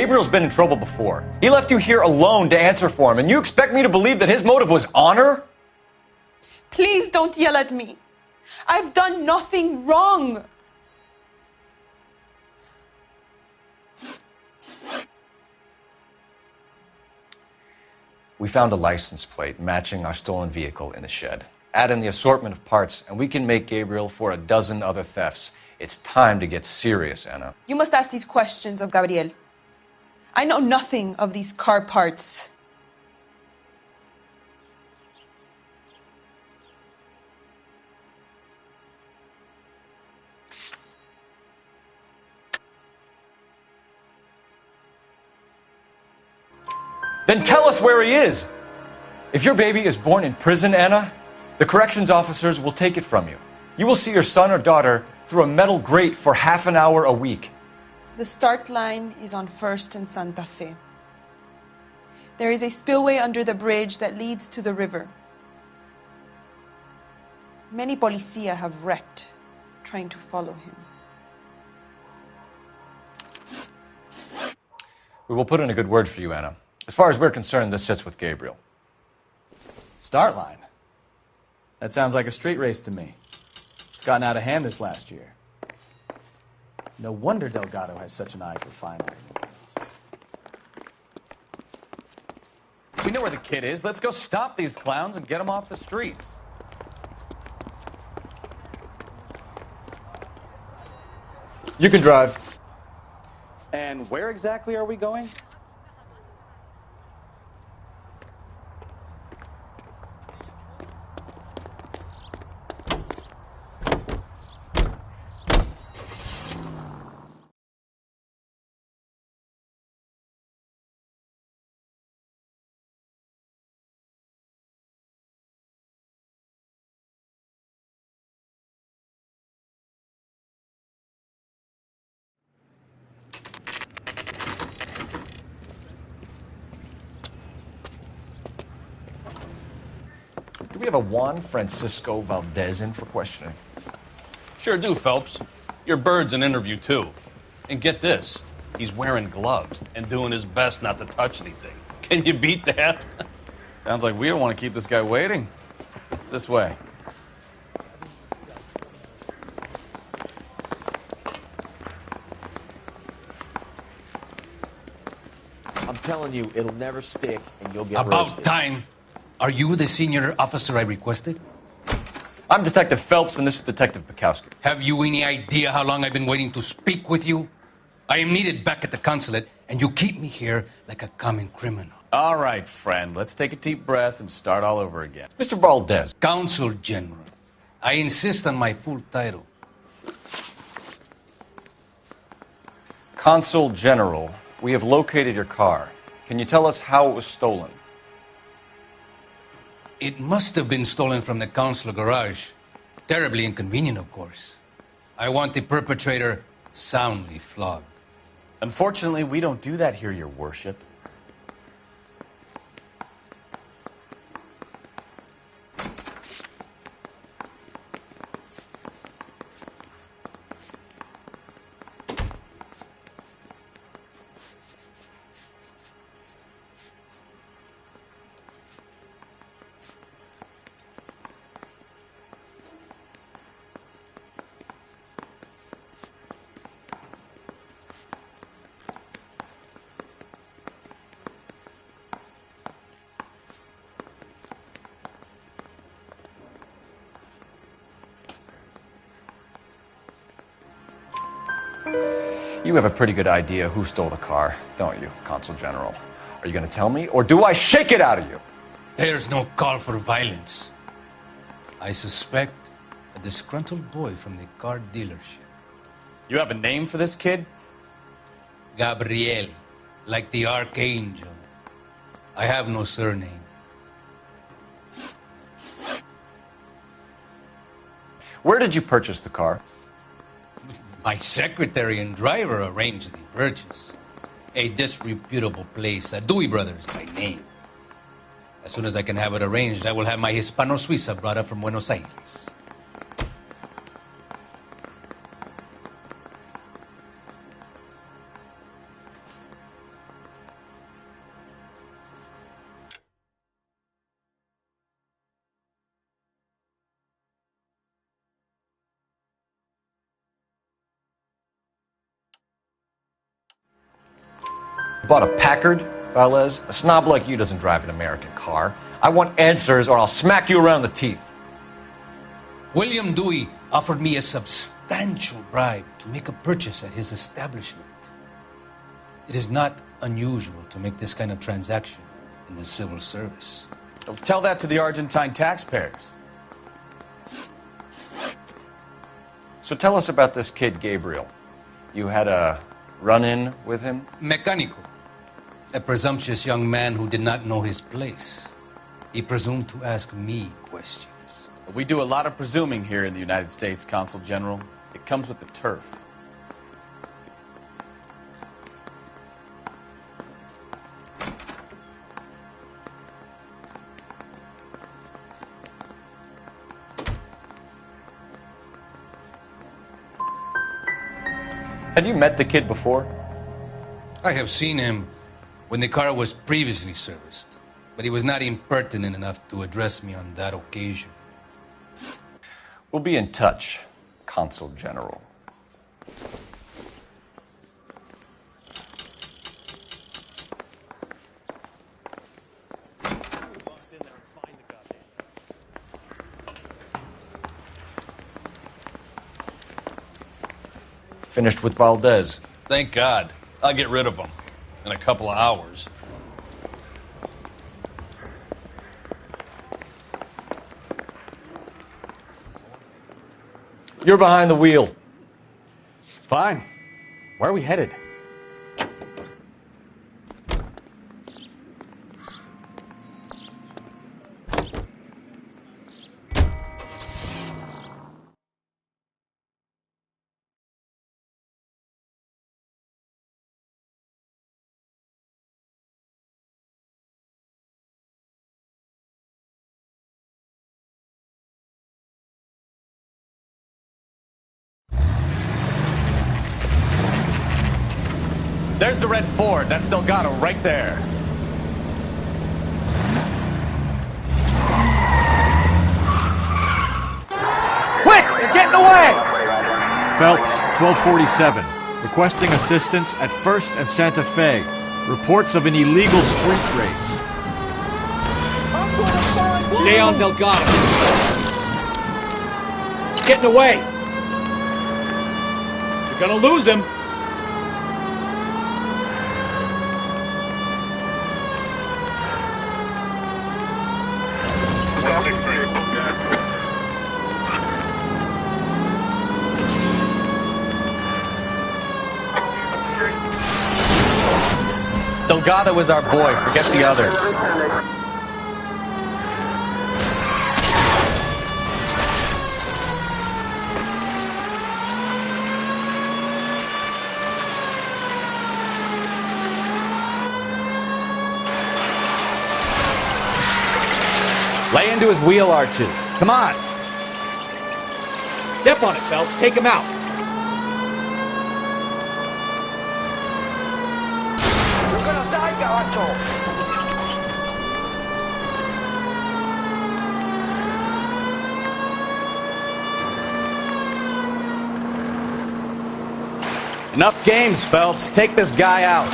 Gabriel's been in trouble before. He left you here alone to answer for him, and you expect me to believe that his motive was honor? Please don't yell at me. I've done nothing wrong. We found a license plate matching our stolen vehicle in the shed. Add in the assortment of parts, and we can make Gabriel for a dozen other thefts. It's time to get serious, Anna. You must ask these questions of Gabriel. I know nothing of these car parts. Then tell us where he is. If your baby is born in prison, Anna, the corrections officers will take it from you. You will see your son or daughter through a metal grate for half an hour a week. The start line is on 1st and Santa Fe. There is a spillway under the bridge that leads to the river. Many policia have wrecked trying to follow him. We will put in a good word for you, Anna. As far as we're concerned, this sits with Gabriel. Start line? That sounds like a street race to me. It's gotten out of hand this last year. No wonder Delgado has such an eye for fine art. We know where the kid is. Let's go stop these clowns and get them off the streets. You can drive. And where exactly are we going? Do we have a Juan Francisco Valdez in for questioning? Sure do, Phelps. Your bird's an interview, too. And get this, he's wearing gloves and doing his best not to touch anything. Can you beat that? Sounds like we don't want to keep this guy waiting. It's this way. I'm telling you, it'll never stick, and you'll get About roasted. time. Are you the senior officer I requested? I'm Detective Phelps, and this is Detective Bukowski. Have you any idea how long I've been waiting to speak with you? I am needed back at the consulate, and you keep me here like a common criminal. All right, friend. Let's take a deep breath and start all over again. Mr. Valdez. Consul General. I insist on my full title. Consul General, we have located your car. Can you tell us how it was stolen? It must have been stolen from the consular garage. Terribly inconvenient, of course. I want the perpetrator soundly flogged. Unfortunately, we don't do that here, Your Worship. You have a pretty good idea who stole the car, don't you, Consul General? Are you going to tell me, or do I shake it out of you? There's no call for violence. I suspect a disgruntled boy from the car dealership. You have a name for this kid? Gabriel, like the archangel. I have no surname. Where did you purchase the car? My secretary and driver arranged the purchase. A disreputable place, Dewey Brothers by name. As soon as I can have it arranged, I will have my Hispano Suiza brought up from Buenos Aires. Bought a Packard, Valdez? A snob like you doesn't drive an American car. I want answers or I'll smack you around the teeth. William Dewey offered me a substantial bribe to make a purchase at his establishment. It is not unusual to make this kind of transaction in the civil service. Tell that to the Argentine taxpayers. So tell us about this kid, Gabriel. You had a run-in with him? Mecánico. A presumptuous young man who did not know his place. He presumed to ask me questions. We do a lot of presuming here in the United States, Consul General. It comes with the turf. Had you met the kid before? I have seen him when the car was previously serviced, but he was not impertinent enough to address me on that occasion. We'll be in touch, Consul General. Finished with Valdez. Thank God. I'll get rid of him in a couple of hours. You're behind the wheel. Fine. Where are we headed? There's the red Ford. That's Delgado right there. Quick! They're getting away! Phelps, 1247. Requesting assistance at 1st and Santa Fe. Reports of an illegal street race. Stay on Delgado. He's getting away. You're gonna lose him. Delgado is our boy. Forget the others. Lay into his wheel arches. Come on. Step on it, Phelps. Take him out. You're gonna die, Garacho. Enough games, Phelps. Take this guy out.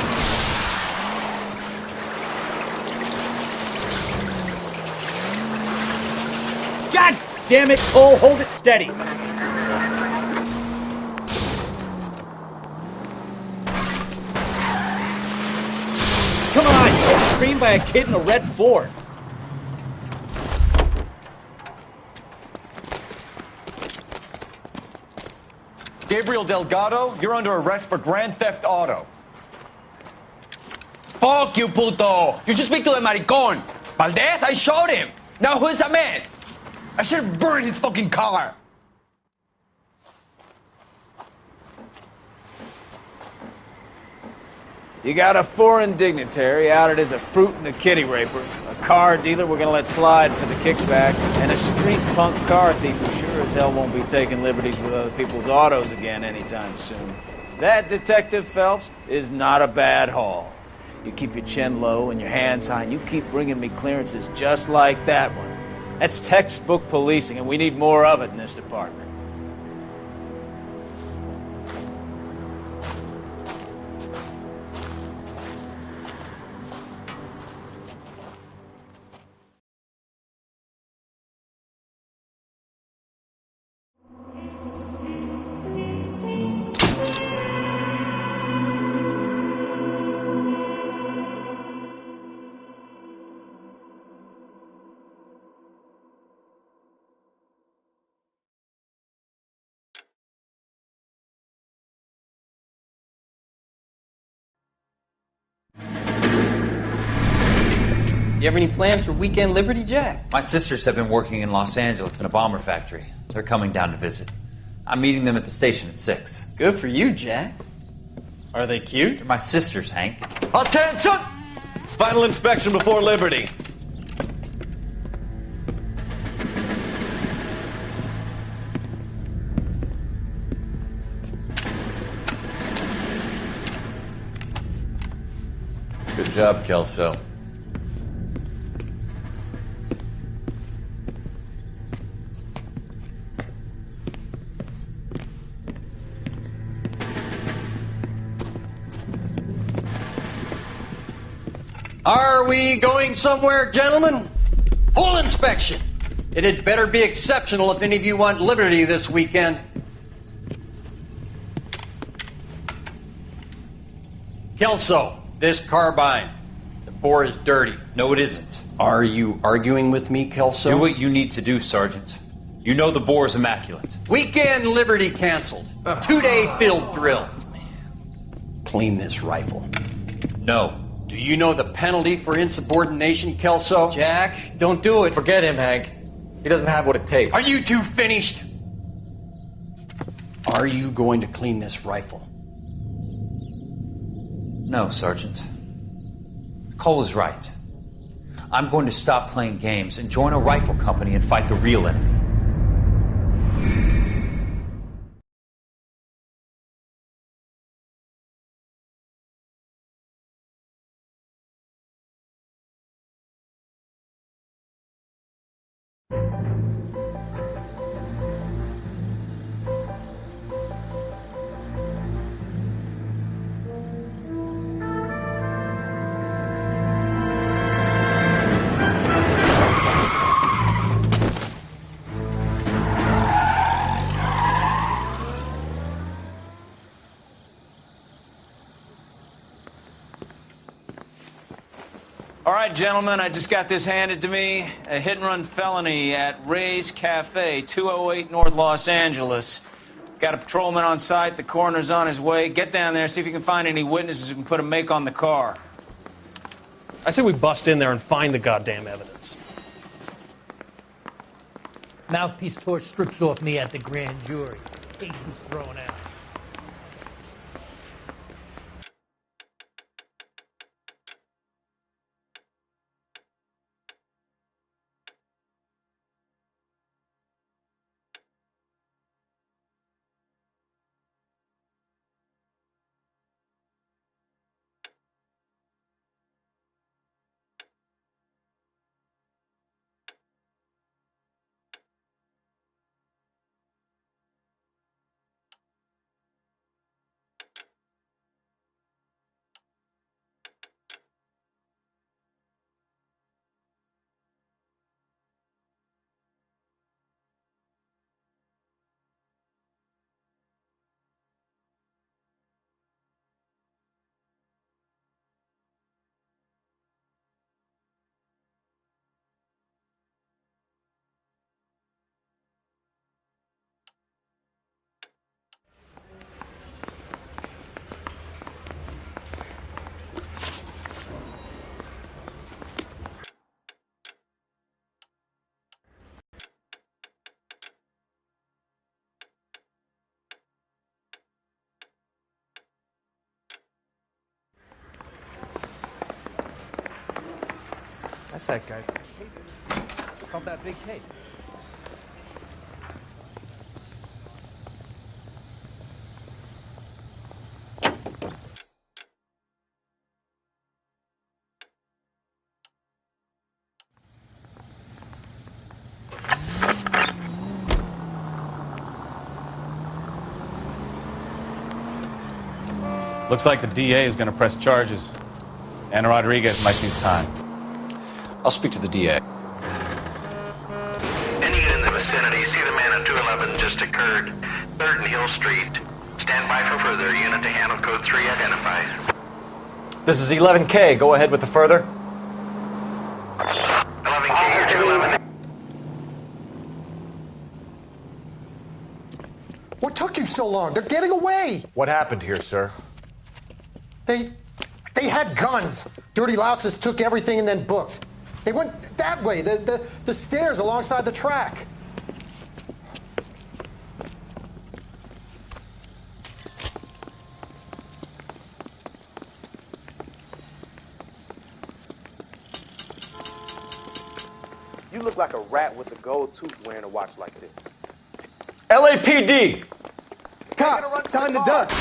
God damn it, Cole. Hold it steady. Come on, you get screamed by a kid in a red Ford. Gabriel Delgado, you're under arrest for Grand Theft Auto. Fuck you, puto! You should speak to the maricón. Valdez, I showed him. Now who's a man? I should have burned his fucking car. You got a foreign dignitary outed as a fruit and a kitty raper, a car dealer we're gonna let slide for the kickbacks, and a street punk car thief who sure as hell won't be taking liberties with other people's autos again anytime soon. That, Detective Phelps, is not a bad haul. You keep your chin low and your hands high, and you keep bringing me clearances just like that one. That's textbook policing, and we need more of it in this department. You have any plans for Weekend Liberty, Jack? My sisters have been working in Los Angeles in a bomber factory. They're coming down to visit. I'm meeting them at the station at 6. Good for you, Jack. Are they cute? They're my sisters, Hank. Attention! Final inspection before Liberty. Good job, Kelso. Are we going somewhere, gentlemen? Full inspection. It had better be exceptional if any of you want liberty this weekend. Kelso, this carbine. The bore is dirty. No, it isn't. Are you arguing with me, Kelso? Do what you need to do, Sergeant. You know the bore is immaculate. Weekend liberty canceled. 2-day field drill. Clean this rifle. No. Do you know the penalty for insubordination, Kelso? Jack, don't do it. Forget him, Hank. He doesn't have what it takes. Are you two finished? Are you going to clean this rifle? No, Sergeant. Cole is right. I'm going to stop playing games and join a rifle company and fight the real enemy. All right, gentlemen, I just got this handed to me. A hit-and-run felony at Ray's Cafe, 208 North Los Angeles. Got a patrolman on site. The coroner's on his way. Get down there, see if you can find any witnesses who can put a make on the car. I say we bust in there and find the goddamn evidence. Mouthpiece torch strips off me at the grand jury. Case is thrown out. That's that guy. Solve that big case. Looks like the DA is going to press charges. Anna Rodriguez might need time. I'll speak to the DA. Any unit in the vicinity, see the man at 211 just occurred. 3rd and Hill Street. Stand by for further. Unit to handle code 3 identified. This is 11K. Go ahead with the further. 11K, you're 211. What took you so long? They're getting away. What happened here, sir? They had guns. Dirty louses took everything and then booked. They went that way, the stairs alongside the track. You look like a rat with a gold tooth wearing a watch like this. LAPD! Cops, time to duck.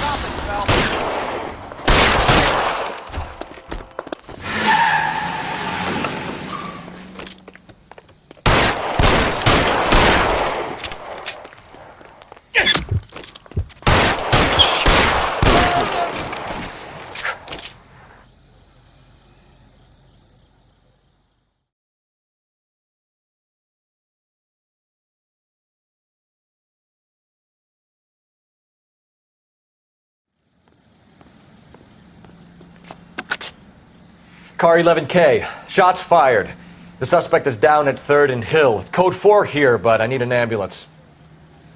Car 11K. Shots fired. The suspect is down at 3rd and Hill. It's code 4 here, but I need an ambulance.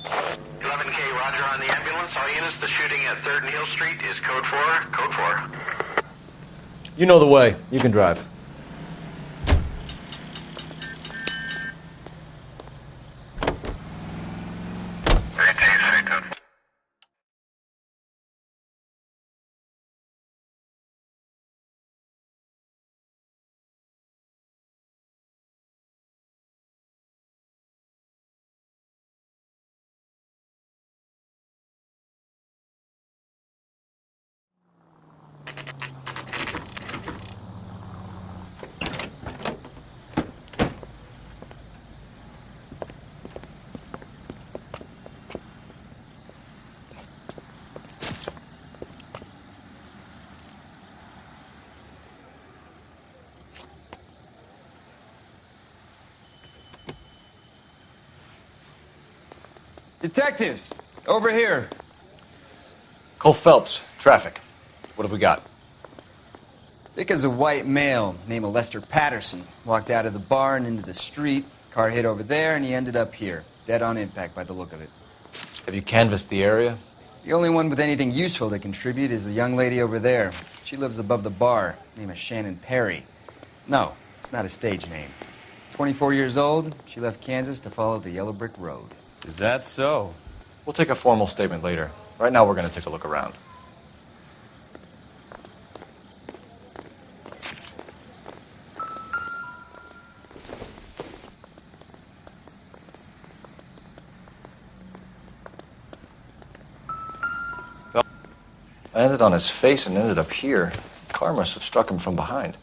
11K, roger on the ambulance. All units, the shooting at 3rd and Hill Street is code 4. Code 4. You know the way. You can drive. Detectives, over here. Cole Phelps, traffic. What have we got? Vic is a white male named Lester Patterson. Walked out of the bar and into the street. Car hit over there, and he ended up here. Dead on impact by the look of it. Have you canvassed the area? The only one with anything useful to contribute is the young lady over there. She lives above the bar. Name is Shannon Perry. No, it's not a stage name. 24 years old, she left Kansas to follow the yellow brick road. Is that so? We'll take a formal statement later. Right now, we're going to take a look around. I landed on his face and ended up here. The car must have struck him from behind.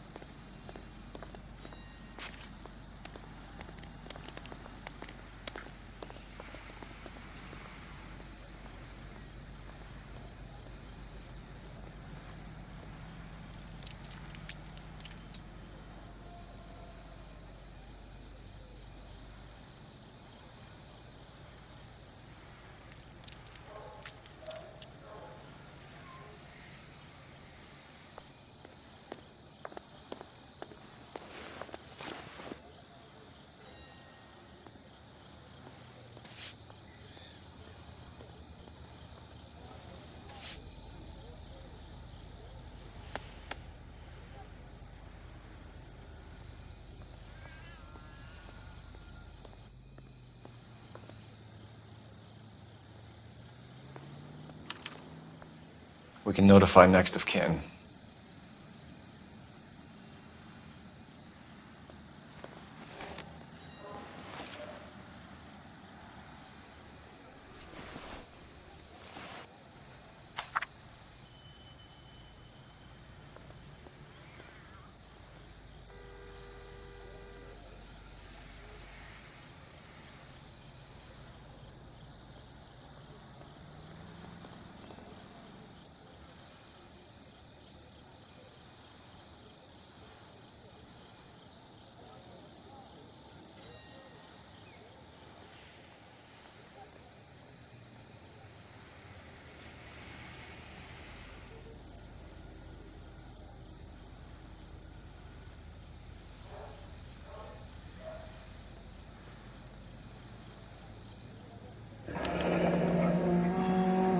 We can notify next of kin.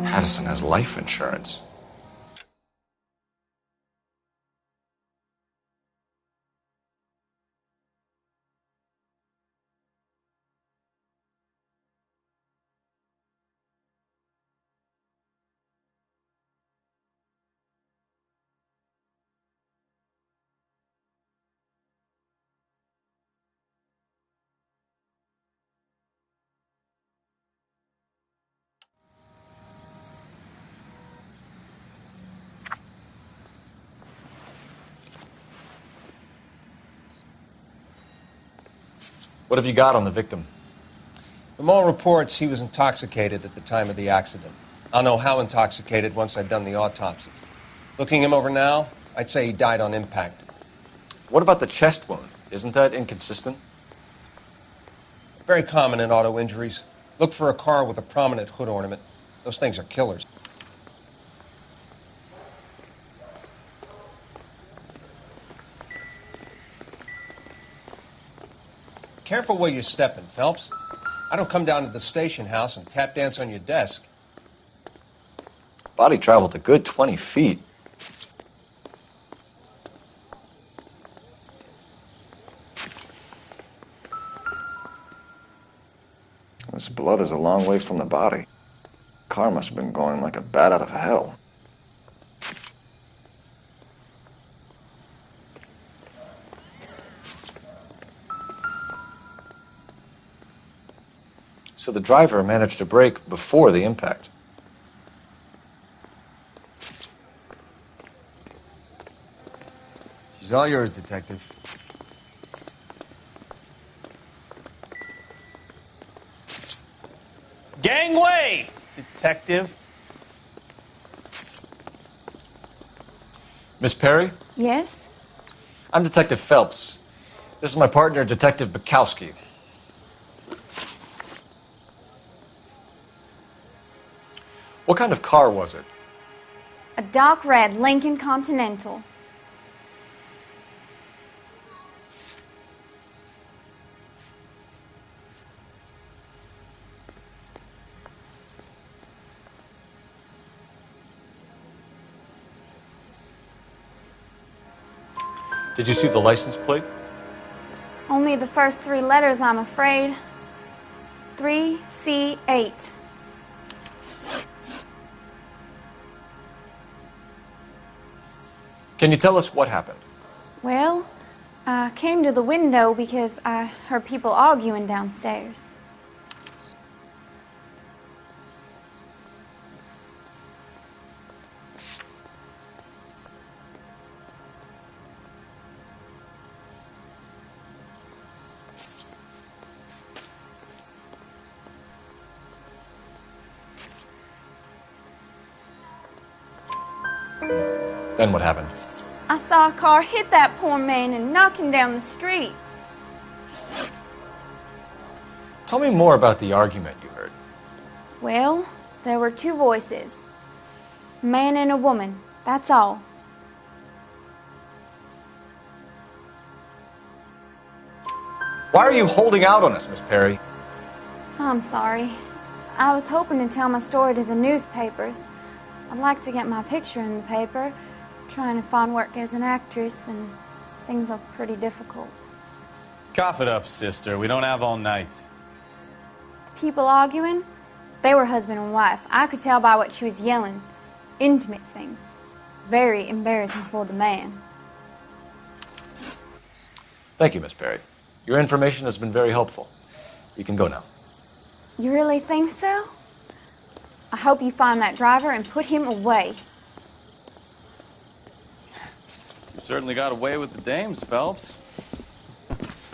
Patterson has life insurance. What have you got on the victim? From all reports, he was intoxicated at the time of the accident. I'll know how intoxicated once I've done the autopsy. Looking him over now, I'd say he died on impact. What about the chest wound? Isn't that inconsistent? Very common in auto injuries. Look for a car with a prominent hood ornament. Those things are killers. Careful where you're stepping, Phelps. I don't come down to the station house and tap dance on your desk. Body traveled a good 20 feet. This blood is a long way from the body. Car must have been going like a bat out of hell. So the driver managed to brake before the impact. She's all yours, Detective. Gangway, Detective. Miss Perry? Yes? I'm Detective Phelps. This is my partner, Detective Bukowski. What kind of car was it? A dark red Lincoln Continental. Did you see the license plate? Only the first 3 letters, I'm afraid. 3C8. Can you tell us what happened? Well, I came to the window because I heard people arguing downstairs. Then what happened? I saw a car hit that poor man and knock him down the street. Tell me more about the argument you heard. Well, there were 2 voices. A man and a woman, that's all. Why are you holding out on us, Miss Perry? I'm sorry. I was hoping to tell my story to the newspapers. I'd like to get my picture in the paper. Trying to find work as an actress, and things look pretty difficult. Cough it up, sister. We don't have all night. People arguing? They were husband and wife. I could tell by what she was yelling. Intimate things. Very embarrassing for the man. Thank you, Miss Perry. Your information has been very helpful. You can go now. You really think so? I hope you find that driver and put him away. You certainly got away with the dames, Phelps.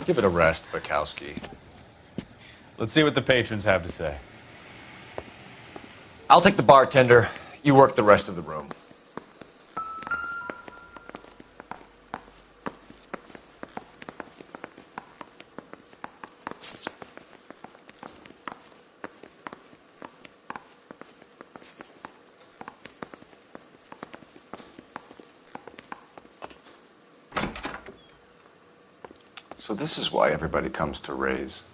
Give it a rest, Bukowski. Let's see what the patrons have to say. I'll take the bartender. You work the rest of the room. So this is why everybody comes to Ray's.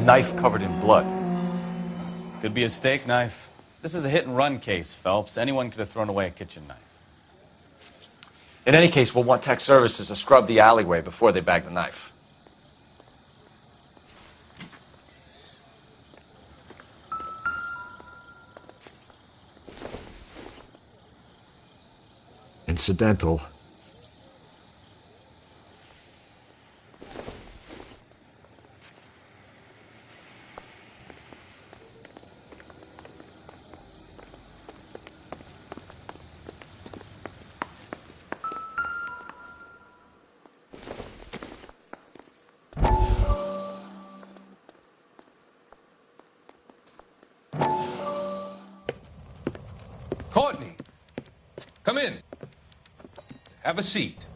knife covered in blood. Could be a steak knife. This is a hit-and-run case, Phelps. Anyone could have thrown away a kitchen knife. In any case, we'll want tech services to scrub the alleyway before they bag the knife. Incidental. Courtney, come in. Have a seat.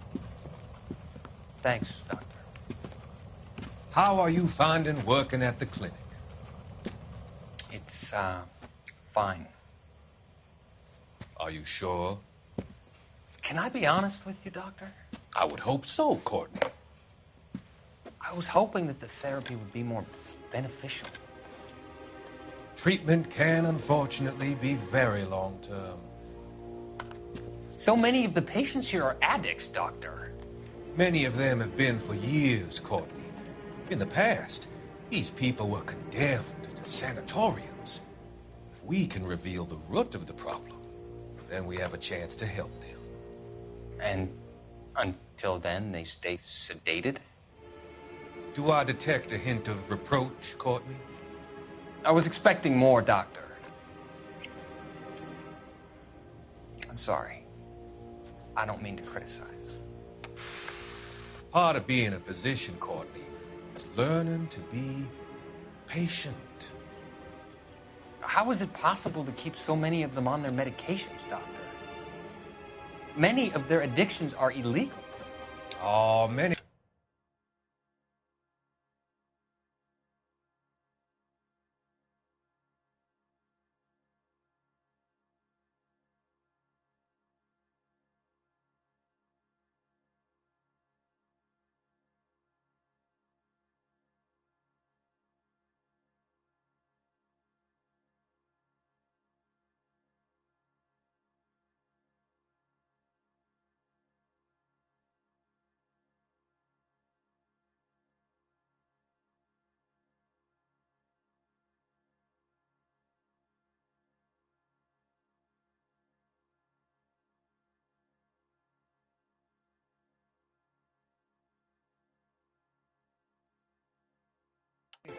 Thanks, Doctor. How are you finding working at the clinic? It's, fine. Are you sure? Can I be honest with you, Doctor? I would hope so, Courtney. I was hoping that the therapy would be more beneficial. Treatment can, unfortunately, be very long-term. So many of the patients here are addicts, Doctor. Many of them have been for years, Courtney. In the past, these people were condemned to sanatoriums. If we can reveal the root of the problem, then we have a chance to help them. And until then, they stay sedated? Do I detect a hint of reproach, Courtney? I was expecting more, Doctor. I'm sorry. I don't mean to criticize. Part of being a physician, Courtney, is learning to be patient. How is it possible to keep so many of them on their medications, Doctor? Many of their addictions are illegal. Oh, many.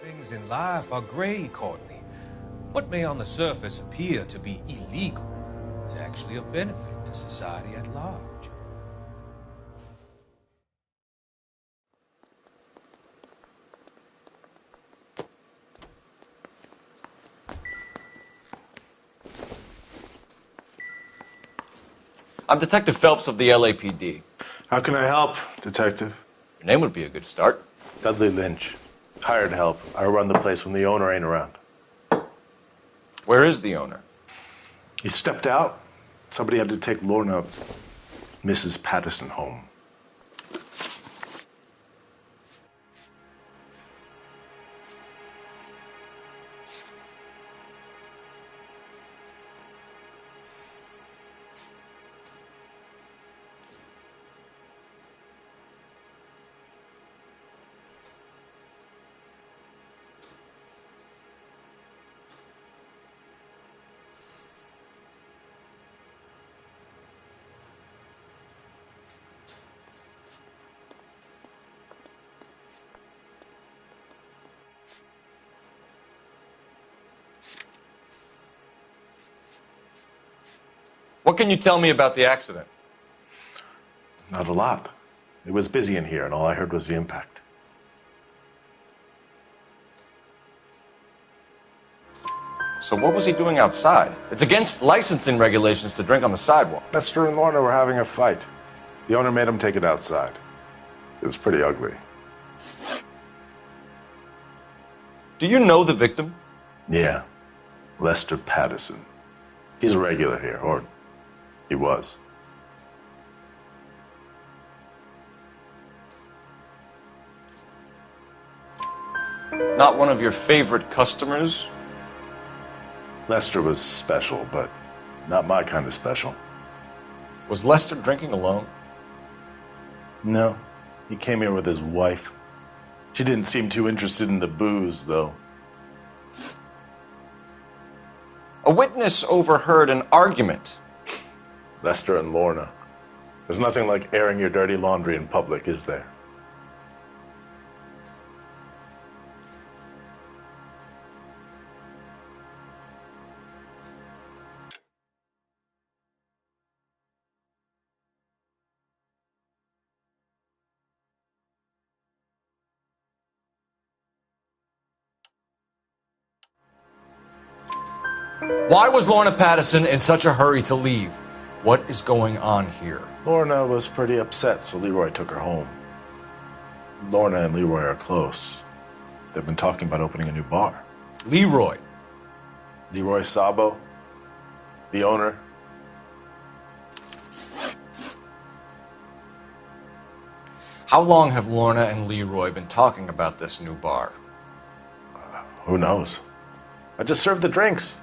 Things in life are gray, Courtney. What may on the surface appear to be illegal is actually of benefit to society at large. I'm Detective Phelps of the LAPD. How can I help, Detective? Your name would be a good start. Dudley Lynch. Hired help. I run the place when the owner ain't around. Where is the owner? He stepped out. Somebody had to take Lorna, Mrs. Patterson, home. What can you tell me about the accident? Not a lot. It was busy in here, and all I heard was the impact. So what was he doing outside? It's against licensing regulations to drink on the sidewalk. Lester and Lorna were having a fight. The owner made him take it outside. It was pretty ugly. Do you know the victim? Yeah. Lester Patterson. He's a regular here, or he was. Not one of your favorite customers? Lester was special, but not my kind of special. Was Lester drinking alone? No. He came here with his wife. She didn't seem too interested in the booze, though. A witness overheard an argument. Lester and Lorna. There's nothing like airing your dirty laundry in public, is there? Why was Lorna Patterson in such a hurry to leave? What is going on here? Lorna was pretty upset, so Leroy took her home. Lorna and Leroy are close. They've been talking about opening a new bar. Leroy? Leroy Sabo, the owner. How long have Lorna and Leroy been talking about this new bar? Who knows? I just served the drinks.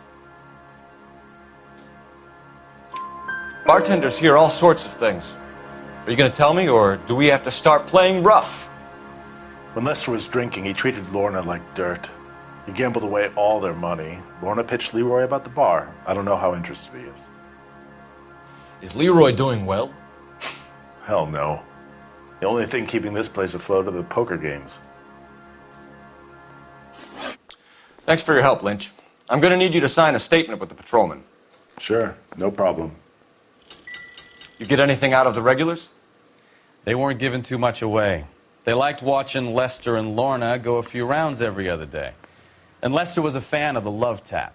Bartenders hear all sorts of things. Are you going to tell me, or do we have to start playing rough? When Lester was drinking, he treated Lorna like dirt. He gambled away all their money. Lorna pitched Leroy about the bar. I don't know how interested he is. Is Leroy doing well? Hell no. The only thing keeping this place afloat are the poker games. Thanks for your help, Lynch. I'm going to need you to sign a statement with the patrolman. Sure, no problem. You get anything out of the regulars? They weren't giving too much away. They liked watching Lester and Lorna go a few rounds every other day. And Lester was a fan of the love tap.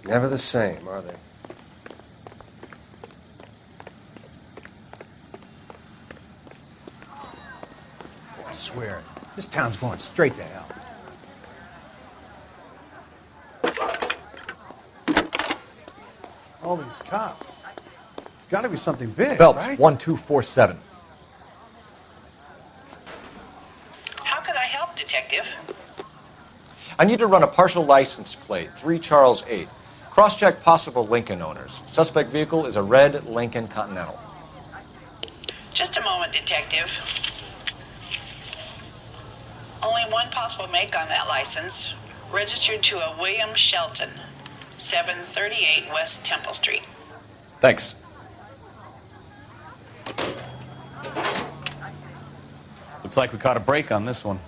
Never the same, are they? I swear, this town's going straight to hell. All these cops. It's got to be something big, Phelps, right? 1247. How can I help, Detective? I need to run a partial license plate, 3 Charles 8. Cross-check possible Lincoln owners. Suspect vehicle is a red Lincoln Continental. Just a moment, Detective. Only one possible make on that license. Registered to a William Shelton, 738 West Temple Street. Thanks. Looks like we caught a break on this one.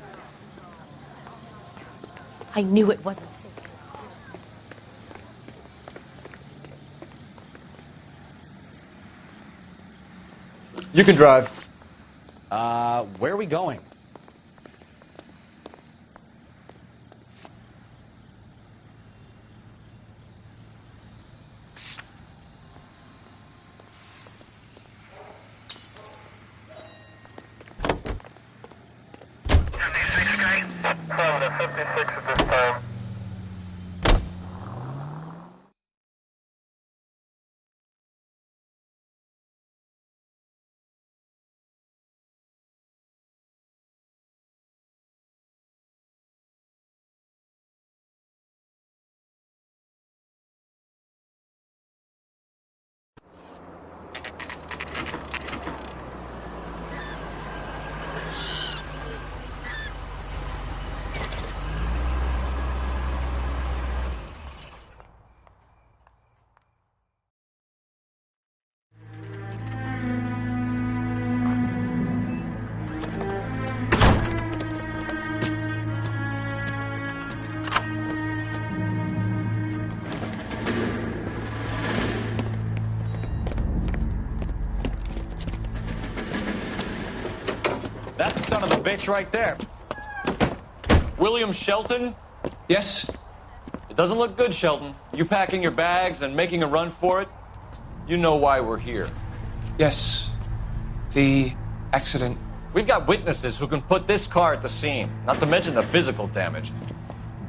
I knew it wasn't safe. You can drive. Where are we going? That's the son of a bitch right there. William Shelton? Yes? It doesn't look good, Shelton. You packing your bags and making a run for it? You know why we're here. Yes. The accident We've got witnesses who can put this car at the scene, not to mention the physical damage.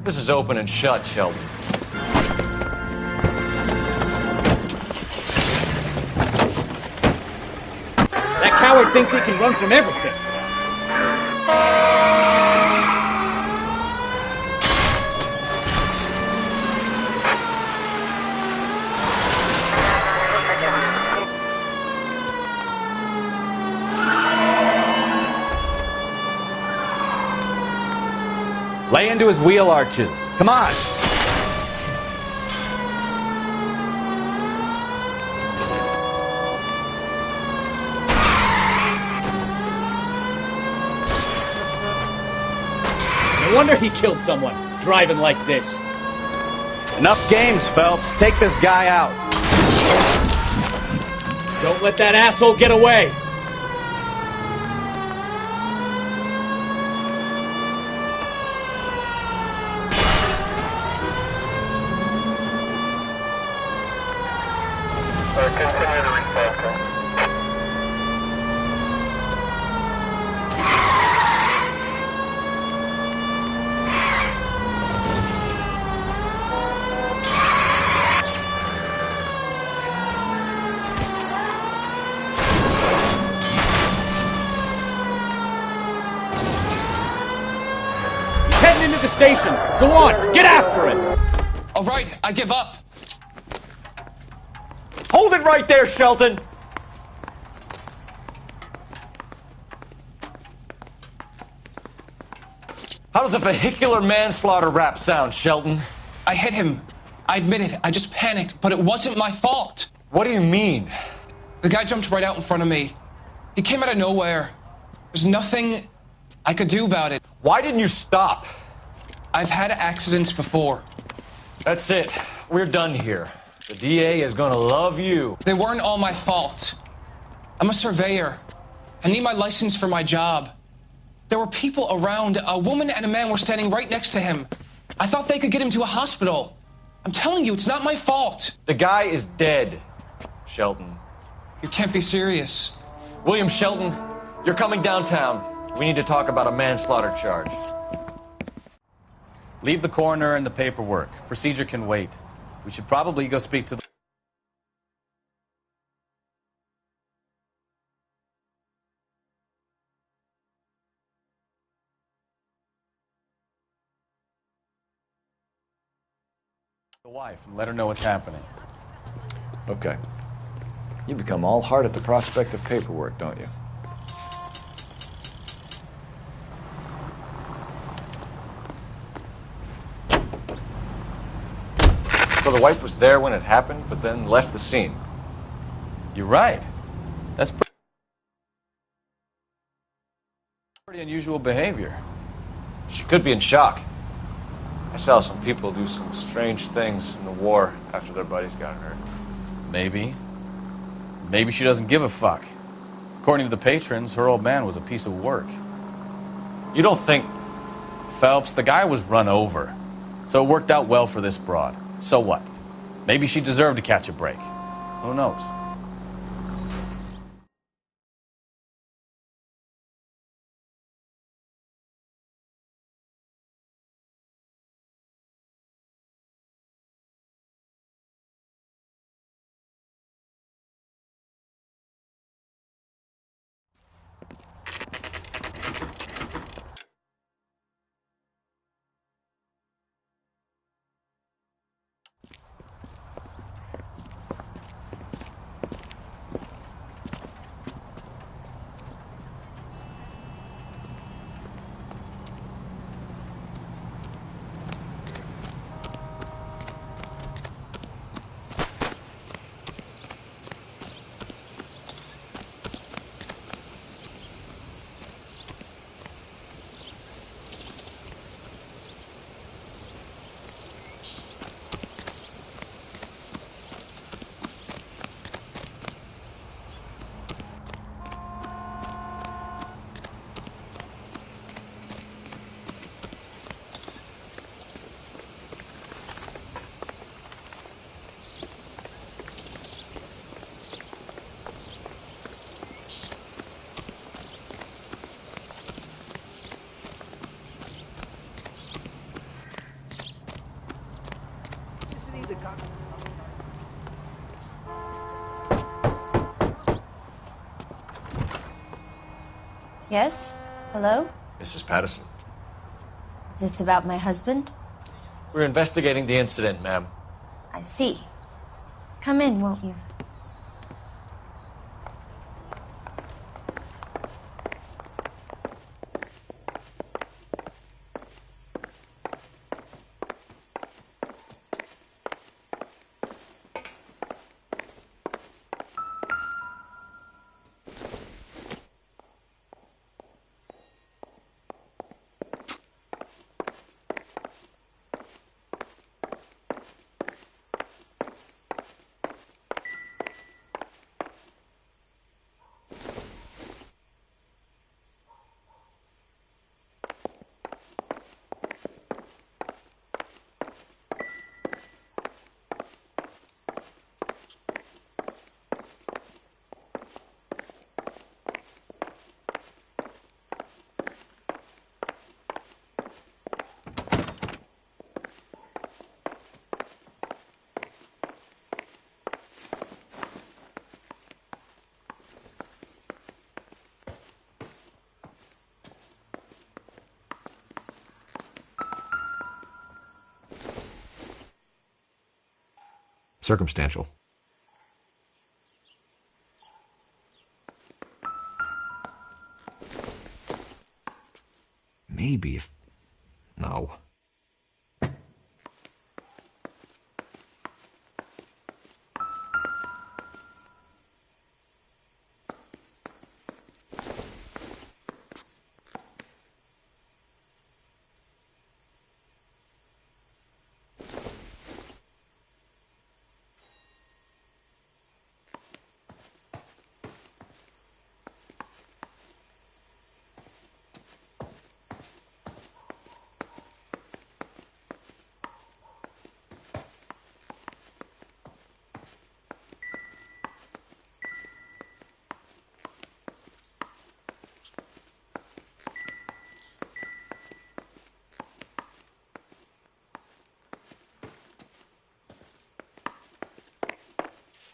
This is open and shut, Sheldon. That coward thinks he can run from everything. Lay into his wheel arches. Come on. No wonder he killed someone, driving like this. Enough games, Phelps. Take this guy out. Don't let that asshole get away. Heading into the station. Go on, get after him. All right, I give up. Hold it right there, Shelton. How does a vehicular manslaughter rap sound, Shelton? I hit him. I admit it. I just panicked, but it wasn't my fault. What do you mean? The guy jumped right out in front of me. He came out of nowhere. There's nothing I could do about it. Why didn't you stop? I've had accidents before. That's it. We're done here. The DA is gonna love you. They weren't all my fault. I'm a surveyor. I need my license for my job. There were people around. A woman and a man were standing right next to him. I thought they could get him to a hospital. I'm telling you, it's not my fault. The guy is dead, Shelton. You can't be serious. William Shelton, you're coming downtown. We need to talk about a manslaughter charge. Leave the coroner and the paperwork. Procedure can wait. We should probably go speak to the... wife and let her know what's happening. Okay. You become all heart at the prospect of paperwork, don't you? So the wife was there when it happened, but then left the scene. You're right. That's pretty unusual behavior. She could be in shock. I saw some people do some strange things in the war after their buddies got hurt. Maybe. Maybe she doesn't give a fuck. According to the patrons, her old man was a piece of work. You don't think... Phelps, the guy was run over. So it worked out well for this broad. So what? Maybe she deserved to catch a break. Who knows? Yes? Hello? Mrs. Patterson. Is this about my husband? We're investigating the incident, ma'am. I see. Come in, won't you? Circumstantial. Maybe if... No.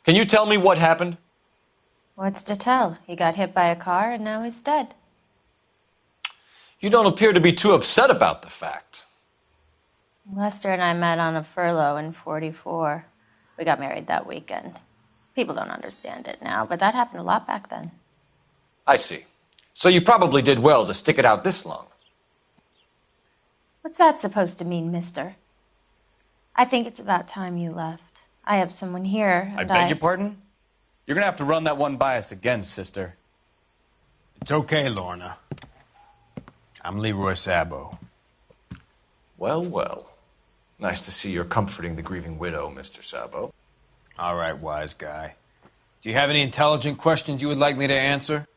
Can you tell me what happened? What's to tell? He got hit by a car and now he's dead. You don't appear to be too upset about the fact. Lester and I met on a furlough in '44. We got married that weekend. People don't understand it now, but that happened a lot back then. I see. So you probably did well to stick it out this long. What's that supposed to mean, mister? I think it's about time you left. I have someone here, I and beg your pardon? You're gonna have to run that one by us again, sister. It's okay, Lorna. I'm Leroy Sabo. Well, well. Nice to see you're comforting the grieving widow, Mr. Sabo. All right, wise guy. Do you have any intelligent questions you would like me to answer?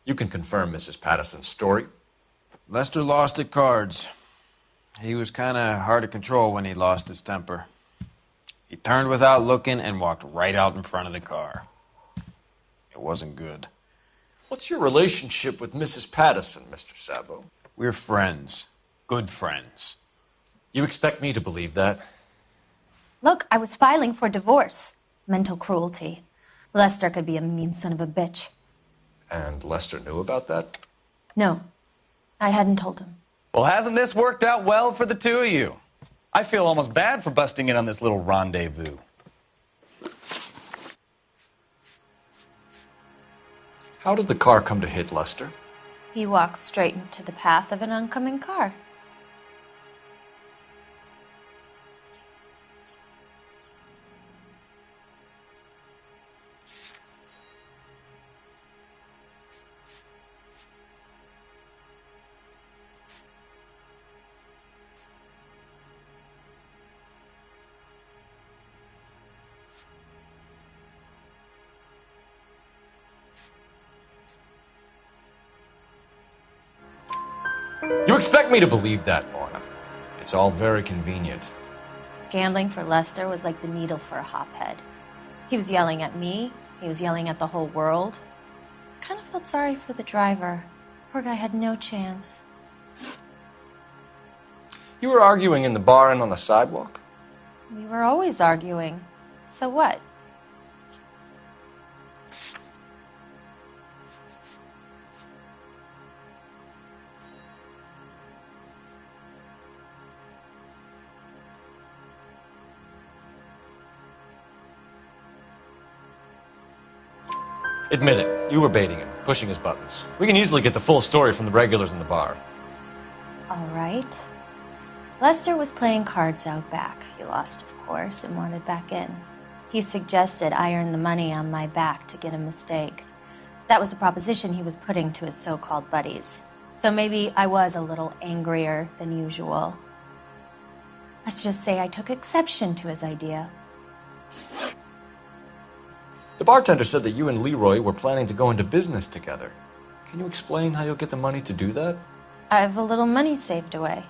You can confirm Mrs. Patterson's story. Lester lost at cards. He was kind of hard to control when he lost his temper. He turned without looking and walked right out in front of the car. It wasn't good. What's your relationship with Mrs. Patterson, Mr. Sabo? We're friends. Good friends. You expect me to believe that? Look, I was filing for divorce. Mental cruelty. Lester could be a mean son of a bitch. And Lester knew about that? No, I hadn't told him. Well, hasn't this worked out well for the two of you? I feel almost bad for busting in on this little rendezvous. How did the car come to hit Lester? He walked straight into the path of an oncoming car. You expect me to believe that, Lorna? It's all very convenient. Gambling for Lester was like the needle for a hophead. He was yelling at me. He was yelling at the whole world. I kind of felt sorry for the driver. Poor guy had no chance. You were arguing in the bar and on the sidewalk? We were always arguing. So what? Admit it. You were baiting him, pushing his buttons. We can easily get the full story from the regulars in the bar. All right. Lester was playing cards out back. He lost, of course, and wanted back in. He suggested I earn the money on my back to get a mistake. That was the proposition he was putting to his so-called buddies. So maybe I was a little angrier than usual. Let's just say I took exception to his idea. The bartender said that you and Leroy were planning to go into business together. Can you explain how you'll get the money to do that? I have a little money saved away.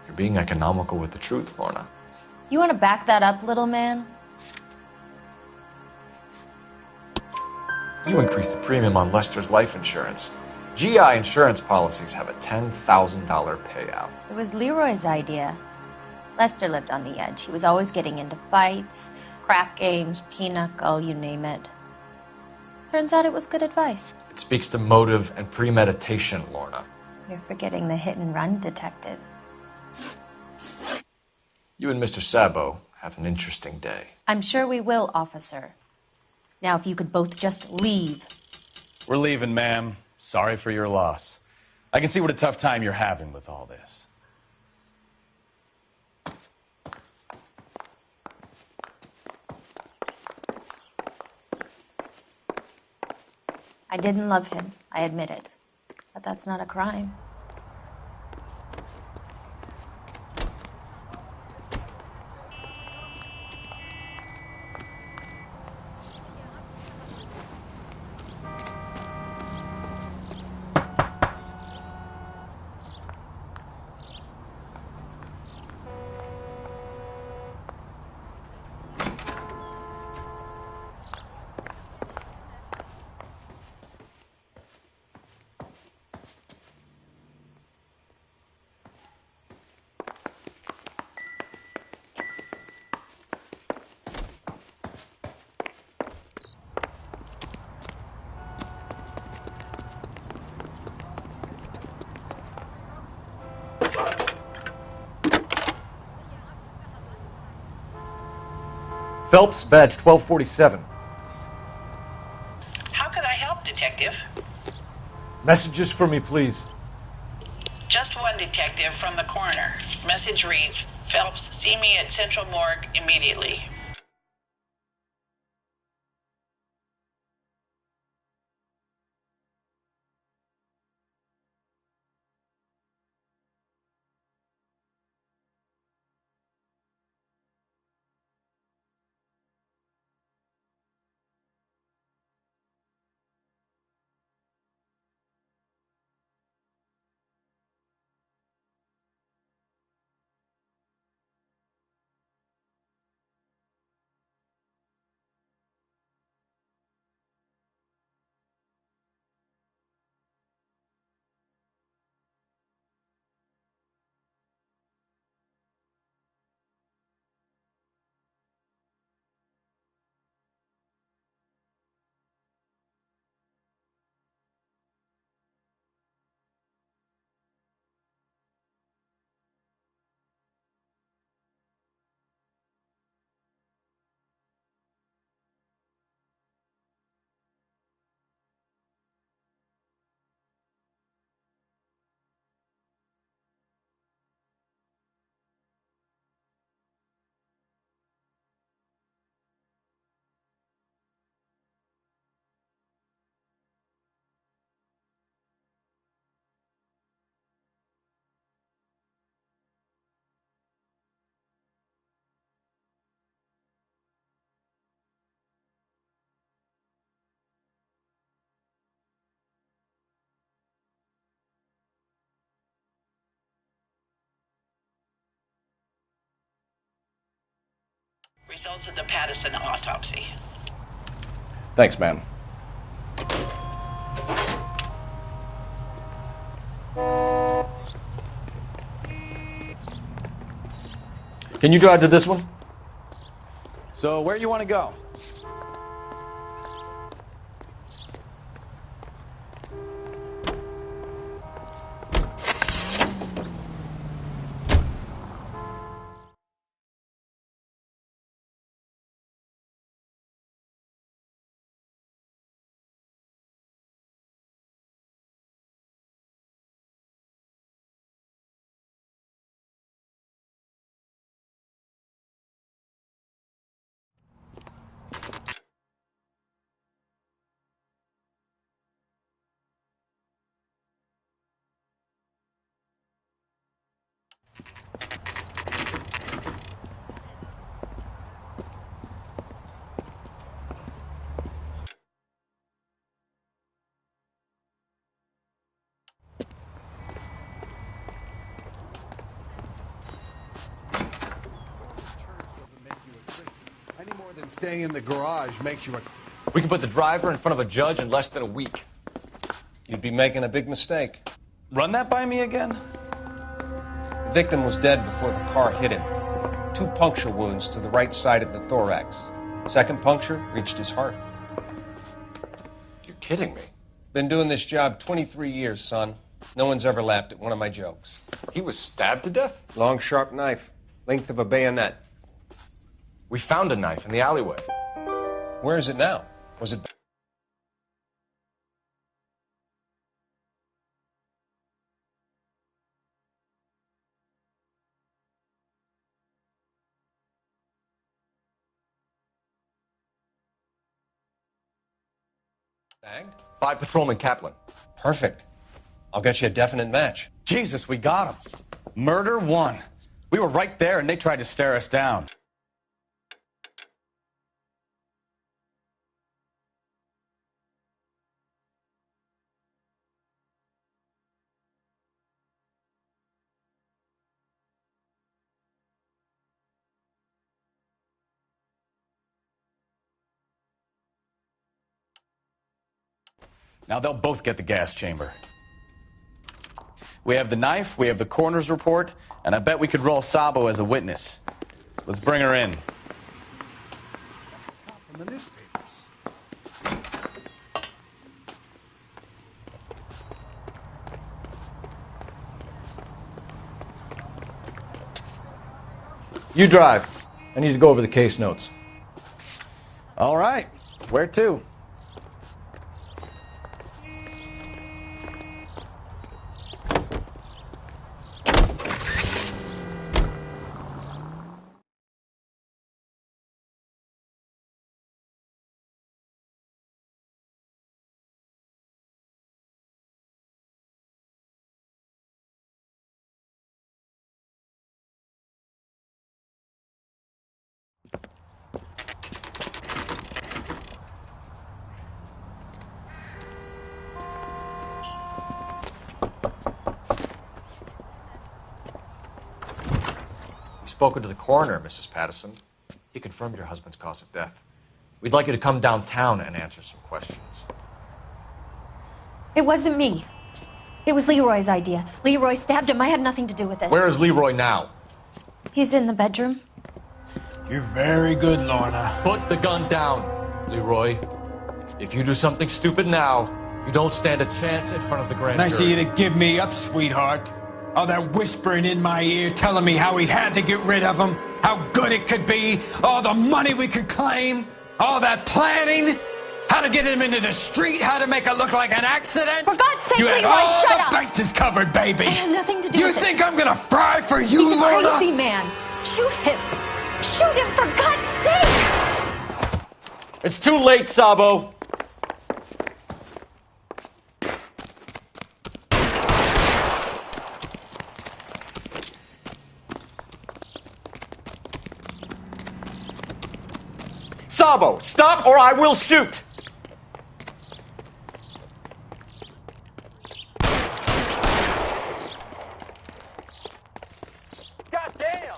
You're being economical with the truth, Lorna. You want to back that up, little man? You increased the premium on Lester's life insurance. GI insurance policies have a $10,000 payout. It was Leroy's idea. Lester lived on the edge. He was always getting into fights, crap games, pinochle, you name it. Turns out it was good advice. It speaks to motive and premeditation, Lorna. You're forgetting the hit and run detective. You and Mr. Sabo have an interesting day. I'm sure we will, officer. Now, if you could both just leave. We're leaving, ma'am. Sorry for your loss. I can see what a tough time you're having with all this. I didn't love him, I admit it. But that's not a crime. Phelps, badge 1247. How could I help, Detective? Messages for me, please. Just one detective from the coroner. Message reads, Phelps, see me at Central Morgue immediately. Results of the Patterson autopsy. Thanks, ma'am. Can you drive to this one? So, where you want to go? And staying in the garage makes you a... We can put the driver in front of a judge in less than a week. You'd be making a big mistake. Run that by me again? The victim was dead before the car hit him. 2 puncture wounds to the right side of the thorax. Second puncture reached his heart. You're kidding me. Been doing this job 23 years, son. No one's ever laughed at one of my jokes. He was stabbed to death? Long, sharp knife. Length of a bayonet. We found a knife in the alleyway. Where is it now? Was it... bagged? By Patrolman Kaplan. Perfect. I'll get you a definite match. Jesus, we got him. Murder 1. We were right there and they tried to stare us down. Now they'll both get the gas chamber. We have the knife, we have the coroner's report, and I bet we could roll Sabo as a witness. Let's bring her in. From the newspapers. You drive. I need to go over the case notes. All right. Where to? Spoken to the coroner, Mrs. Patterson. He confirmed your husband's cause of death. We'd like you to come downtown and answer some questions. It wasn't me. It was Leroy's idea. Leroy stabbed him. I had nothing to do with it. Where is Leroy now? He's in the bedroom. You're very good, Lorna. Put the gun down, Leroy. If you do something stupid now, you don't stand a chance in front of the grand jury. Nice of you to give me up, sweetheart. All that whispering in my ear telling me how we had to get rid of him, how good it could be, all the money we could claim, all that planning, how to get him into the street, how to make it look like an accident. For God's sake, you had Leroy, all shut the up. bases covered, baby. I had nothing to do you with it. You think I'm gonna fry for you, He's Lorna? a crazy man. Shoot him. Shoot him, for God's sake. It's too late, Sabo. Sabo, stop or I will shoot! Goddamn!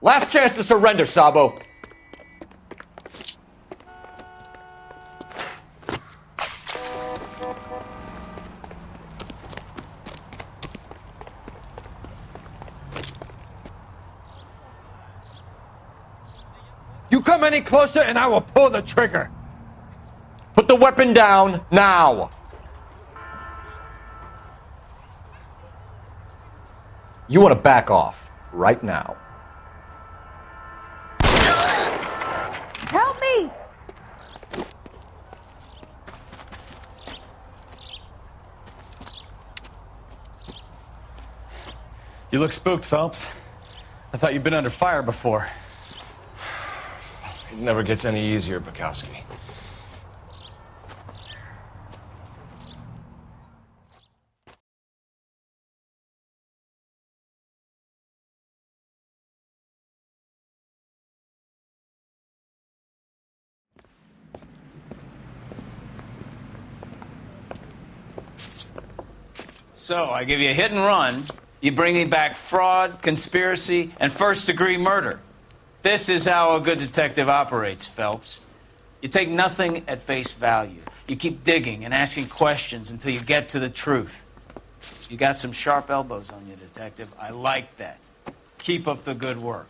Last chance to surrender, Sabo. You come any closer and I will pull the trigger. Put the weapon down now. You want to back off right now. Help me. You look spooked, Phelps. I thought you'd been under fire before. It never gets any easier, Bukowski. So, I give you a hit and run, You bring me back fraud, conspiracy, and first-degree murder. This is how a good detective operates, Phelps. You take nothing at face value. You keep digging and asking questions until you get to the truth. You got some sharp elbows on you, detective. I like that. Keep up the good work.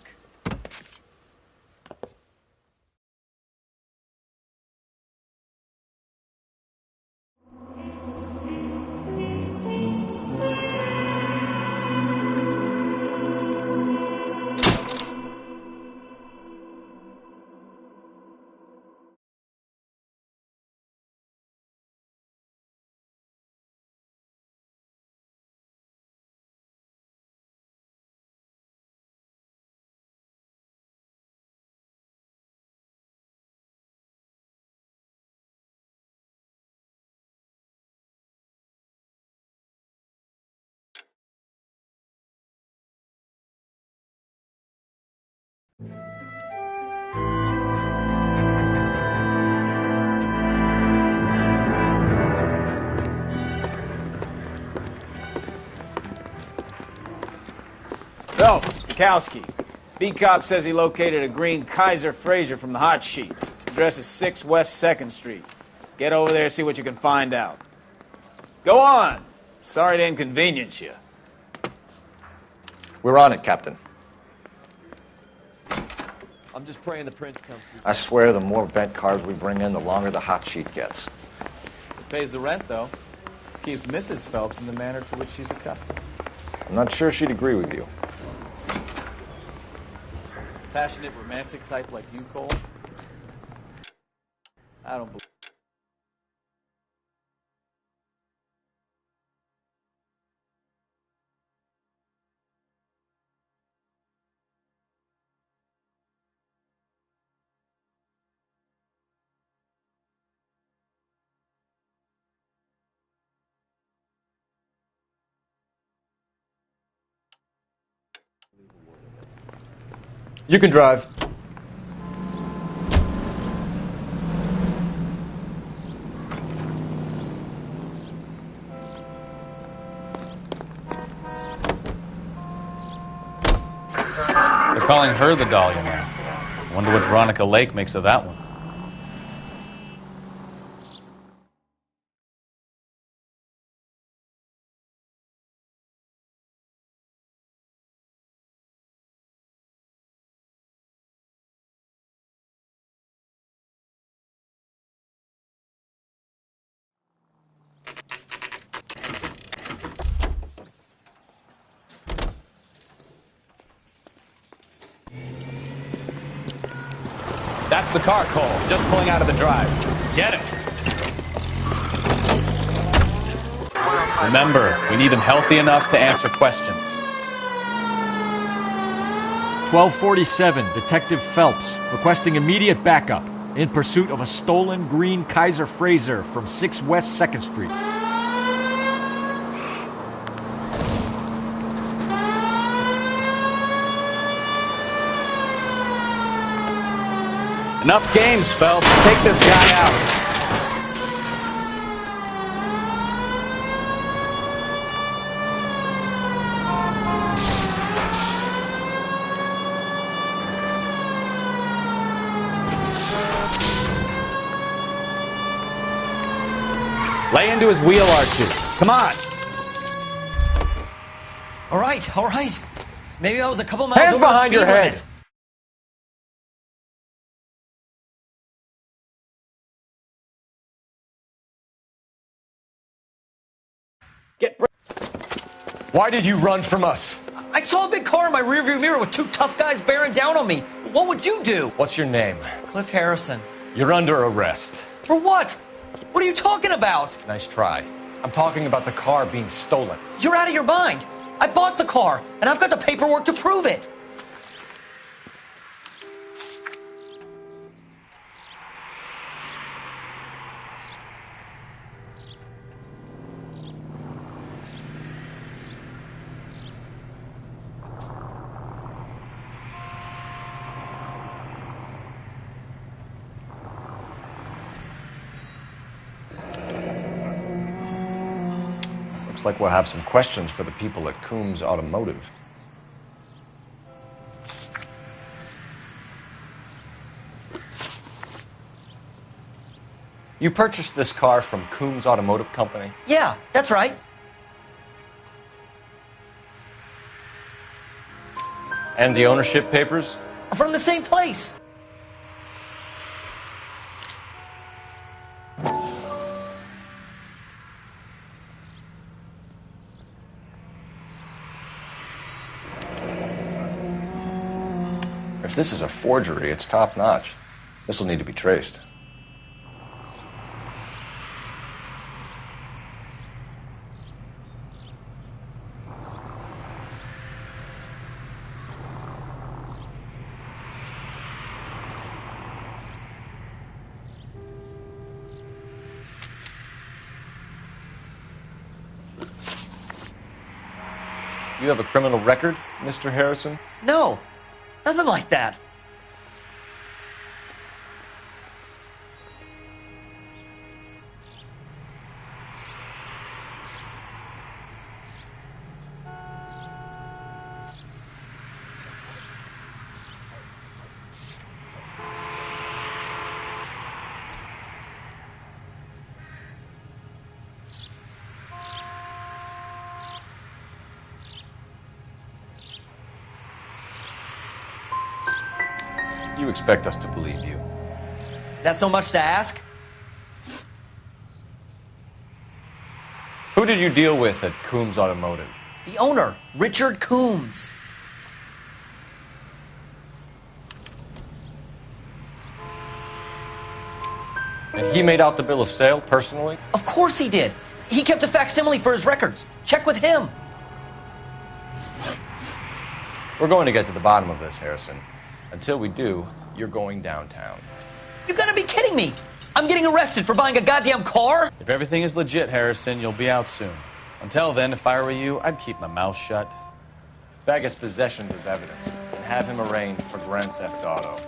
Phelps, Bukowski. B-Cop says he located a green Kaiser Fraser from the hot sheet. Address is 6 West 2nd Street. Get over there, see what you can find out. Go on. Sorry to inconvenience you. We're on it, Captain. I'm just praying the prince comes through. I swear the more bent cars we bring in, the longer the hot sheet gets. It pays the rent, though. Keeps Mrs. Phelps in the manner to which she's accustomed. I'm not sure she'd agree with you. Passionate, romantic type like you, Cole? I don't believe. You can drive. They're calling her the Dahlia now. I wonder what Veronica Lake makes of that one. That's the car, Cole. Just pulling out of the drive. Get it. Remember, we need him healthy enough to answer questions. 1247, Detective Phelps, requesting immediate backup in pursuit of a stolen green Kaiser Fraser from 6 West 2nd Street. Enough games, Phelps. Take this guy out. Lay into his wheel arches. Come on. All right. Maybe I was a couple miles Hands over the behind speed your head. limit. Why did you run from us? I saw a big car in my rearview mirror with two tough guys bearing down on me. What would you do? What's your name? Cliff Harrison. You're under arrest. For what? What are you talking about? Nice try. I'm talking about the car being stolen. You're out of your mind. I bought the car, and I've got the paperwork to prove it. Looks like we'll have some questions for the people at Coombs Automotive. You purchased this car from Coombs Automotive Company? Yeah, that's right. And the ownership papers? From the same place. If this is a forgery, it's top-notch. This will need to be traced. You have a criminal record, Mr. Harrison? No, nothing like that. You expect us to believe you. Is that so much to ask? Who did you deal with at Coombs Automotive? The owner, Richard Coombs. And he made out the bill of sale personally? Of course he did. He kept a facsimile for his records. Check with him. We're going to get to the bottom of this, Harrison. Until we do, you're going downtown. You gotta be kidding me! I'm getting arrested for buying a goddamn car? If everything is legit, Harrison, you'll be out soon. Until then, if I were you, I'd keep my mouth shut. Bag his possessions as evidence and have him arraigned for grand theft auto.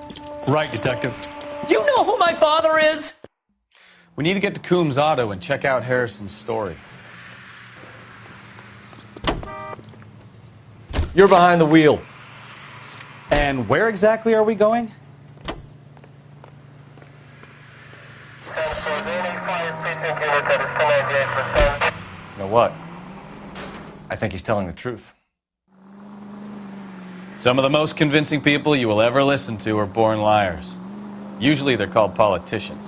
Right, Detective. Do you know who my father is? We need to get to Coombs Auto and check out Harrison's story. You're behind the wheel. And where exactly are we going? You know what? I think he's telling the truth. Some of the most convincing people you will ever listen to are born liars. Usually they're called politicians.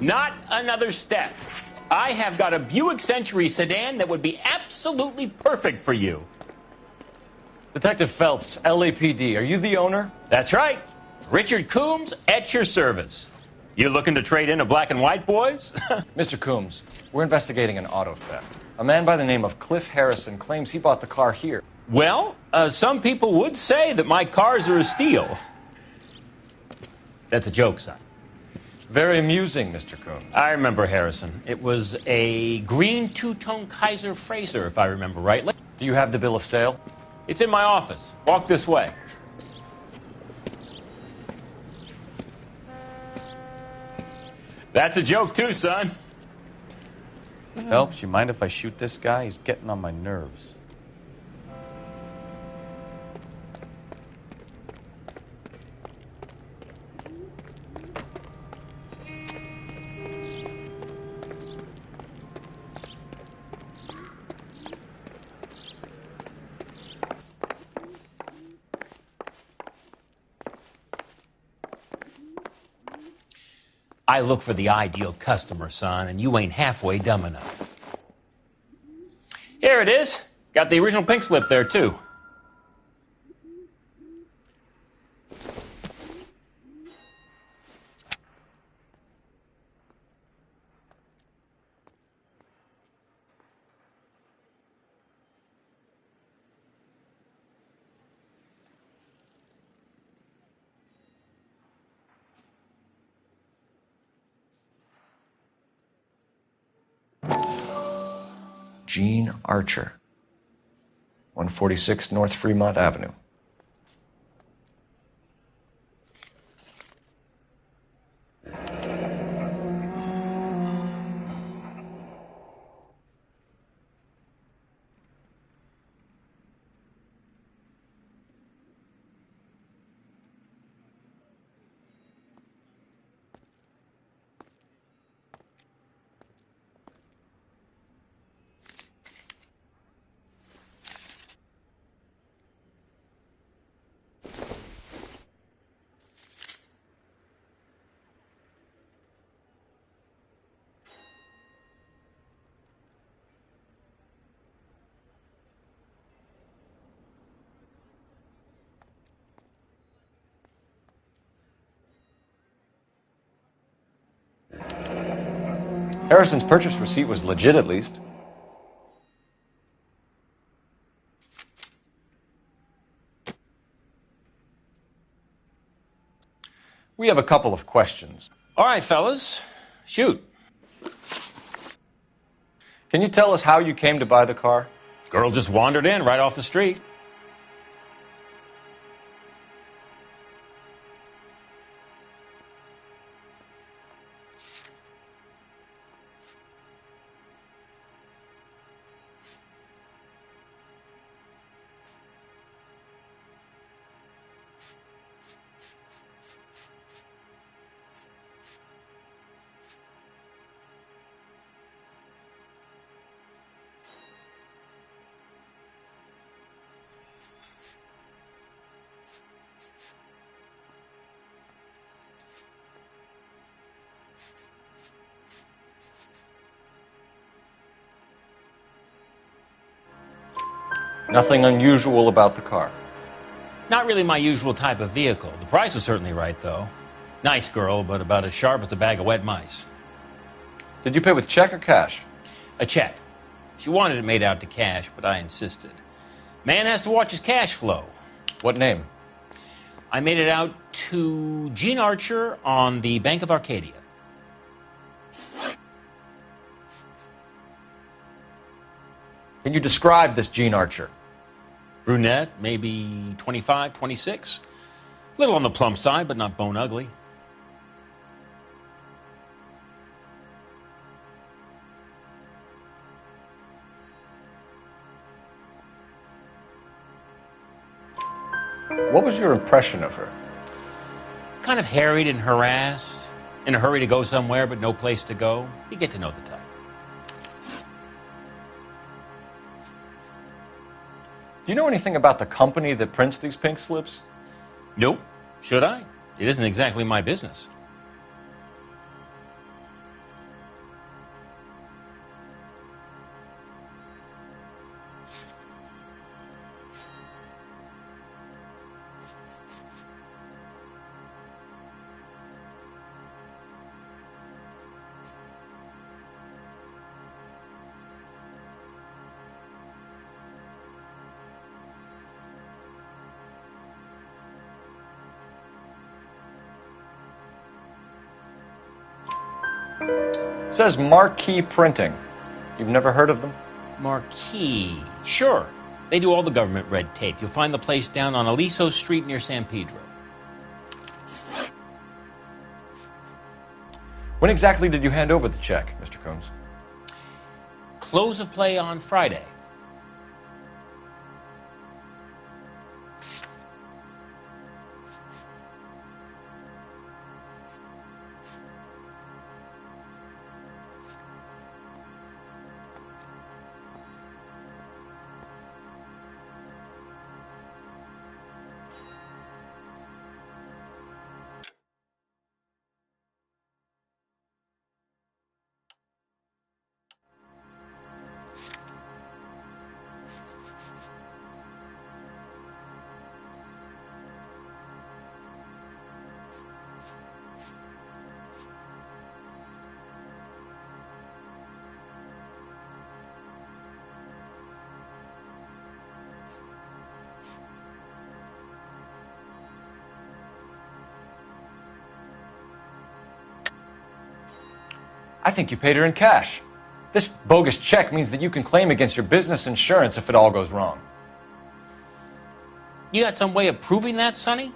Not another step. I have got a Buick Century sedan that would be absolutely perfect for you. Detective Phelps, LAPD, are you the owner? That's right. Richard Coombs at your service. You looking to trade in a black and white, boys? Mr. Coombs, we're investigating an auto theft. A man by the name of Cliff Harrison claims he bought the car here. Well, some people would say that my cars are a steal. That's a joke, son. Very amusing, Mr. Coombs. I remember Harrison. It was a green two-tone Kaiser Frazer, if I remember rightly. Do you have the bill of sale? It's in my office. Walk this way. That's a joke too, son. Phelps, you mind if I shoot this guy? He's getting on my nerves. I look for the ideal customer, son, and you ain't halfway dumb enough. Here it is. Got the original pink slip there, too. Gene Archer, 146 North Fremont Avenue. Harrison's purchase receipt was legit, at least. We have a couple of questions. All right, fellas, shoot. Can you tell us how you came to buy the car? Girl just wandered in right off the street. Nothing unusual about the car. Not really my usual type of vehicle. The price was certainly right, though. Nice girl, but about as sharp as a bag of wet mice. Did you pay with check or cash? A check. She wanted it made out to cash, but I insisted. Man has to watch his cash flow. What name? I made it out to Gene Archer on the Bank of Arcadia. Can you describe this Gene Archer? Brunette, maybe 25, 26. Little on the plump side, but not bone ugly. What was your impression of her? Kind of harried and harassed, in a hurry to go somewhere but no place to go. You get to know the type. Do you know anything about the company that prints these pink slips? Nope. Should I? It isn't exactly my business. It says Marquee Printing. You've never heard of them? Marquee. Sure. They do all the government red tape. You'll find the place down on Aliso Street near San Pedro. When exactly did you hand over the check, Mr. Combs? Close of play on Friday. I think you paid her in cash. This bogus check means that you can claim against your business insurance if it all goes wrong. You got some way of proving that, Sonny?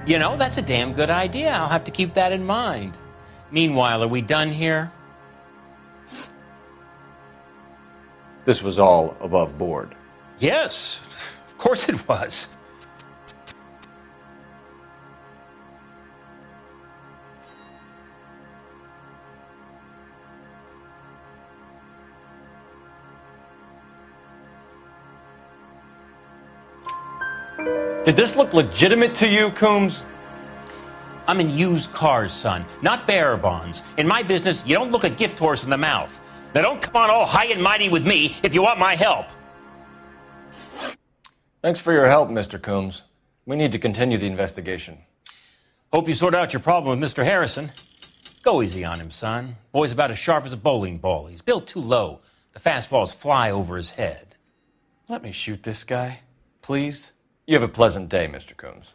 You know, that's a damn good idea. I'll have to keep that in mind. Meanwhile, are we done here? This was all above board. Yes, of course it was. Did this look legitimate to you, Coombs? I'm in used cars, son, not bearer bonds. In my business, you don't look a gift horse in the mouth. Now don't come on all high and mighty with me if you want my help. Thanks for your help, Mr. Coombs. We need to continue the investigation. Hope you sort out your problem with Mr. Harrison. Go easy on him, son. Boy's about as sharp as a bowling ball. He's built too low. The fastballs fly over his head. Let me shoot this guy, please. You have a pleasant day, Mr. Coombs.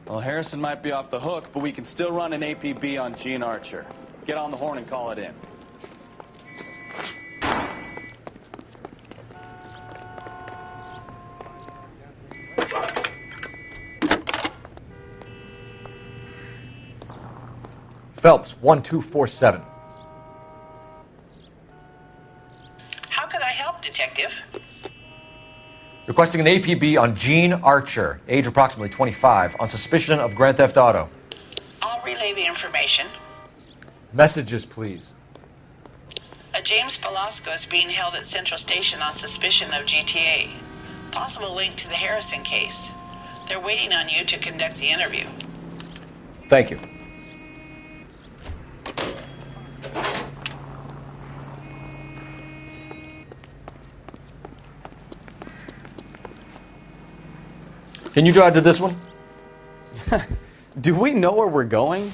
Well, Harrison might be off the hook, but we can still run an APB on Gene Archer. Get on the horn and call it in. Phelps, 1247. How could I help, Detective? Requesting an APB on Gene Archer, age approximately 25, on suspicion of Grand Theft Auto. I'll relay the information. Messages, please. A James Velasco is being held at Central Station on suspicion of GTA. Possible link to the Harrison case. They're waiting on you to conduct the interview. Thank you. Can you drive to this one? Do we know where we're going?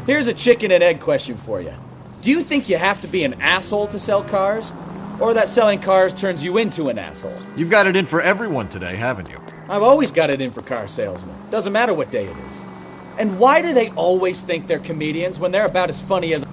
Here's a chicken and egg question for you. Do you think you have to be an asshole to sell cars? Or that selling cars turns you into an asshole? You've got it in for everyone today, haven't you? I've always got it in for car salesmen. Doesn't matter what day it is. And why do they always think they're comedians when they're about as funny as...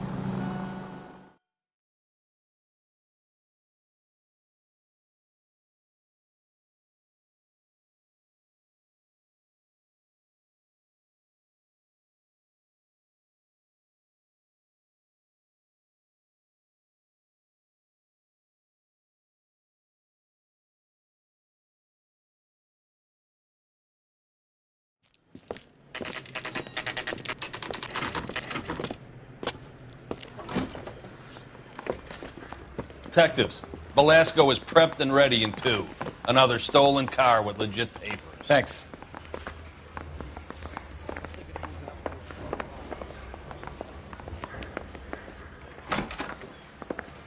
Detectives, Velasco is prepped and ready in 2. Another stolen car with legit papers. Thanks.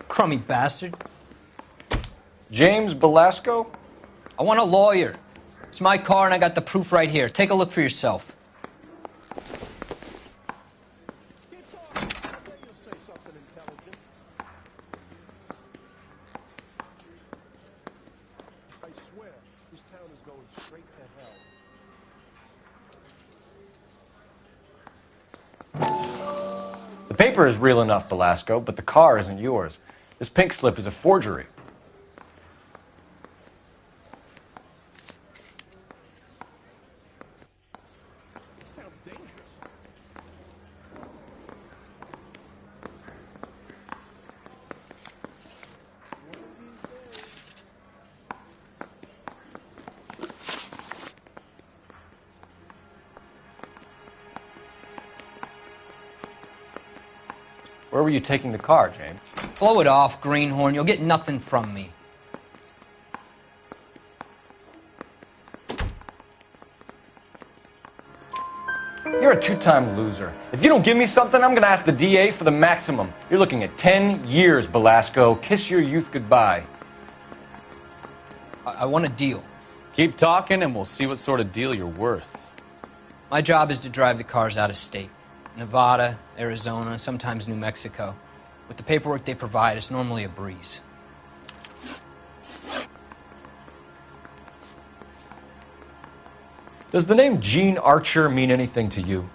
Crummy bastard. James Velasco? I want a lawyer. It's my car and I got the proof right here. Take a look for yourself. The paper is real enough, Velasco, but the car isn't yours. This pink slip is a forgery. Where were you taking the car, James? Blow it off, greenhorn. You'll get nothing from me. You're a two-time loser. If you don't give me something, I'm going to ask the DA for the maximum. You're looking at 10 years, Velasco. Kiss your youth goodbye. I want a deal. Keep talking and we'll see what sort of deal you're worth. My job is to drive the cars out of state. Nevada, Arizona, sometimes New Mexico. With the paperwork they provide, it's normally a breeze. Does the name Jean Archer mean anything to you?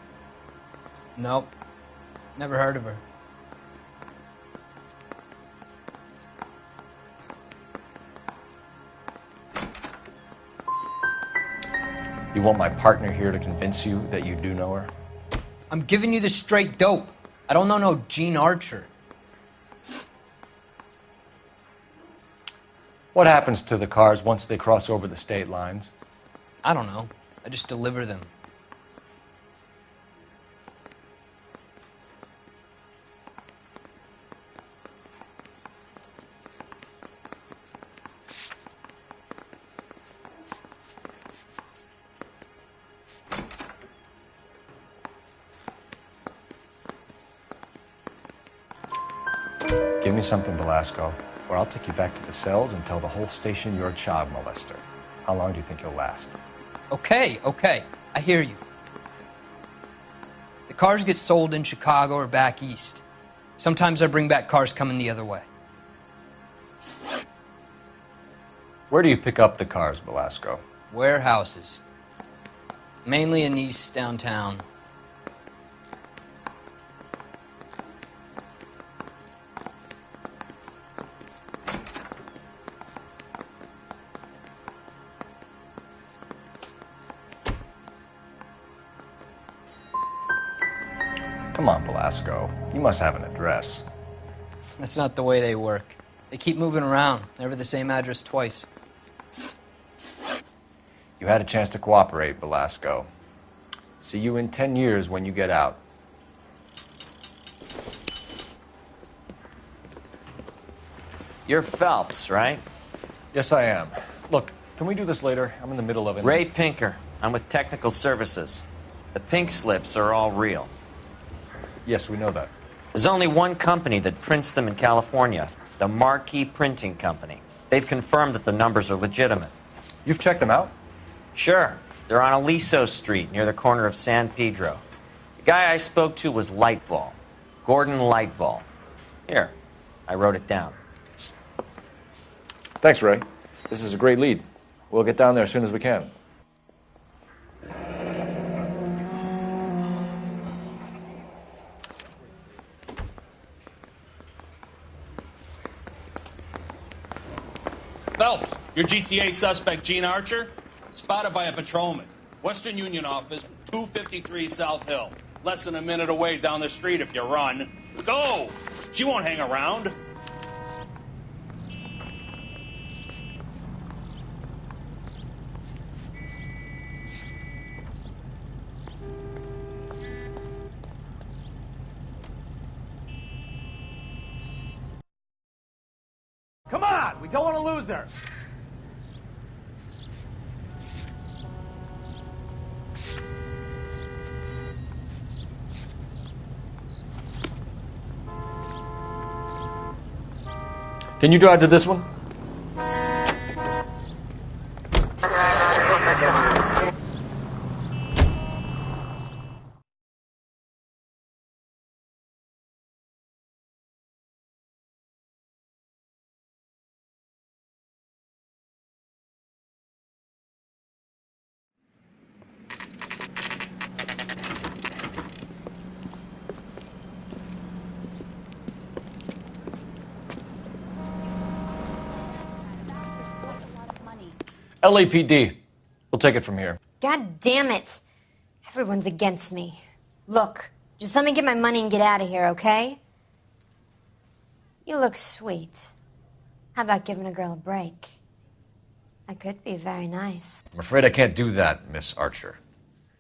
Nope. Never heard of her. You want my partner here to convince you that you do know her? I'm giving you the straight dope. I don't know no Jean Archer. What happens to the cars once they cross over the state lines? I don't know. I just deliver them. Give me something, Velasco, or I'll take you back to the cells and tell the whole station you're a child molester. How long do you think you'll last? Okay. I hear you. The cars get sold in Chicago or back east. Sometimes I bring back cars coming the other way. Where do you pick up the cars, Velasco? Warehouses. Mainly in East downtown. Come on, Velasco. You must have an address. That's not the way they work. They keep moving around, never the same address twice. You had a chance to cooperate, Velasco. See you in 10 years when you get out. You're Phelps, right? Yes, I am. Look, can we do this later? I'm in the middle of it. Ray Pinker. I'm with Technical Services. The pink slips are all real. Yes, we know that. There's only one company that prints them in California, the Marquee Printing Company. They've confirmed that the numbers are legitimate. You've checked them out? Sure. They're on Aliso Street, near the corner of San Pedro. The guy I spoke to was Lightval. Gordon Lightval. Here, I wrote it down. Thanks, Ray. This is a great lead. We'll get down there as soon as we can. Phelps, your GTA suspect, Gene Archer, spotted by a patrolman. Western Union office, 253 South Hill. Less than a minute away down the street if you run. Go! She won't hang around. Come on, we don't want to lose her. Can you drive to this one? LAPD. We'll take it from here. God damn it. Everyone's against me. Look, just let me get my money and get out of here, okay? You look sweet. How about giving a girl a break? I could be very nice. I'm afraid I can't do that, Miss Archer.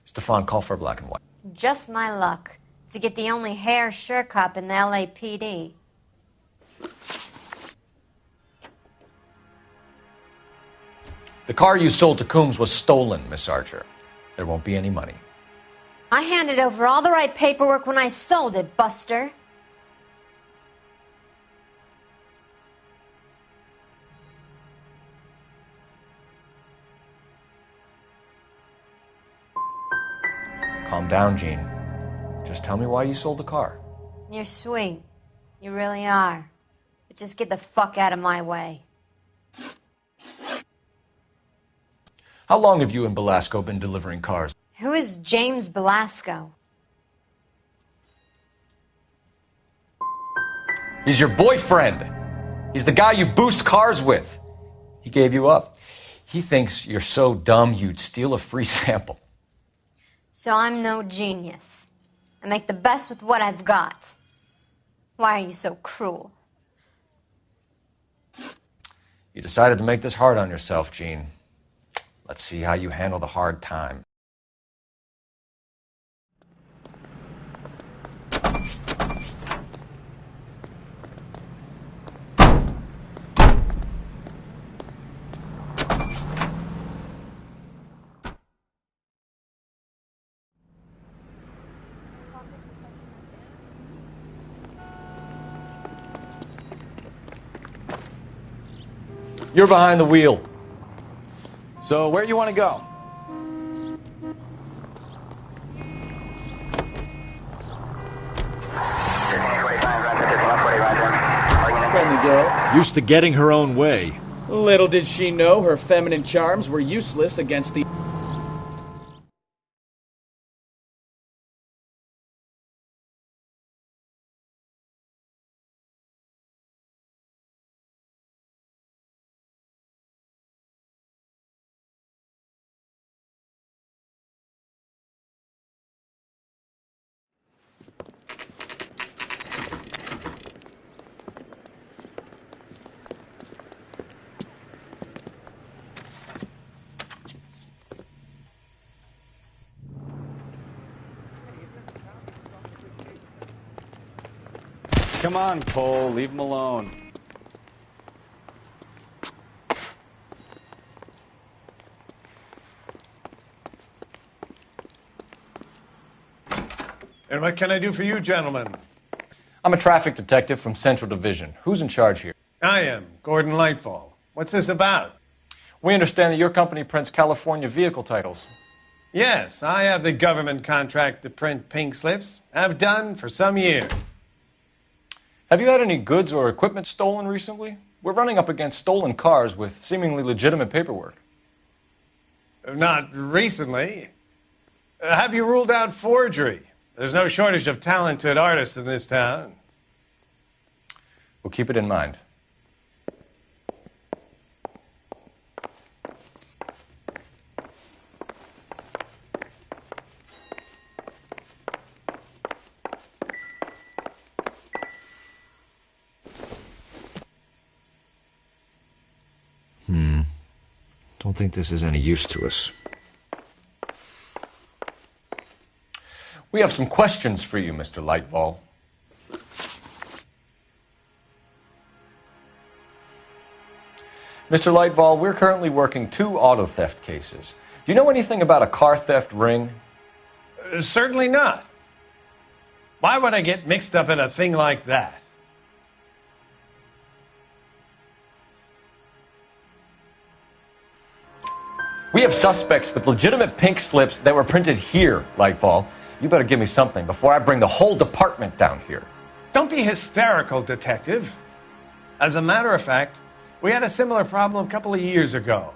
Stefan, call for black and white. Just my luck to get the only hair sure cop in the LAPD. The car you sold to Coombs was stolen, Miss Archer. There won't be any money. I handed over all the right paperwork when I sold it, Buster. Calm down, Gene. Just tell me why you sold the car. You're sweet. You really are. But just get the fuck out of my way. How long have you and Belasco been delivering cars? Who is James Belasco? He's your boyfriend. He's the guy you boost cars with. He gave you up. He thinks you're so dumb you'd steal a free sample. So I'm no genius. I make the best with what I've got. Why are you so cruel? You decided to make this hard on yourself, Gene. Let's see how you handle the hard time. You're behind the wheel. So, where do you want to go? Friendly girl. Used to getting her own way. Little did she know her feminine charms were useless against the... Come on, Cole, leave him alone. And what can I do for you, gentlemen? I'm a traffic detective from Central Division. Who's in charge here? I am, Gordon Lightfall. What's this about? We understand that your company prints California vehicle titles. Yes, I have the government contract to print pink slips. Have done for some years. Have you had any goods or equipment stolen recently? We're running up against stolen cars with seemingly legitimate paperwork. Not recently. Have you ruled out forgery? There's no shortage of talented artists in this town. We'll keep it in mind. Don't think this is any use to us. We have some questions for you, Mr. Lightfall. Mr. Lightfall, we're currently working 2 auto theft cases. Do you know anything about a car theft ring? Certainly not. Why would I get mixed up in a thing like that? We have suspects with legitimate pink slips that were printed here, Lightfall. You better give me something before I bring the whole department down here. Don't be hysterical, Detective. As a matter of fact, we had a similar problem a couple of years ago.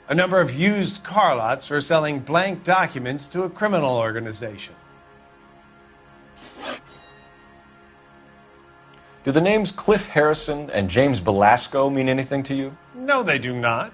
A number of used car lots were selling blank documents to a criminal organization. Do the names Cliff Harrison and James Belasco mean anything to you? No, they do not.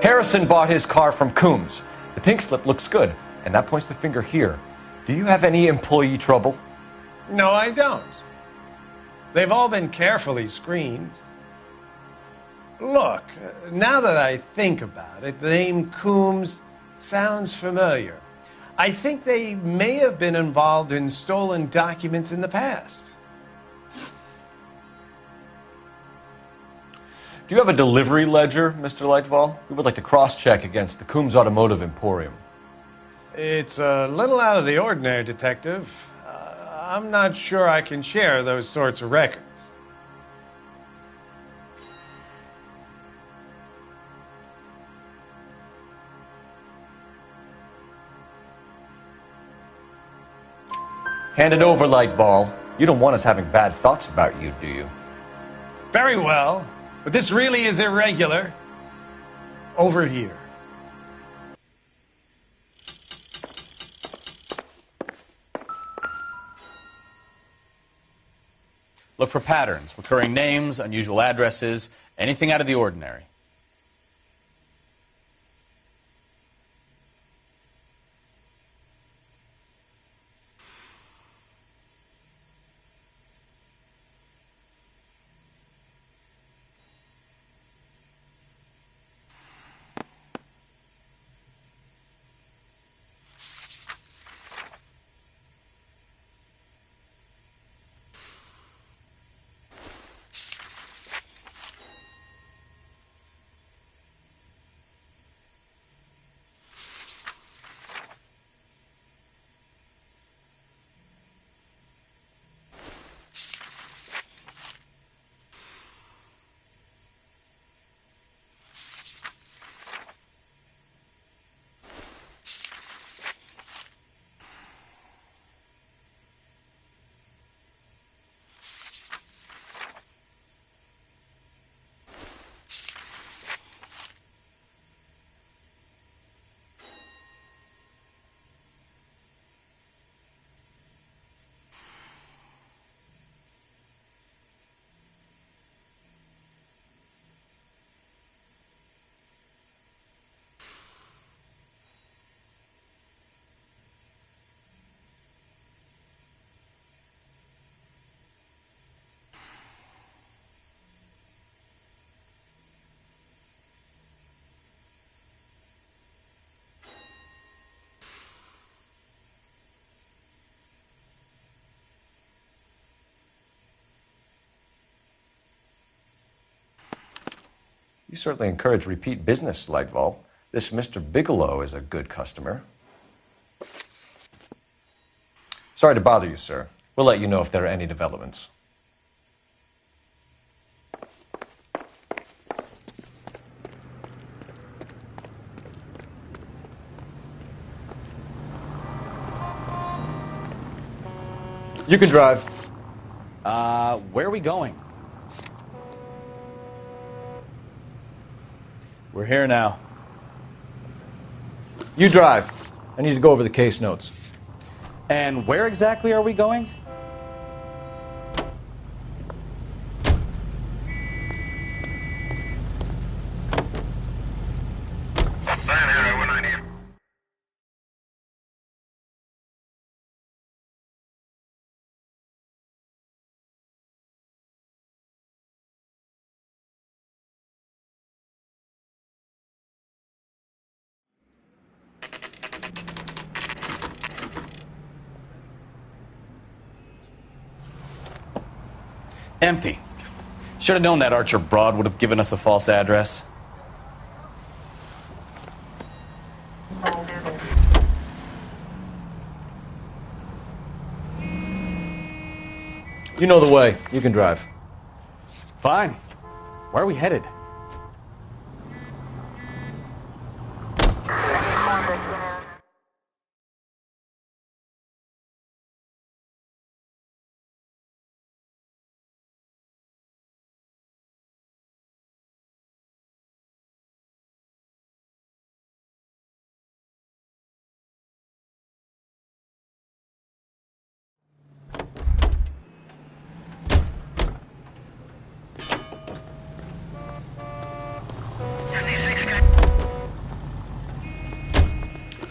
Harrison bought his car from Coombs. The pink slip looks good, and that points the finger here. Do you have any employee trouble? No, I don't. They've all been carefully screened. Look, now that I think about it, the name Coombs sounds familiar. I think they may have been involved in stolen documents in the past. Do you have a delivery ledger, Mr. Lightfall? We would like to cross-check against the Coombs Automotive Emporium. It's a little out of the ordinary, Detective. I'm not sure I can share those sorts of records. Hand it over, Lightball. You don't want us having bad thoughts about you, do you? Very well, but this really is irregular. Over here. Look for patterns, recurring names, unusual addresses, anything out of the ordinary. You certainly encourage repeat business, Lightball. This Mr. Bigelow is a good customer. Sorry to bother you, sir. We'll let you know if there are any developments. You can drive. Where are we going? We're here now. You drive. I need to go over the case notes. And where exactly are we going? Empty. Should have known that Archer broad would have given us a false address. You know the way. You can drive. Fine. Where are we headed?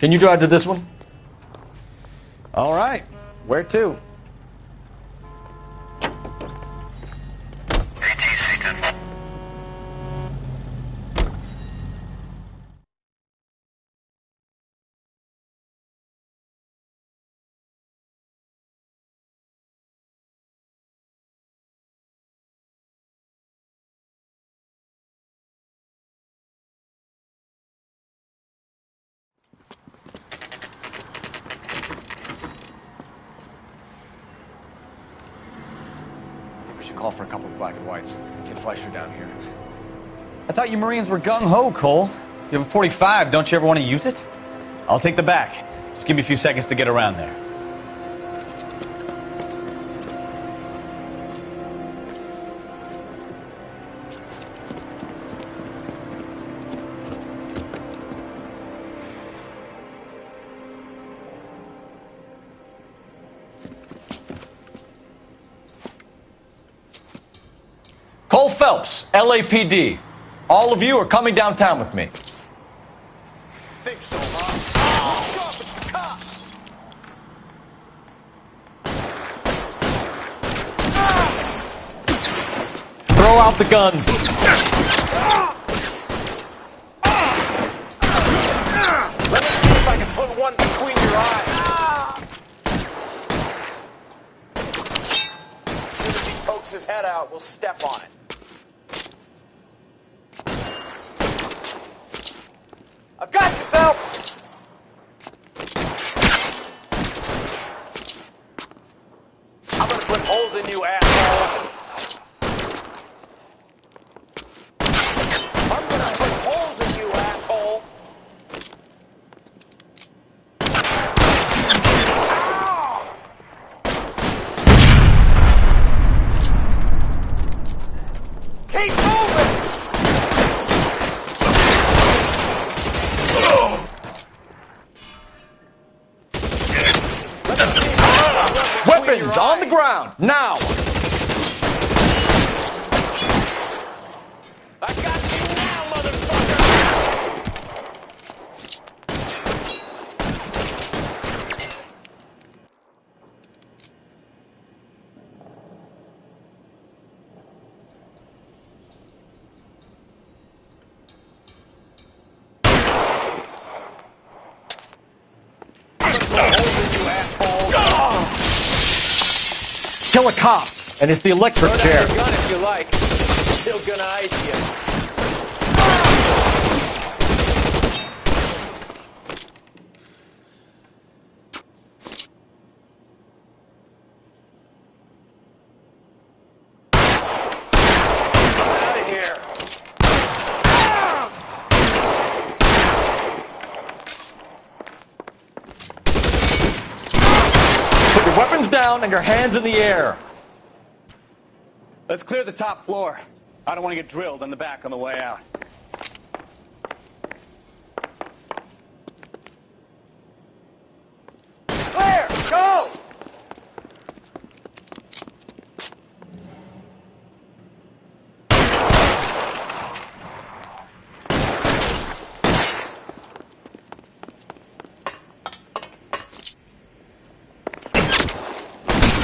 Can you drive to this one? All right. Where to? We should call for a couple of black and whites. Get Fleischer down here. I thought you Marines were gung-ho, Cole. You have a 45. Don't you ever want to use it? I'll take the back. Just give me a few seconds to get around there. Cole Phelps, LAPD. All of you are coming downtown with me. Think so, huh? Cops! Throw out the guns. Let me see if I can put one between your eyes. As soon as he pokes his head out, we'll step on it. I've got you, Phelps! I'm gonna put holes in you, asshole! I'm gonna put holes in you, asshole! Keep moving! Weapons on the ground, now! I got you now, motherfucker! Kill a cop, and it's the electric chair. Put out your gun if you like. Still gonna ice you. Out of here. Put your weapons down and your hands in the air. Let's clear the top floor. I don't want to get drilled in the back on the way out. Clear! Go!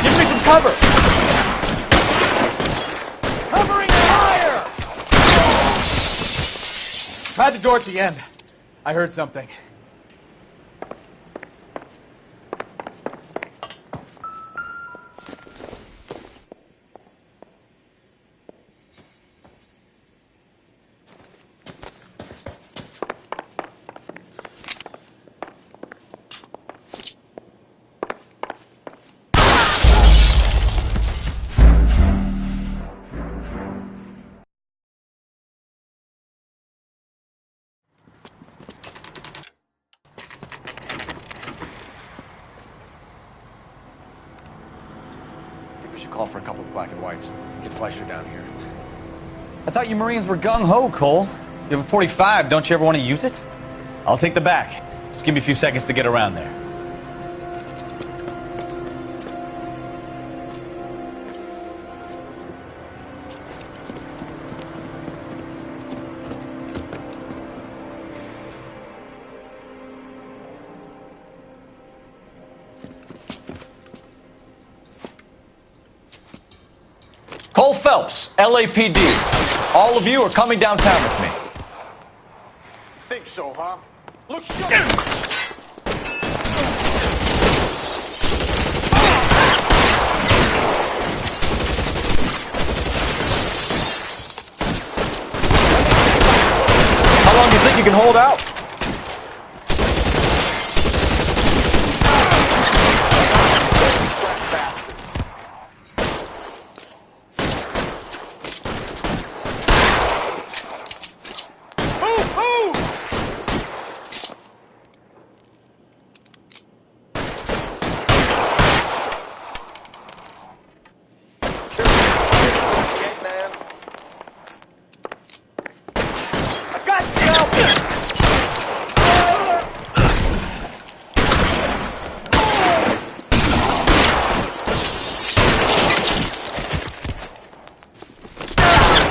Give me some cover. Covering fire! Tried the door at the end. I heard something. I think we should call for a couple of black and whites. Get Fleischer down here. I thought you Marines were gung-ho, Cole. You have a 45. Don't you ever want to use it? I'll take the back. Just give me a few seconds to get around there. Cole Phelps, LAPD. All of you are coming downtown with me. Think so, huh? Look, How long do you think you can hold out?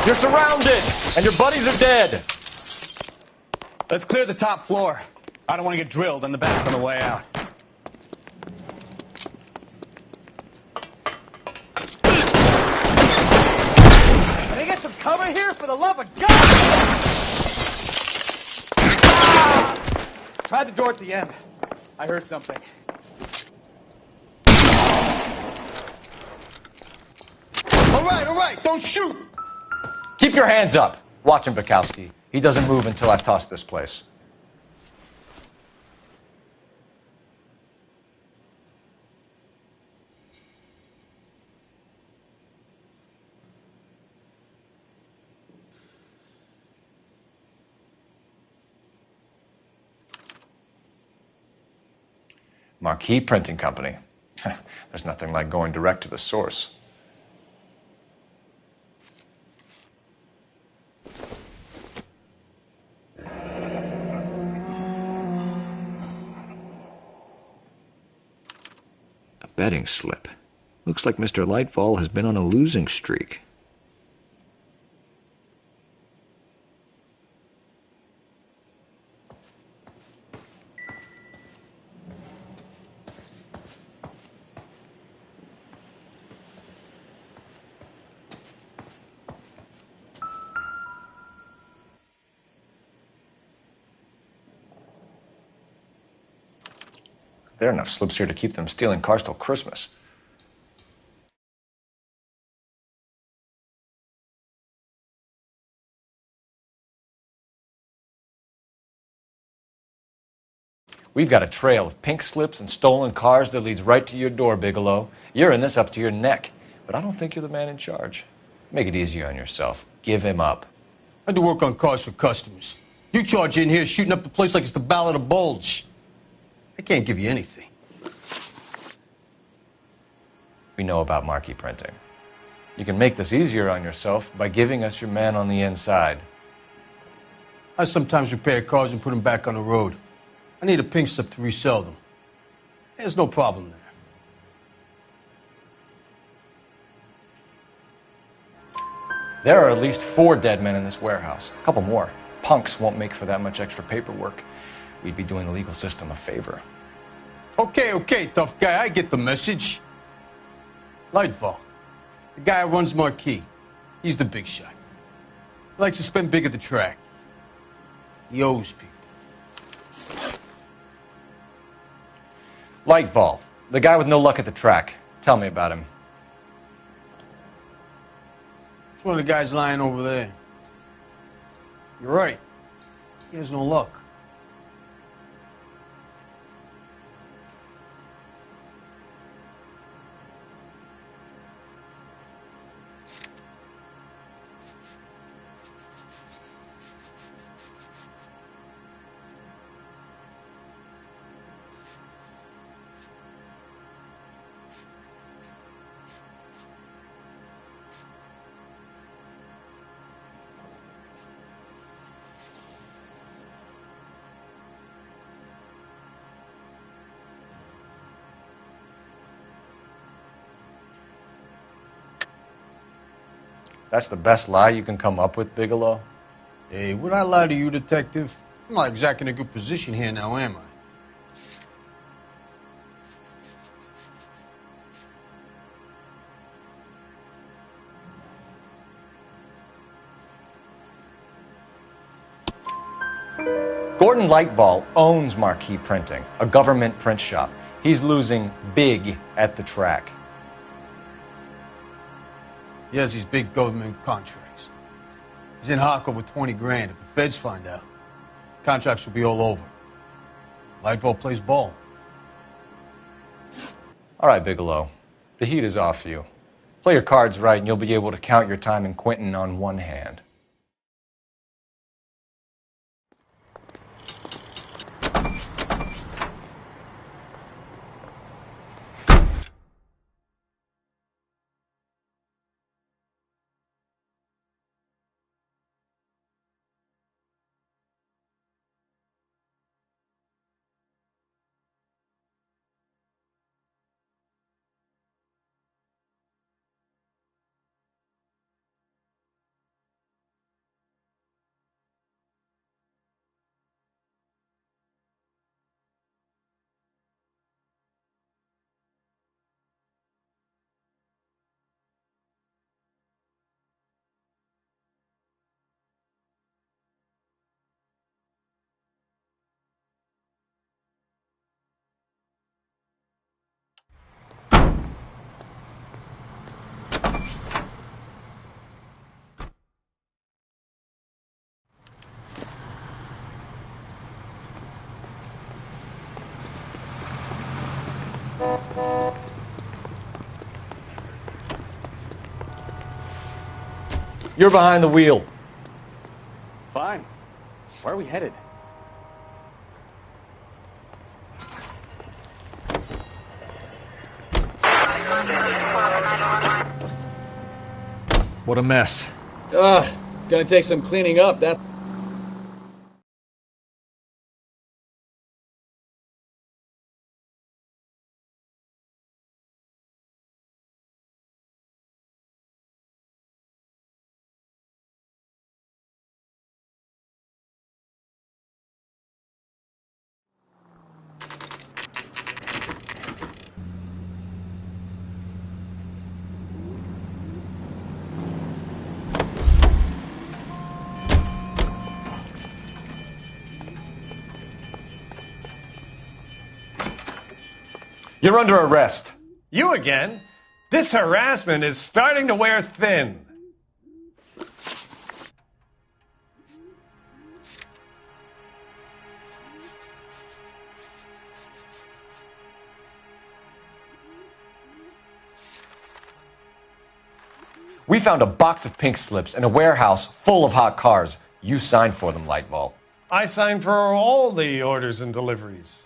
You're surrounded, and your buddies are dead. Let's clear the top floor. I don't want to get drilled in the back on the way out. Can I get some cover here, for the love of God? Try the door at the end. I heard something. All right, don't shoot! Keep your hands up. Watch him, Bukowski. He doesn't move until I've tossed this place. Marquee Printing Company. There's nothing like going direct to the source. A betting slip. Looks like Mr. Lightfall has been on a losing streak. There are enough slips here to keep them stealing cars till Christmas. We've got a trail of pink slips and stolen cars that leads right to your door, Bigelow. You're in this up to your neck, but I don't think you're the man in charge. Make it easier on yourself. Give him up. I do work on cars for customers. You charge in here shooting up the place like it's the Ballad of Bulge. I can't give you anything. We know about marquee printing. You can make this easier on yourself by giving us your man on the inside. I sometimes repair cars and put them back on the road. I need a pink slip to resell them. There's no problem there. There are at least 4 dead men in this warehouse. A couple more. Punks won't make for that much extra paperwork. We'd be doing the legal system a favor. Okay, tough guy. I get the message. Lightfall, the guy who runs Marquee. He's the big shot. He likes to spend big at the track. He owes people. Lightfall, the guy with no luck at the track. Tell me about him. It's one of the guys lying over there. You're right. He has no luck. That's the best lie you can come up with, Bigelow? Hey, would I lie to you, detective? I'm not exactly in a good position here now, am I? Gordon Lightball owns Marquee Printing, a government print shop. He's losing big at the track. He has these big government contracts. He's in hock over 20 grand. If the feds find out, contracts will be all over. Lightfall plays ball. All right, Bigelow. The heat is off you. Play your cards right and you'll be able to count your time in Quentin on one hand. You're behind the wheel. Fine. Where are we headed? What a mess. Gonna take some cleaning up, that... You're under arrest. You again? This harassment is starting to wear thin. We found a box of pink slips in a warehouse full of hot cars. You signed for them, Lightball. I signed for all the orders and deliveries.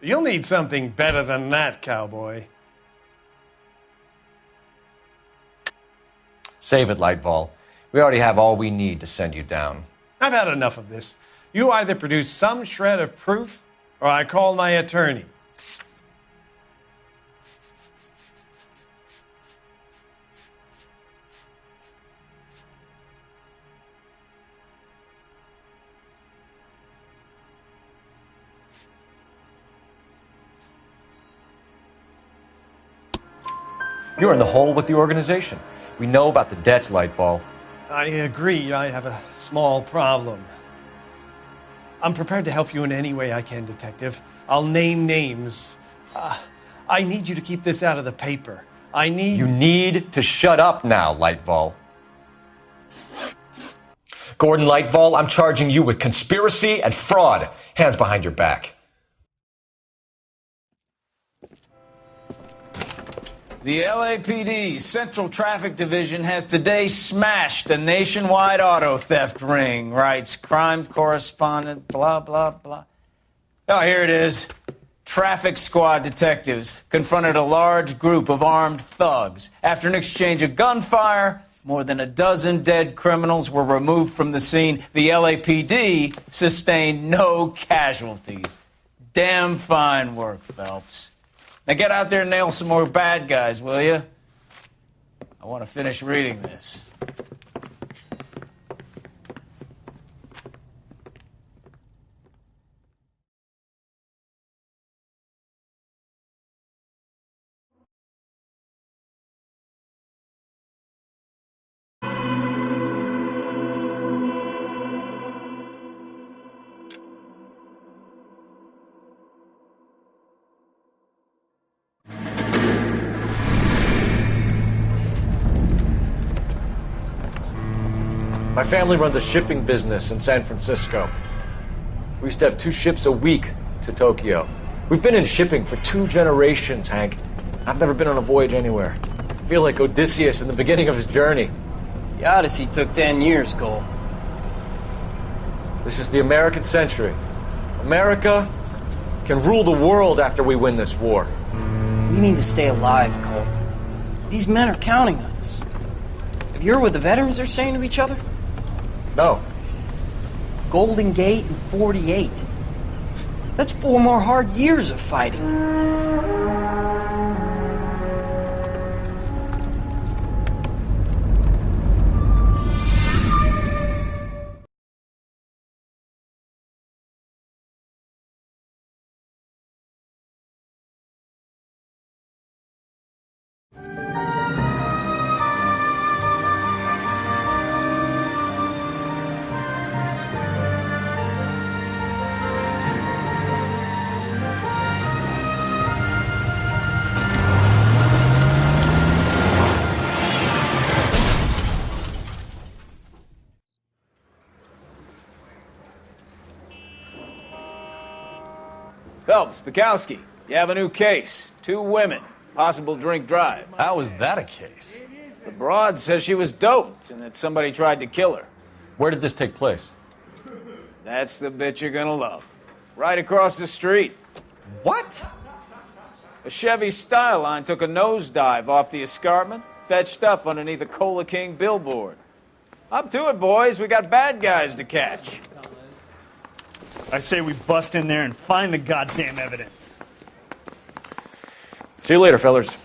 You'll need something better than that, cowboy. Save it, Lightball. We already have all we need to send you down. I've had enough of this. You either produce some shred of proof, or I call my attorney. You're in the hole with the organization. We know about the debts, Lightball. I agree. I have a small problem. I'm prepared to help you in any way I can, Detective. I'll name names. I need you to keep this out of the paper. You need to shut up now, Lightball. Gordon Lightball, I'm charging you with conspiracy and fraud. Hands behind your back. The LAPD Central Traffic Division has today smashed a nationwide auto theft ring, writes crime correspondent, blah, blah, blah. Oh, here it is. Traffic squad detectives confronted a large group of armed thugs. After an exchange of gunfire, more than a dozen dead criminals were removed from the scene. The LAPD sustained no casualties. Damn fine work, Phelps. Now get out there and nail some more bad guys, will you? I want to finish reading this. My family runs a shipping business in San Francisco. We used to have 2 ships a week to Tokyo. We've been in shipping for 2 generations, Hank. I've never been on a voyage anywhere. I feel like Odysseus in the beginning of his journey. The Odyssey took 10 years, Cole. This is the American century. America can rule the world after we win this war. We need to stay alive, Cole. These men are counting on us. Have you heard what the veterans are saying to each other? No. Golden Gate and 48. That's 4 more hard years of fighting. Phelps, Bukowski, you have a new case. 2 women, possible drink drive. How is that a case? The broad says she was doped and that somebody tried to kill her. Where did this take place? That's the bit you're gonna love. Right across the street. What? A Chevy Styline took a nosedive off the escarpment, fetched up underneath a Cola King billboard. Up to it, boys. We got bad guys to catch. I say we bust in there and find the goddamn evidence. See you later, fellers.